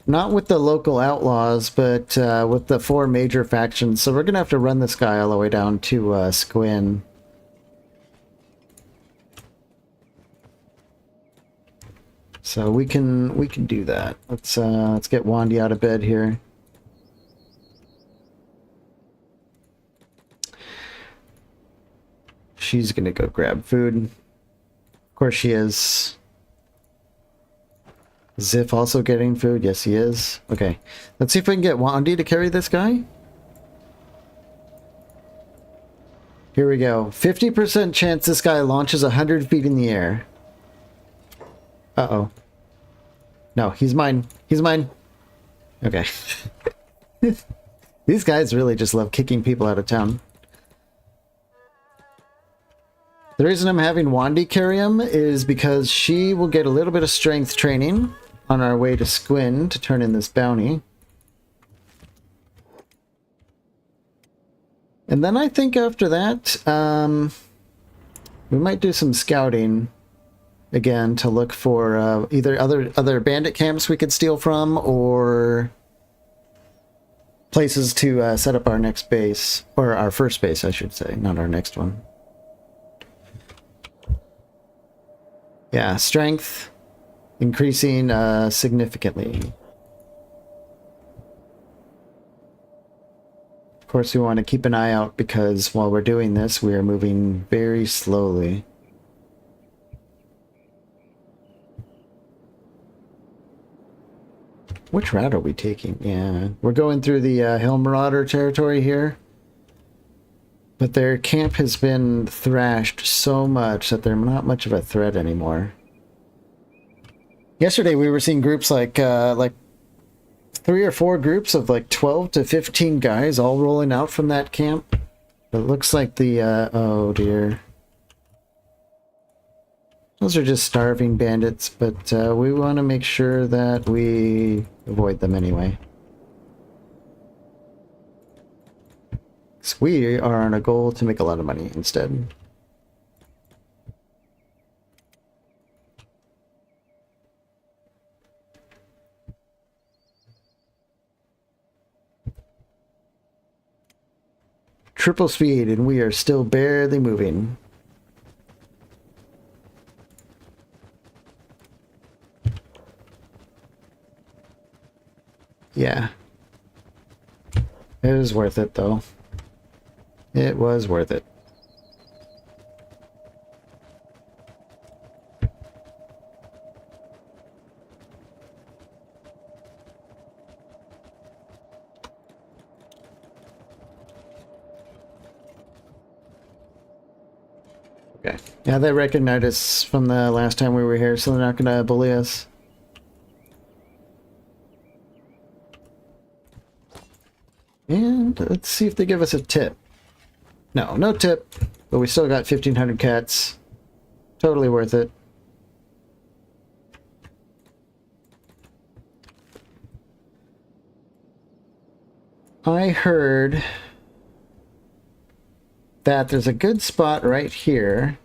Not with the local outlaws, but with the 4 major factions. So we're going to have to run this guy all the way down to Squin. So we can do that. Let's get Wandy out of bed here. She's gonna go grab food. Of course she is. Ziff also getting food? Yes, he is. Okay. Let's see if we can get Wandy to carry this guy. Here we go. 50% chance this guy launches 100 feet in the air. Uh-oh. No, he's mine. He's mine. Okay. These guys really just love kicking people out of town. The reason I'm having Wandy carry him is because she will get a little bit of strength training on our way to Squin to turn in this bounty. And then I think after that, we might do some scouting again to look for either other bandit camps we could steal from or places to set up our next base, or our first base, I should say, not our next one. Yeah, strength increasing significantly. Of course, we want to keep an eye out because while we're doing this, we are moving very slowly. Which route are we taking? Yeah, we're going through the Helmrauder territory here. But their camp has been thrashed so much that they're not much of a threat anymore. Yesterday we were seeing groups like 3 or 4 groups of like 12 to 15 guys all rolling out from that camp. It looks like the, oh dear. Those are just starving bandits, but we want to make sure that we avoid them anyway. So we are on a goal to make a lot of money instead. Triple speed, and we are still barely moving. Yeah. It was worth it, though. It was worth it. Okay. Yeah, they recognized us from the last time we were here, so they're not gonna bully us. And let's see if they give us a tip. No, no tip, but we still got 1,500 cats. Totally worth it. I heard that there's a good spot right here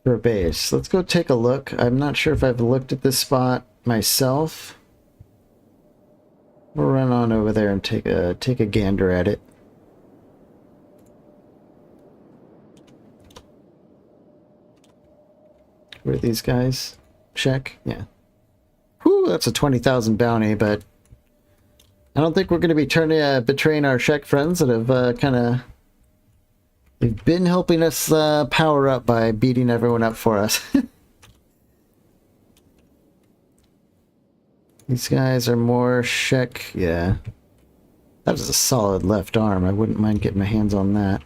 for a base. Let's go take a look. I'm not sure if I've looked at this spot myself. We'll run on over there and take a gander at it. Where are these guys? Check. Yeah. Whew, that's a 20,000 bounty, but I don't think we're going to be betraying our Czech friends that have they've been helping us power up by beating everyone up for us. These guys are more Czech. Yeah. That was a solid left arm. I wouldn't mind getting my hands on that.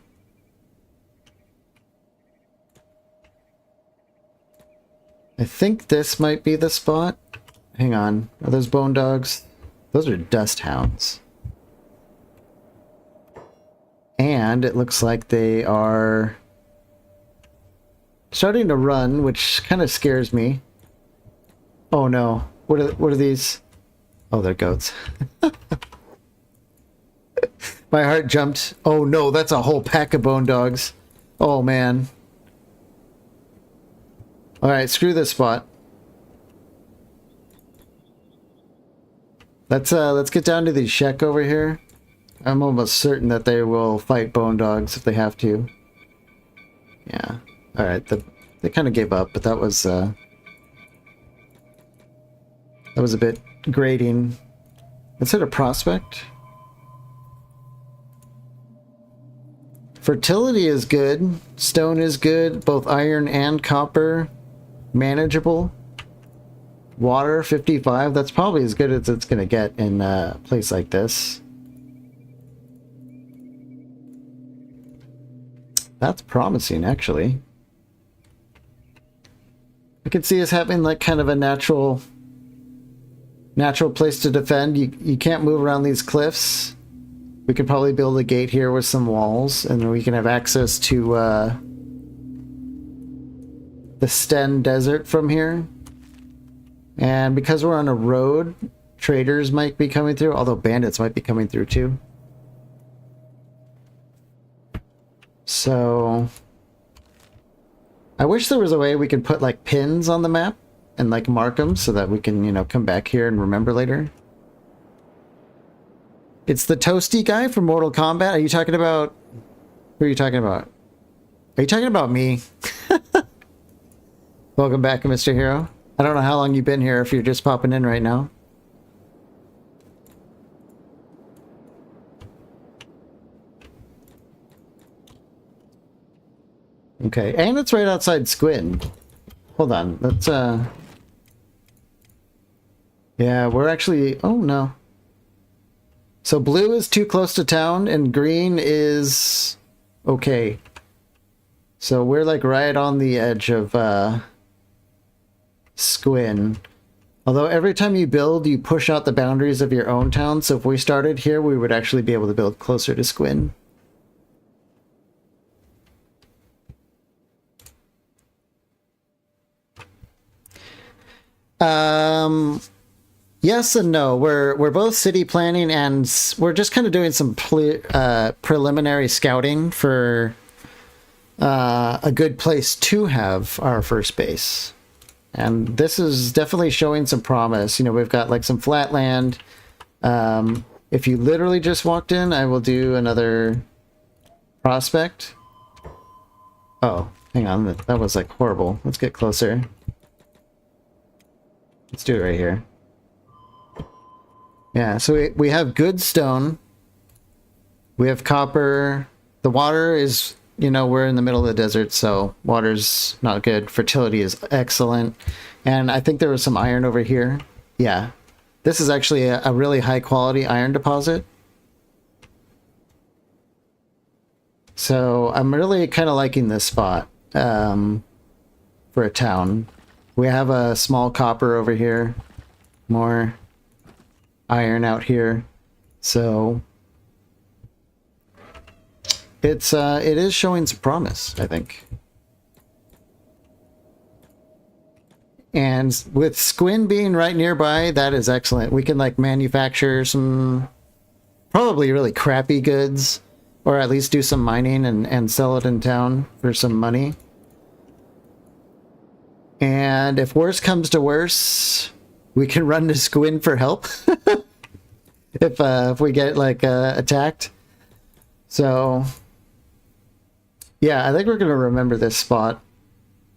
I think this might be the spot. Hang on. Are those bone dogs? Those are dust hounds. And it looks like they are starting to run, which kind of scares me. Oh no. What are these? Oh, they're goats. My heart jumped. Oh no, that's a whole pack of bone dogs. Oh man. Alright, screw this spot. Let's get down to the Czech over here. I'm almost certain that they will fight bone dogs if they have to. Yeah. Alright, they kind of gave up, but that was a bit grating. Let's hit a prospect. Fertility is good. Stone is good. Both iron and copper. Manageable. Water, 55. That's probably as good as it's going to get in a place like this. That's promising, actually. I could see us having like kind of a natural place to defend. You can't move around these cliffs. We could probably build a gate here with some walls, and then we can have access to the Sten Desert from here. And because we're on a road, traders might be coming through, although bandits might be coming through too. So I wish there was a way we could put like pins on the map and like mark them so that we can, you know, come back here and remember later. It's the toasty guy from Mortal Kombat. Are you talking about... Who are you talking about? Are you talking about me? Welcome back, Mr. Hero. I don't know how long you've been here, if you're just popping in right now. Okay, and it's right outside Squid. Hold on, let's, yeah, we're actually... Oh, no. So blue is too close to town, and green is... okay. So we're, like, right on the edge of, Squin. Although every time you build, you push out the boundaries of your own town, so if we started here, we would actually be able to build closer to Squin. Yes and no. We're both city planning, and we're just kind of doing some preliminary scouting for a good place to have our first base. And this is definitely showing some promise. You know, we've got like some flat land. If you literally just walked in, I will do another prospect. Oh, hang on. That was like horrible. Let's get closer. Let's do it right here. Yeah, so we have good stone. We have copper. The water is, you know, we're in the middle of the desert, so water's not good. Fertility is excellent. And I think there was some iron over here. Yeah. This is actually a really high quality iron deposit. So I'm really kind of liking this spot for a town. We have a small copper over here. More iron out here. So it is showing some promise, I think. And with Squin being right nearby, that is excellent. We can like manufacture some probably really crappy goods, or at least do some mining and sell it in town for some money. And if worse comes to worse, we can run to Squin for help if we get like attacked. So yeah, I think we're gonna remember this spot.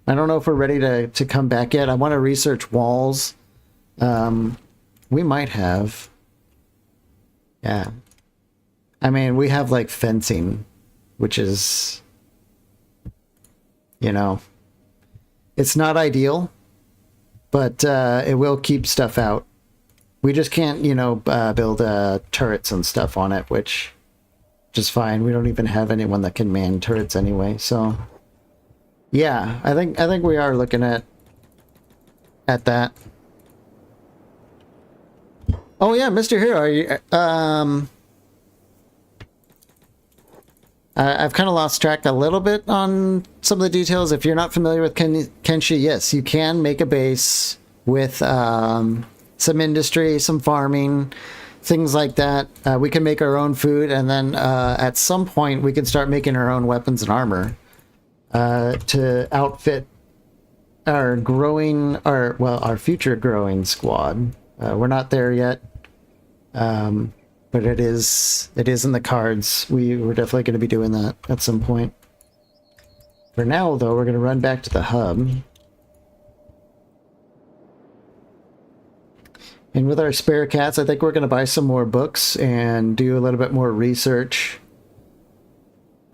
I don't know if we're ready to come back yet. I want to research walls. We might have. Yeah. I mean, we have like fencing, which is, you know, it's not ideal, but it will keep stuff out. We just can't, you know, build turrets and stuff on it, which is fine. We don't even have anyone that can man turrets anyway, so... Yeah, I think we are looking at that. Oh yeah, Mr. Hero, are you I've kind of lost track a little bit on some of the details. If you're not familiar with Kenshi, yes, you can make a base with some industry, some farming, things like that. We can make our own food, and then at some point we can start making our own weapons and armor. To outfit our our future growing squad. We're not there yet, but it is in the cards. We're definitely going to be doing that at some point. For now, though, we're going to run back to the hub. And with our spare cats, I think we're going to buy some more books and do a little bit more research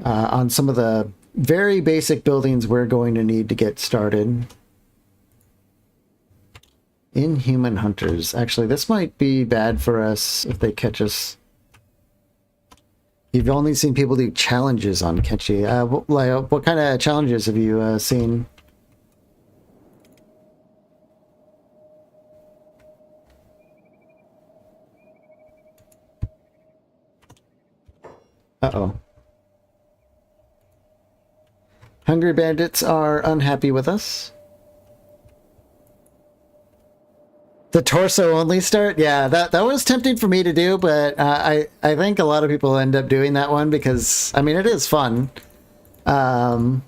on some of the very basic buildings we're going to need to get started. Inhuman hunters. Actually, this might be bad for us if they catch us. You've only seen people do challenges on Kenshi. What kind of challenges have you seen? Uh-oh. Hungry bandits are unhappy with us. The torso only start? Yeah, that was tempting for me to do, but I think a lot of people end up doing that one because, I mean, it is fun. But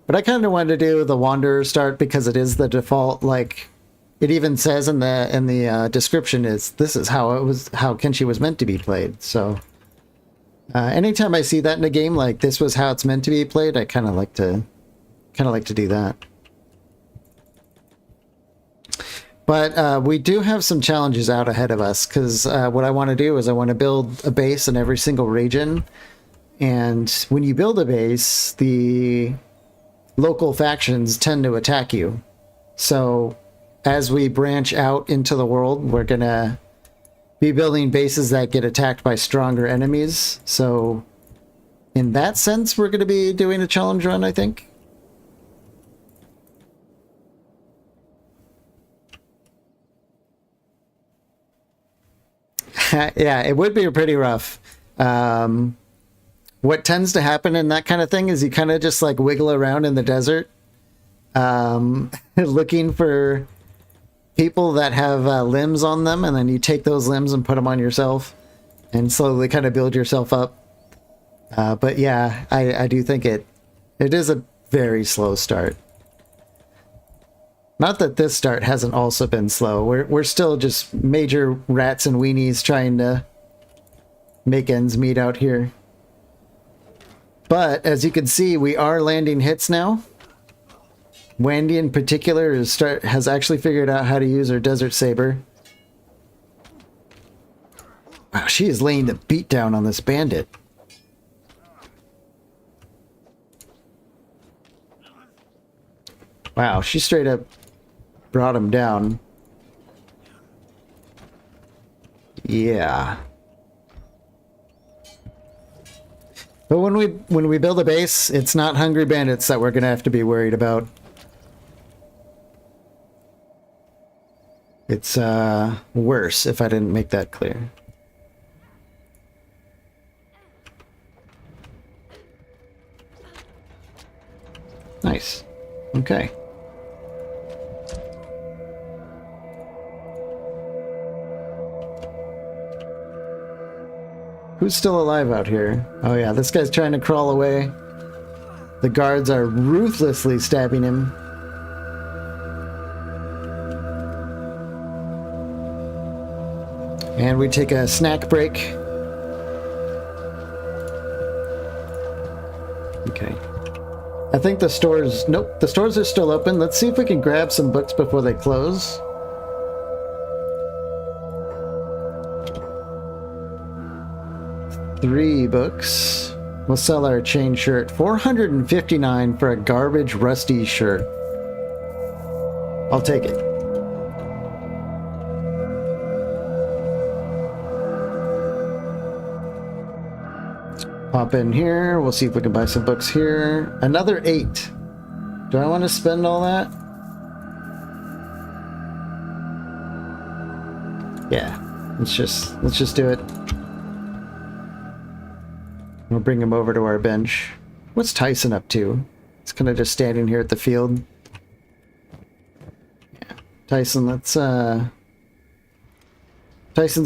I kind of wanted to do the Wanderer start because it is the default, like, it even says in the description this is how Kenshi was meant to be played, so... anytime I see that in a game, like this was how it's meant to be played, I kind of like to do that. But we do have some challenges out ahead of us, because what I want to do is I want to build a base in every single region, and when you build a base, the local factions tend to attack you. So as we branch out into the world, we're gonna be building bases that get attacked by stronger enemies. So in that sense, we're going to be doing a challenge run, I think. Yeah, it would be pretty rough. What tends to happen in that kind of thing is you kind of just like wiggle around in the desert, looking for people that have limbs on them, and then you take those limbs and put them on yourself and slowly kind of build yourself up. But yeah, I do think it is a very slow start. Not that this start hasn't also been slow. We're still just major rats and weenies trying to make ends meet out here. But as you can see, we are landing hits now. Wendy in particular has actually figured out how to use her Desert Saber. Wow, she is laying the beat down on this bandit. Wow, she straight up brought him down. Yeah. But when we build a base, it's not hungry bandits that we're gonna have to be worried about. It's worse, if I didn't make that clear. Nice. Okay. Who's still alive out here? Oh yeah, this guy's trying to crawl away. The guards are ruthlessly stabbing him. And we take a snack break. Okay. I think the stores... Nope, the stores are still open. Let's see if we can grab some books before they close. Three books. We'll sell our chain shirt. $459 for a garbage, rusty shirt. I'll take it. Pop in here. We'll see if we can buy some books here. Another 8. Do I want to spend all that? Yeah. Let's just do it. We'll bring him over to our bench. What's Tyson up to? He's kind of just standing here at the field. Yeah. Tyson, let's Tyson's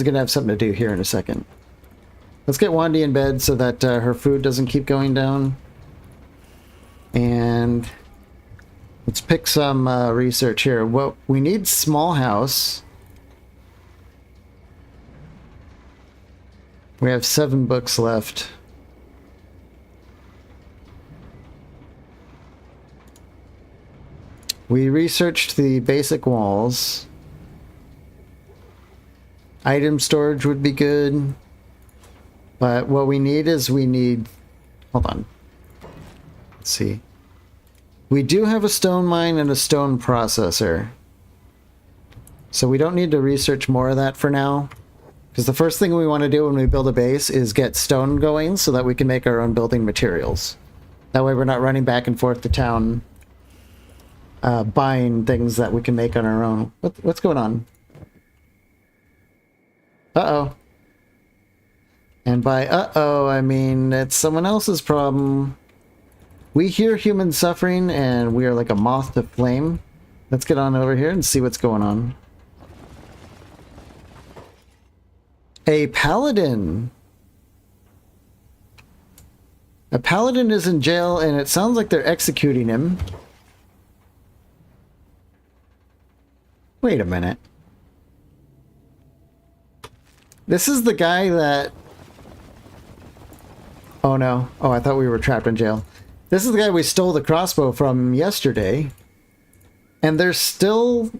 gonna have something to do here in a second. Let's get Wandy in bed so that her food doesn't keep going down. And let's pick some research here. Well, we need small house. We have 7 books left. We researched the basic walls. Item storage would be good. But what we need is hold on. Let's see. We do have a stone mine and a stone processor. So we don't need to research more of that for now. Because the first thing we want to do when we build a base is get stone going so that we can make our own building materials. That way we're not running back and forth to town buying things that we can make on our own. What's going on? Uh-oh. And by uh-oh, I mean it's someone else's problem. We hear human suffering and we are like a moth to flame. Let's get on over here and see what's going on. A paladin. A paladin is in jail and it sounds like they're executing him. Wait a minute. This is the guy that... Oh no. Oh, I thought we were trapped in jail. This is the guy we stole the crossbow from yesterday. And they're still...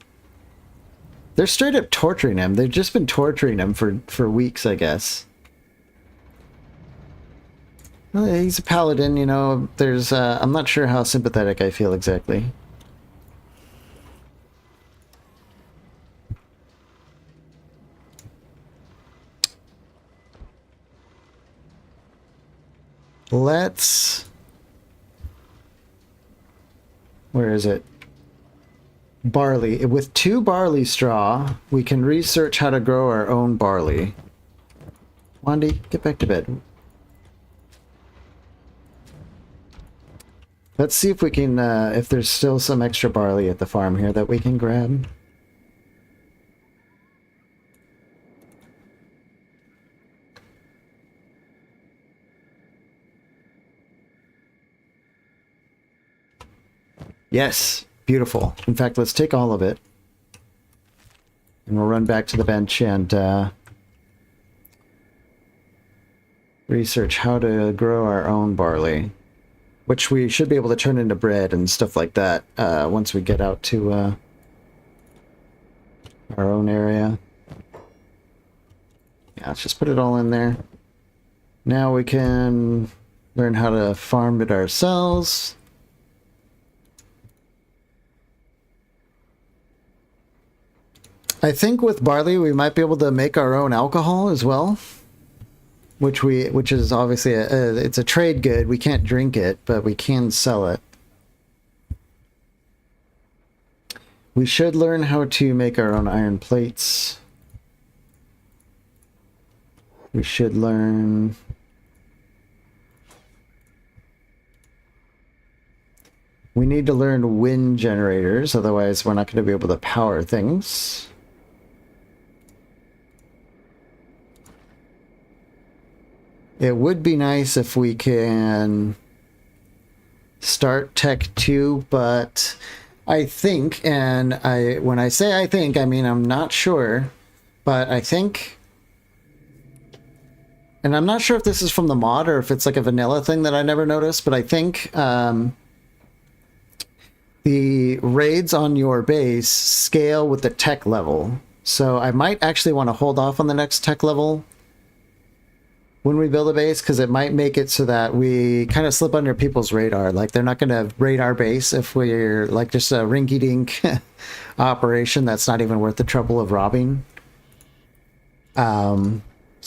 They're straight up torturing him. They've just been torturing him for weeks, I guess. Well, he's a paladin, you know. There's... I'm not sure how sympathetic I feel exactly. Let's... Where is it? Barley. With 2 barley straw, we can research how to grow our own barley. Wandy, get back to bed. Let's see if we can, if there's still some extra barley at the farm here that we can grab. Yes, beautiful. In fact, let's take all of it. And we'll run back to the bench and research how to grow our own barley. Which we should be able to turn into bread and stuff like that once we get out to our own area. Yeah, let's just put it all in there. Now we can learn how to farm it ourselves. I think with barley we might be able to make our own alcohol as well, which is obviously it's a trade good. We can't drink it, but we can sell it. We should learn how to make our own iron plates. We should learn... We need to learn wind generators, otherwise we're not going to be able to power things. It would be nice if we can start Tech 2, but I think, and when I say I think, I mean I'm not sure, but I think, and I'm not sure if this is from the mod or if it's like a vanilla thing that I never noticed, but I think the raids on your base scale with the tech level. So I might actually want to hold off on the next tech level when we build a base, because it might make it so that we kind of slip under people's radar. Like, they're not going to raid our base if we're like just a rinky-dink operation that's not even worth the trouble of robbing. So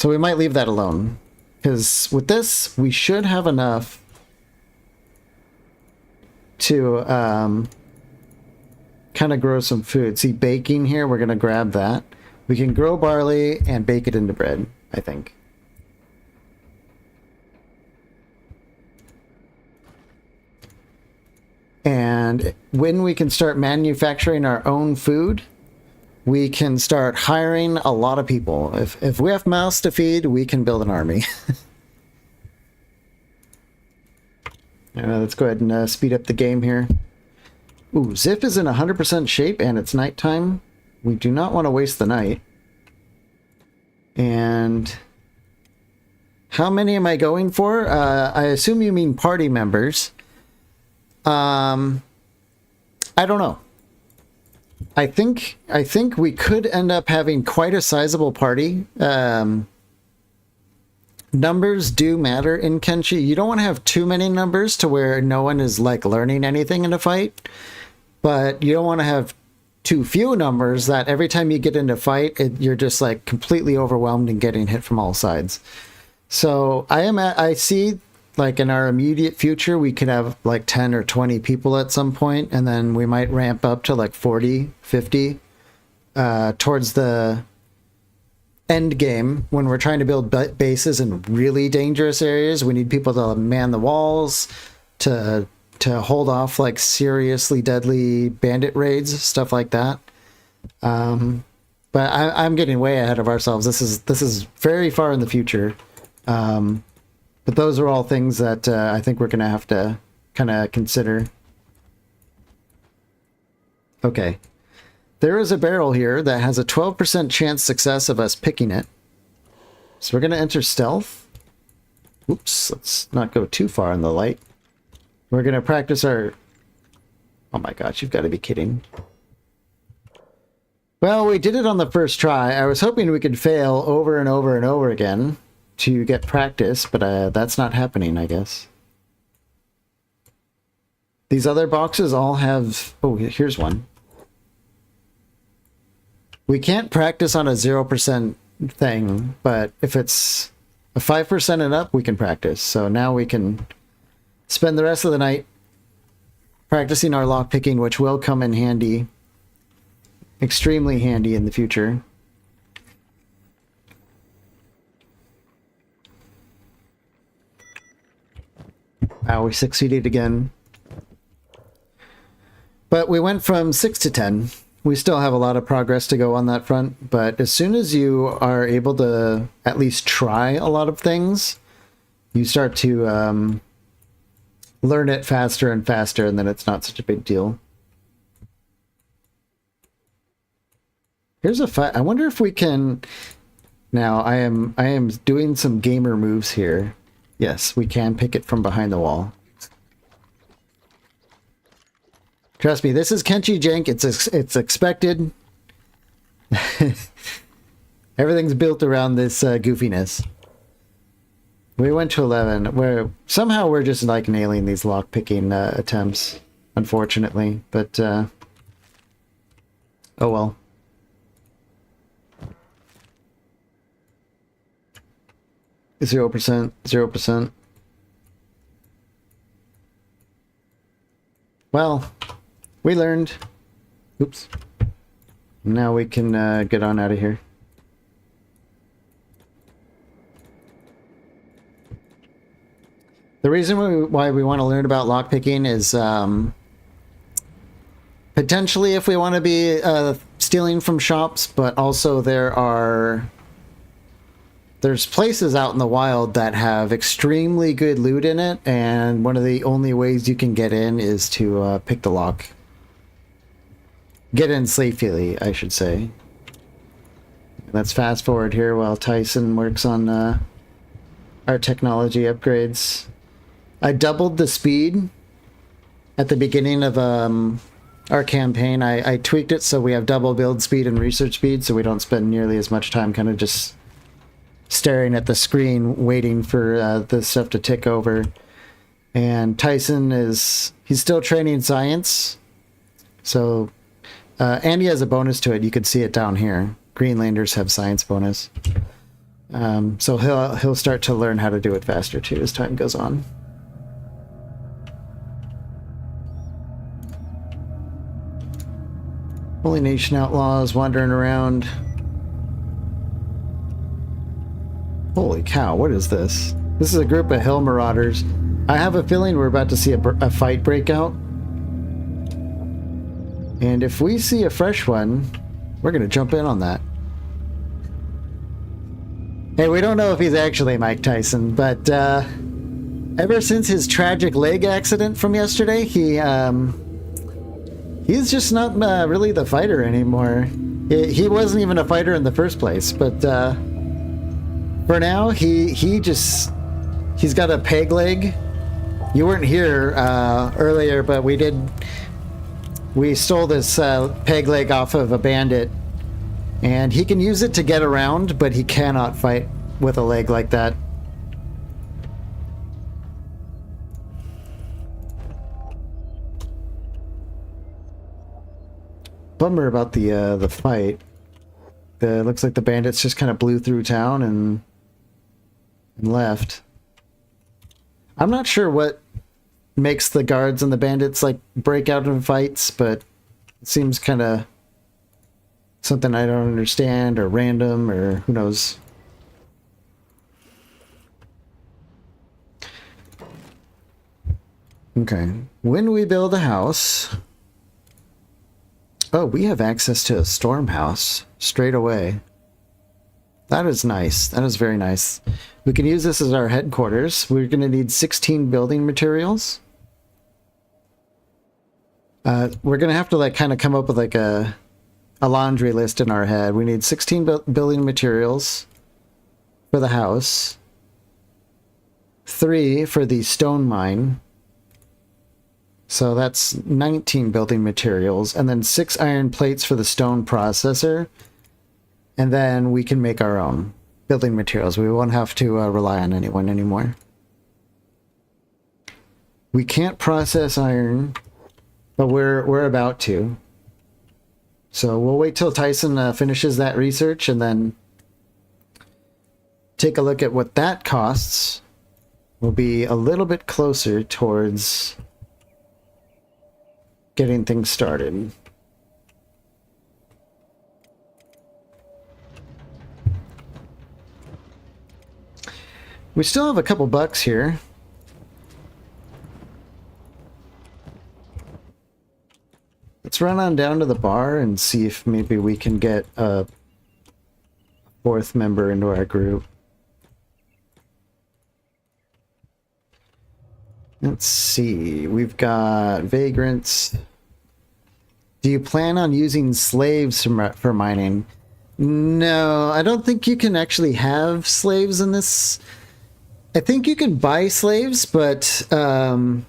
we might leave that alone, because with this we should have enough to kind of grow some food. See, baking here, we're going to grab that. We can grow barley and bake it into bread, I think. And when we can start manufacturing our own food, we can start hiring a lot of people. If we have mouths to feed, we can build an army. Let's go ahead and speed up the game here. Ooh, Zip is in 100% shape and it's nighttime. We do not want to waste the night. And how many am I going for? I assume you mean party members. I don't know. I think we could end up having quite a sizable party. Numbers do matter in Kenshi. You don't want to have too many numbers to where no one is like learning anything in a fight, but you don't want to have too few numbers that every time you get into a fight, you're just like completely overwhelmed and getting hit from all sides. So I see, like, in our immediate future, we could have like 10 or 20 people at some point, and then we might ramp up to like 40, 50 towards the end game. When we're trying to build bases in really dangerous areas, we need people to man the walls, to hold off like seriously deadly bandit raids, stuff like that. But I'm getting way ahead of ourselves. This is very far in the future. But those are all things that I think we're going to have to kind of consider. Okay. There is a barrel here that has a 12% chance success of us picking it. So we're going to enter stealth. Oops, let's not go too far in the light. We're going to practice our... Oh my gosh, you've got to be kidding. Well, we did it on the first try. I was hoping we could fail over and over and over again to get practice, but that's not happening, I guess. These other boxes all have... Oh, here's one. We can't practice on a 0% thing, but if it's a 5% and up, we can practice. So now we can spend the rest of the night practicing our lockpicking, which will come in handy. Extremely handy in the future. Wow, we succeeded again. But we went from 6 to 10. We still have a lot of progress to go on that front, but as soon as you are able to at least try a lot of things, you start to learn it faster and faster, and then it's not such a big deal. Here's a fight. I wonder if we can... Now, I am doing some gamer moves here. Yes, we can pick it from behind the wall. Trust me, this is Kenshi jank. It's expected. Everything's built around this goofiness. We went to 11. Somehow we're just like nailing these lockpicking attempts, unfortunately. But oh well. 0%, 0%. Well, we learned. Oops. Now we can get on out of here. The reason why we want to learn about lockpicking is Potentially if we want to be stealing from shops, but also there's places out in the wild that have extremely good loot in it, and one of the only ways you can get in is to pick the lock. Get in safely, I should say. Let's fast forward here while Tyson works on our technology upgrades. I doubled the speed at the beginning of our campaign. I tweaked it so we have double build speed and research speed, so we don't spend nearly as much time kind of just staring at the screen waiting for the stuff to tick over. And Tyson he's still training science, so and he has a bonus to it. You can see it down here. Greenlanders have science bonus, so he'll start to learn how to do it faster too as time goes on. Holy Nation outlaws wandering around. Holy cow, what is this? This is a group of hill marauders. I have a feeling we're about to see a fight break out. And if we see a fresh one, we're going to jump in on that. Hey, we don't know if he's actually Mike Tyson, but ever since his tragic leg accident from yesterday, he's just not really the fighter anymore. He wasn't even a fighter in the first place, but for now, he's got a peg leg. You weren't here earlier, but we stole this peg leg off of a bandit, and he can use it to get around, but he cannot fight with a leg like that. Bummer about the fight. Looks like the bandits just kind of blew through town and left. I'm not sure what makes the guards and the bandits like break out in fights, but it seems kind of something I don't understand, or random, or who knows. Okay, when we build a house... Oh, we have access to a storm house straight away. That is nice. That is very nice. We can use this as our headquarters. We're going to need 16 building materials. We're going to have to like kind of come up with like a laundry list in our head. We need 16 building materials for the house. 3 for the stone mine. So that's 19 building materials, and then 6 iron plates for the stone processor, and then we can make our own building materials. We won't have to rely on anyone anymore. We can't process iron, but we're about to. So we'll wait till Tyson finishes that research and then take a look at what that costs. We'll be a little bit closer towards getting things started. We still have a couple bucks here. Let's run on down to the bar and see if maybe we can get a 4th member into our group. Let's see, we've got vagrants. Do you plan on using slaves for mining? No, I don't think you can actually have slaves in this. I think you can buy slaves, but when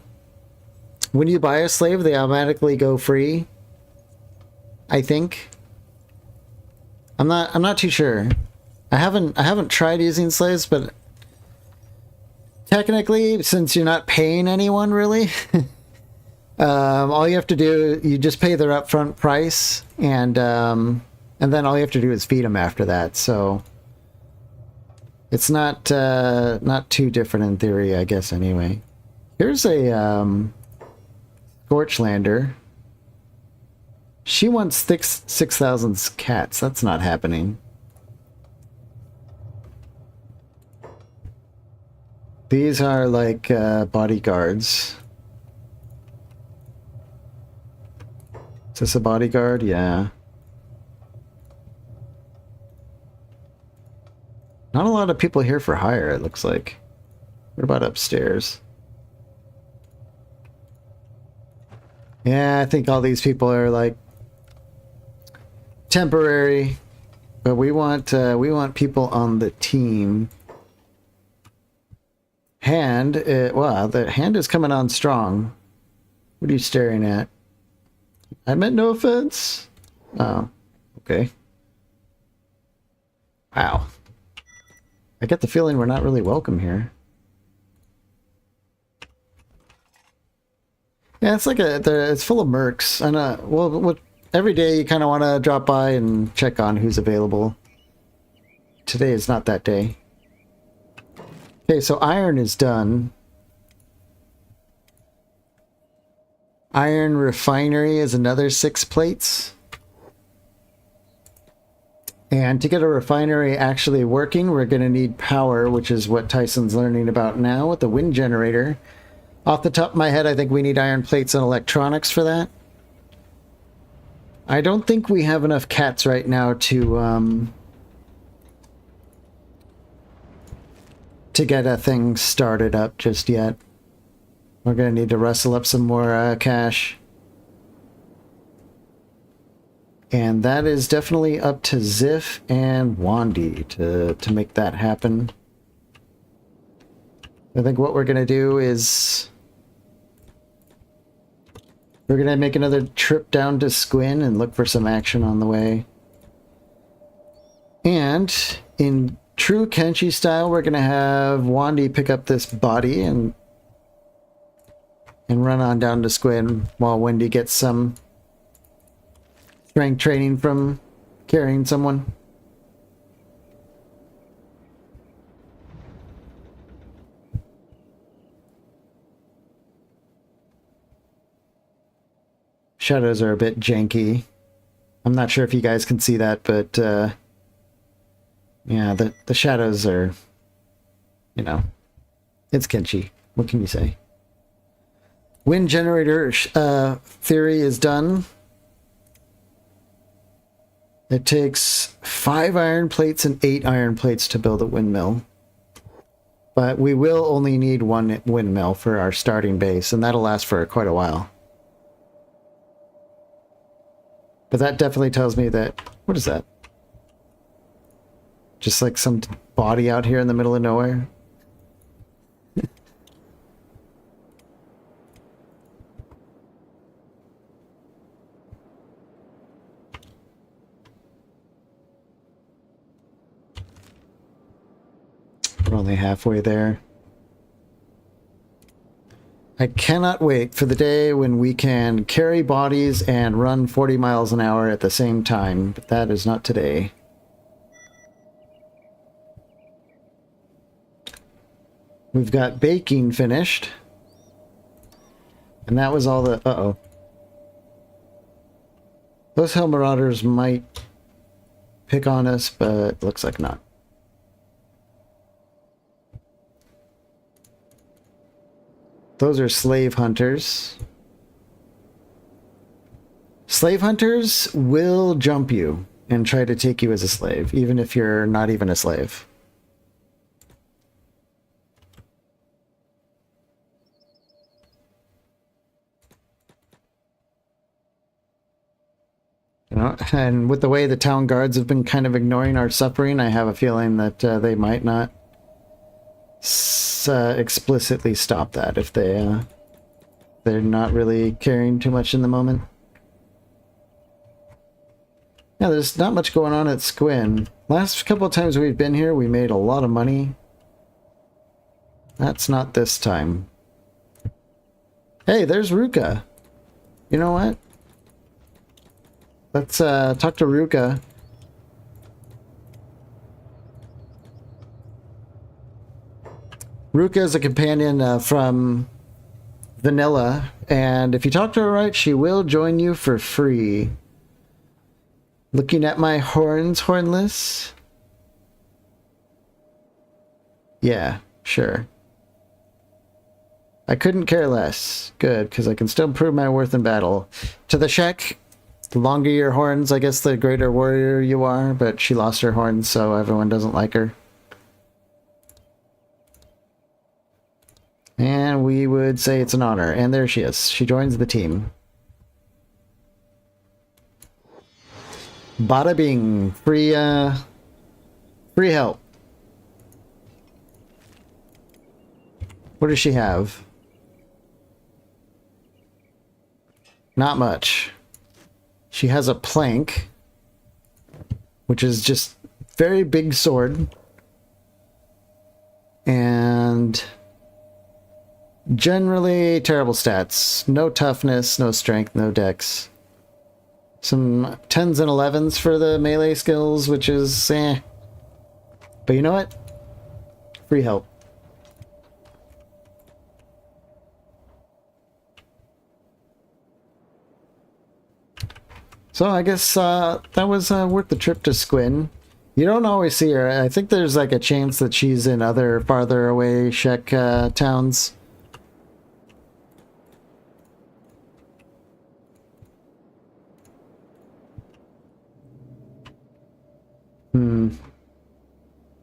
you buy a slave, they automatically go free. I think. I'm not too sure. I haven't tried using slaves, but technically, since you're not paying anyone really, all you have to do, you just pay their upfront price, and then all you have to do is feed them after that. So it's not too different in theory, I guess. Anyway, here's a Scorchlander. She wants 6,000 cats. That's not happening. These are like bodyguards. Is this a bodyguard? Yeah. Not a lot of people here for hire, it looks like. What about upstairs? Yeah, I think all these people are like temporary, but we want people on the team. Hand, wow, the hand is coming on strong. What are you staring at? I meant no offense. Oh, okay. Wow. I get the feeling we're not really welcome here. Yeah, it's like it's full of mercs. And well, every day you kind of want to drop by and check on who's available. Today is not that day. Okay, so iron is done. Iron refinery is another 6 plates. And to get a refinery actually working, we're going to need power, which is what Tyson's learning about now with the wind generator. Off the top of my head, I think we need iron plates and electronics for that. I don't think we have enough cats right now to get a thing started up just yet. We're going to need to rustle up some more cash. And that is definitely up to Ziff and Wandy to make that happen. I think what we're going to do is we're going to make another trip down to Squin and look for some action on the way. And in true Kenshi style, we're going to have Wandy pick up this body and run on down to Squin while Wendy gets some strength training from carrying someone. Shadows are a bit janky. I'm not sure if you guys can see that, but yeah, the shadows are, you know, it's Kenshi. What can you say? Wind generator theory is done. It takes 5 iron plates and 8 iron plates to build a windmill. But we will only need 1 windmill for our starting base, and that'll last for quite a while. But that definitely tells me that... What is that? Just like some body out here in the middle of nowhere? We're only halfway there. I cannot wait for the day when we can carry bodies and run 40 miles an hour at the same time, but that is not today. We've got baking finished. And that was all the... Uh-oh. Those Hell Marauders might pick on us, but looks like not. Those are slave hunters. Slave hunters will jump you and try to take you as a slave, even if you're not even a slave. You know, and with the way the town guards have been kind of ignoring our suffering, I have a feeling that they might not explicitly stop that if they're not really caring too much in the moment. Yeah, there's not much going on at Squin. Last couple of times we've been here, we made a lot of money. That's not this time. Hey, there's Ruka. You know what? Let's talk to Ruka. Ruka is a companion from Vanilla, and if you talk to her right, she will join you for free. Looking at my horns, hornless? Yeah, sure. I couldn't care less. Good, because I can still prove my worth in battle. To the shack The longer your horns, I guess the greater warrior you are, but she lost her horns, so everyone doesn't like her. And we would say it's an honor. And there she is. She joins the team. Bada bing. Free help. What does she have? Not much. She has a plank, which is just very big sword. And generally terrible stats. No toughness, no strength, no dex. Some 10s and 11s for the melee skills, which is eh. But you know what? Free help. So I guess that was worth the trip to Squin. You don't always see her. I think there's like a chance that she's in other farther away Shek towns.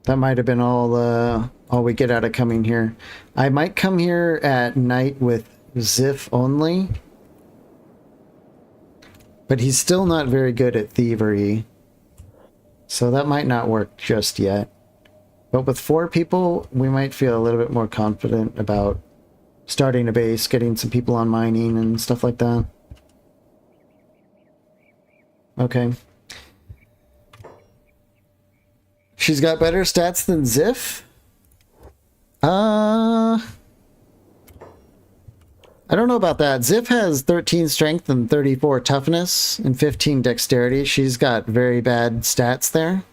That might have been all we get out of coming here. I might come here at night with Ziff only. But he's still not very good at thievery. So that might not work just yet. But with 4 people, we might feel a little bit more confident about starting a base, getting some people on mining and stuff like that. Okay. She's got better stats than Ziff? I don't know about that. Ziff has 13 strength and 34 toughness and 15 dexterity. She's got very bad stats there.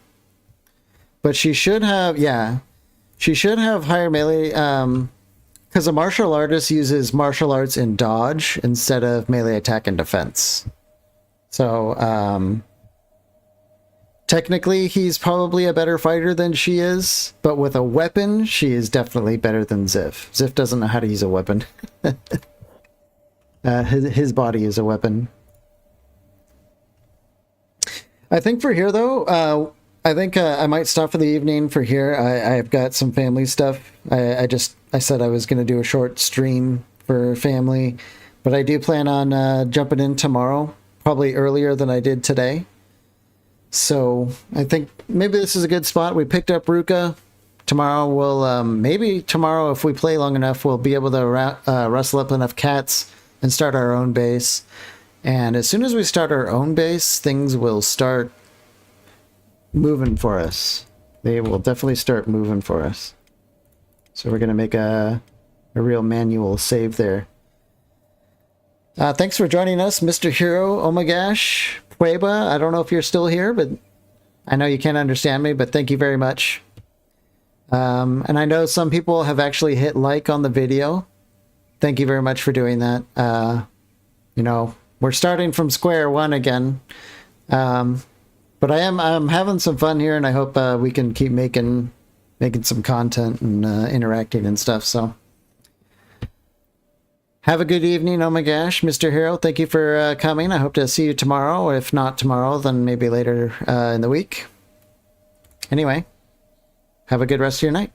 But she should have, yeah. She should have higher melee, because a martial artist uses martial arts in dodge instead of melee attack and defense. So, technically he's probably a better fighter than she is, but with a weapon, she is definitely better than Ziff. Ziff doesn't know how to use a weapon. His body is a weapon. I think for here, though, I think I might stop for the evening for here. I've got some family stuff. I said I was going to do a short stream for family, but I do plan on jumping in tomorrow, probably earlier than I did today. So I think maybe this is a good spot. We picked up Ruka. Tomorrow we'll, maybe tomorrow if we play long enough, we'll be able to rustle up enough cats and start our own base. And as soon as we start our own base, things will start moving for us. They will definitely start moving for us. So we're going to make a real manual save there. Thanks for joining us, Mr. Hero, oh my gosh, Pueba. I don't know if you're still here, but I know you can't understand me, but thank you very much. And I know some people have actually hit like on the video. Thank you very much for doing that. You know, we're starting from square one again. But I'm having some fun here, and I hope we can keep making some content and interacting and stuff. So have a good evening. Oh my gosh, Mr. Hero, thank you for coming. I hope to see you tomorrow. If not tomorrow, then maybe later in the week. Anyway, have a good rest of your night.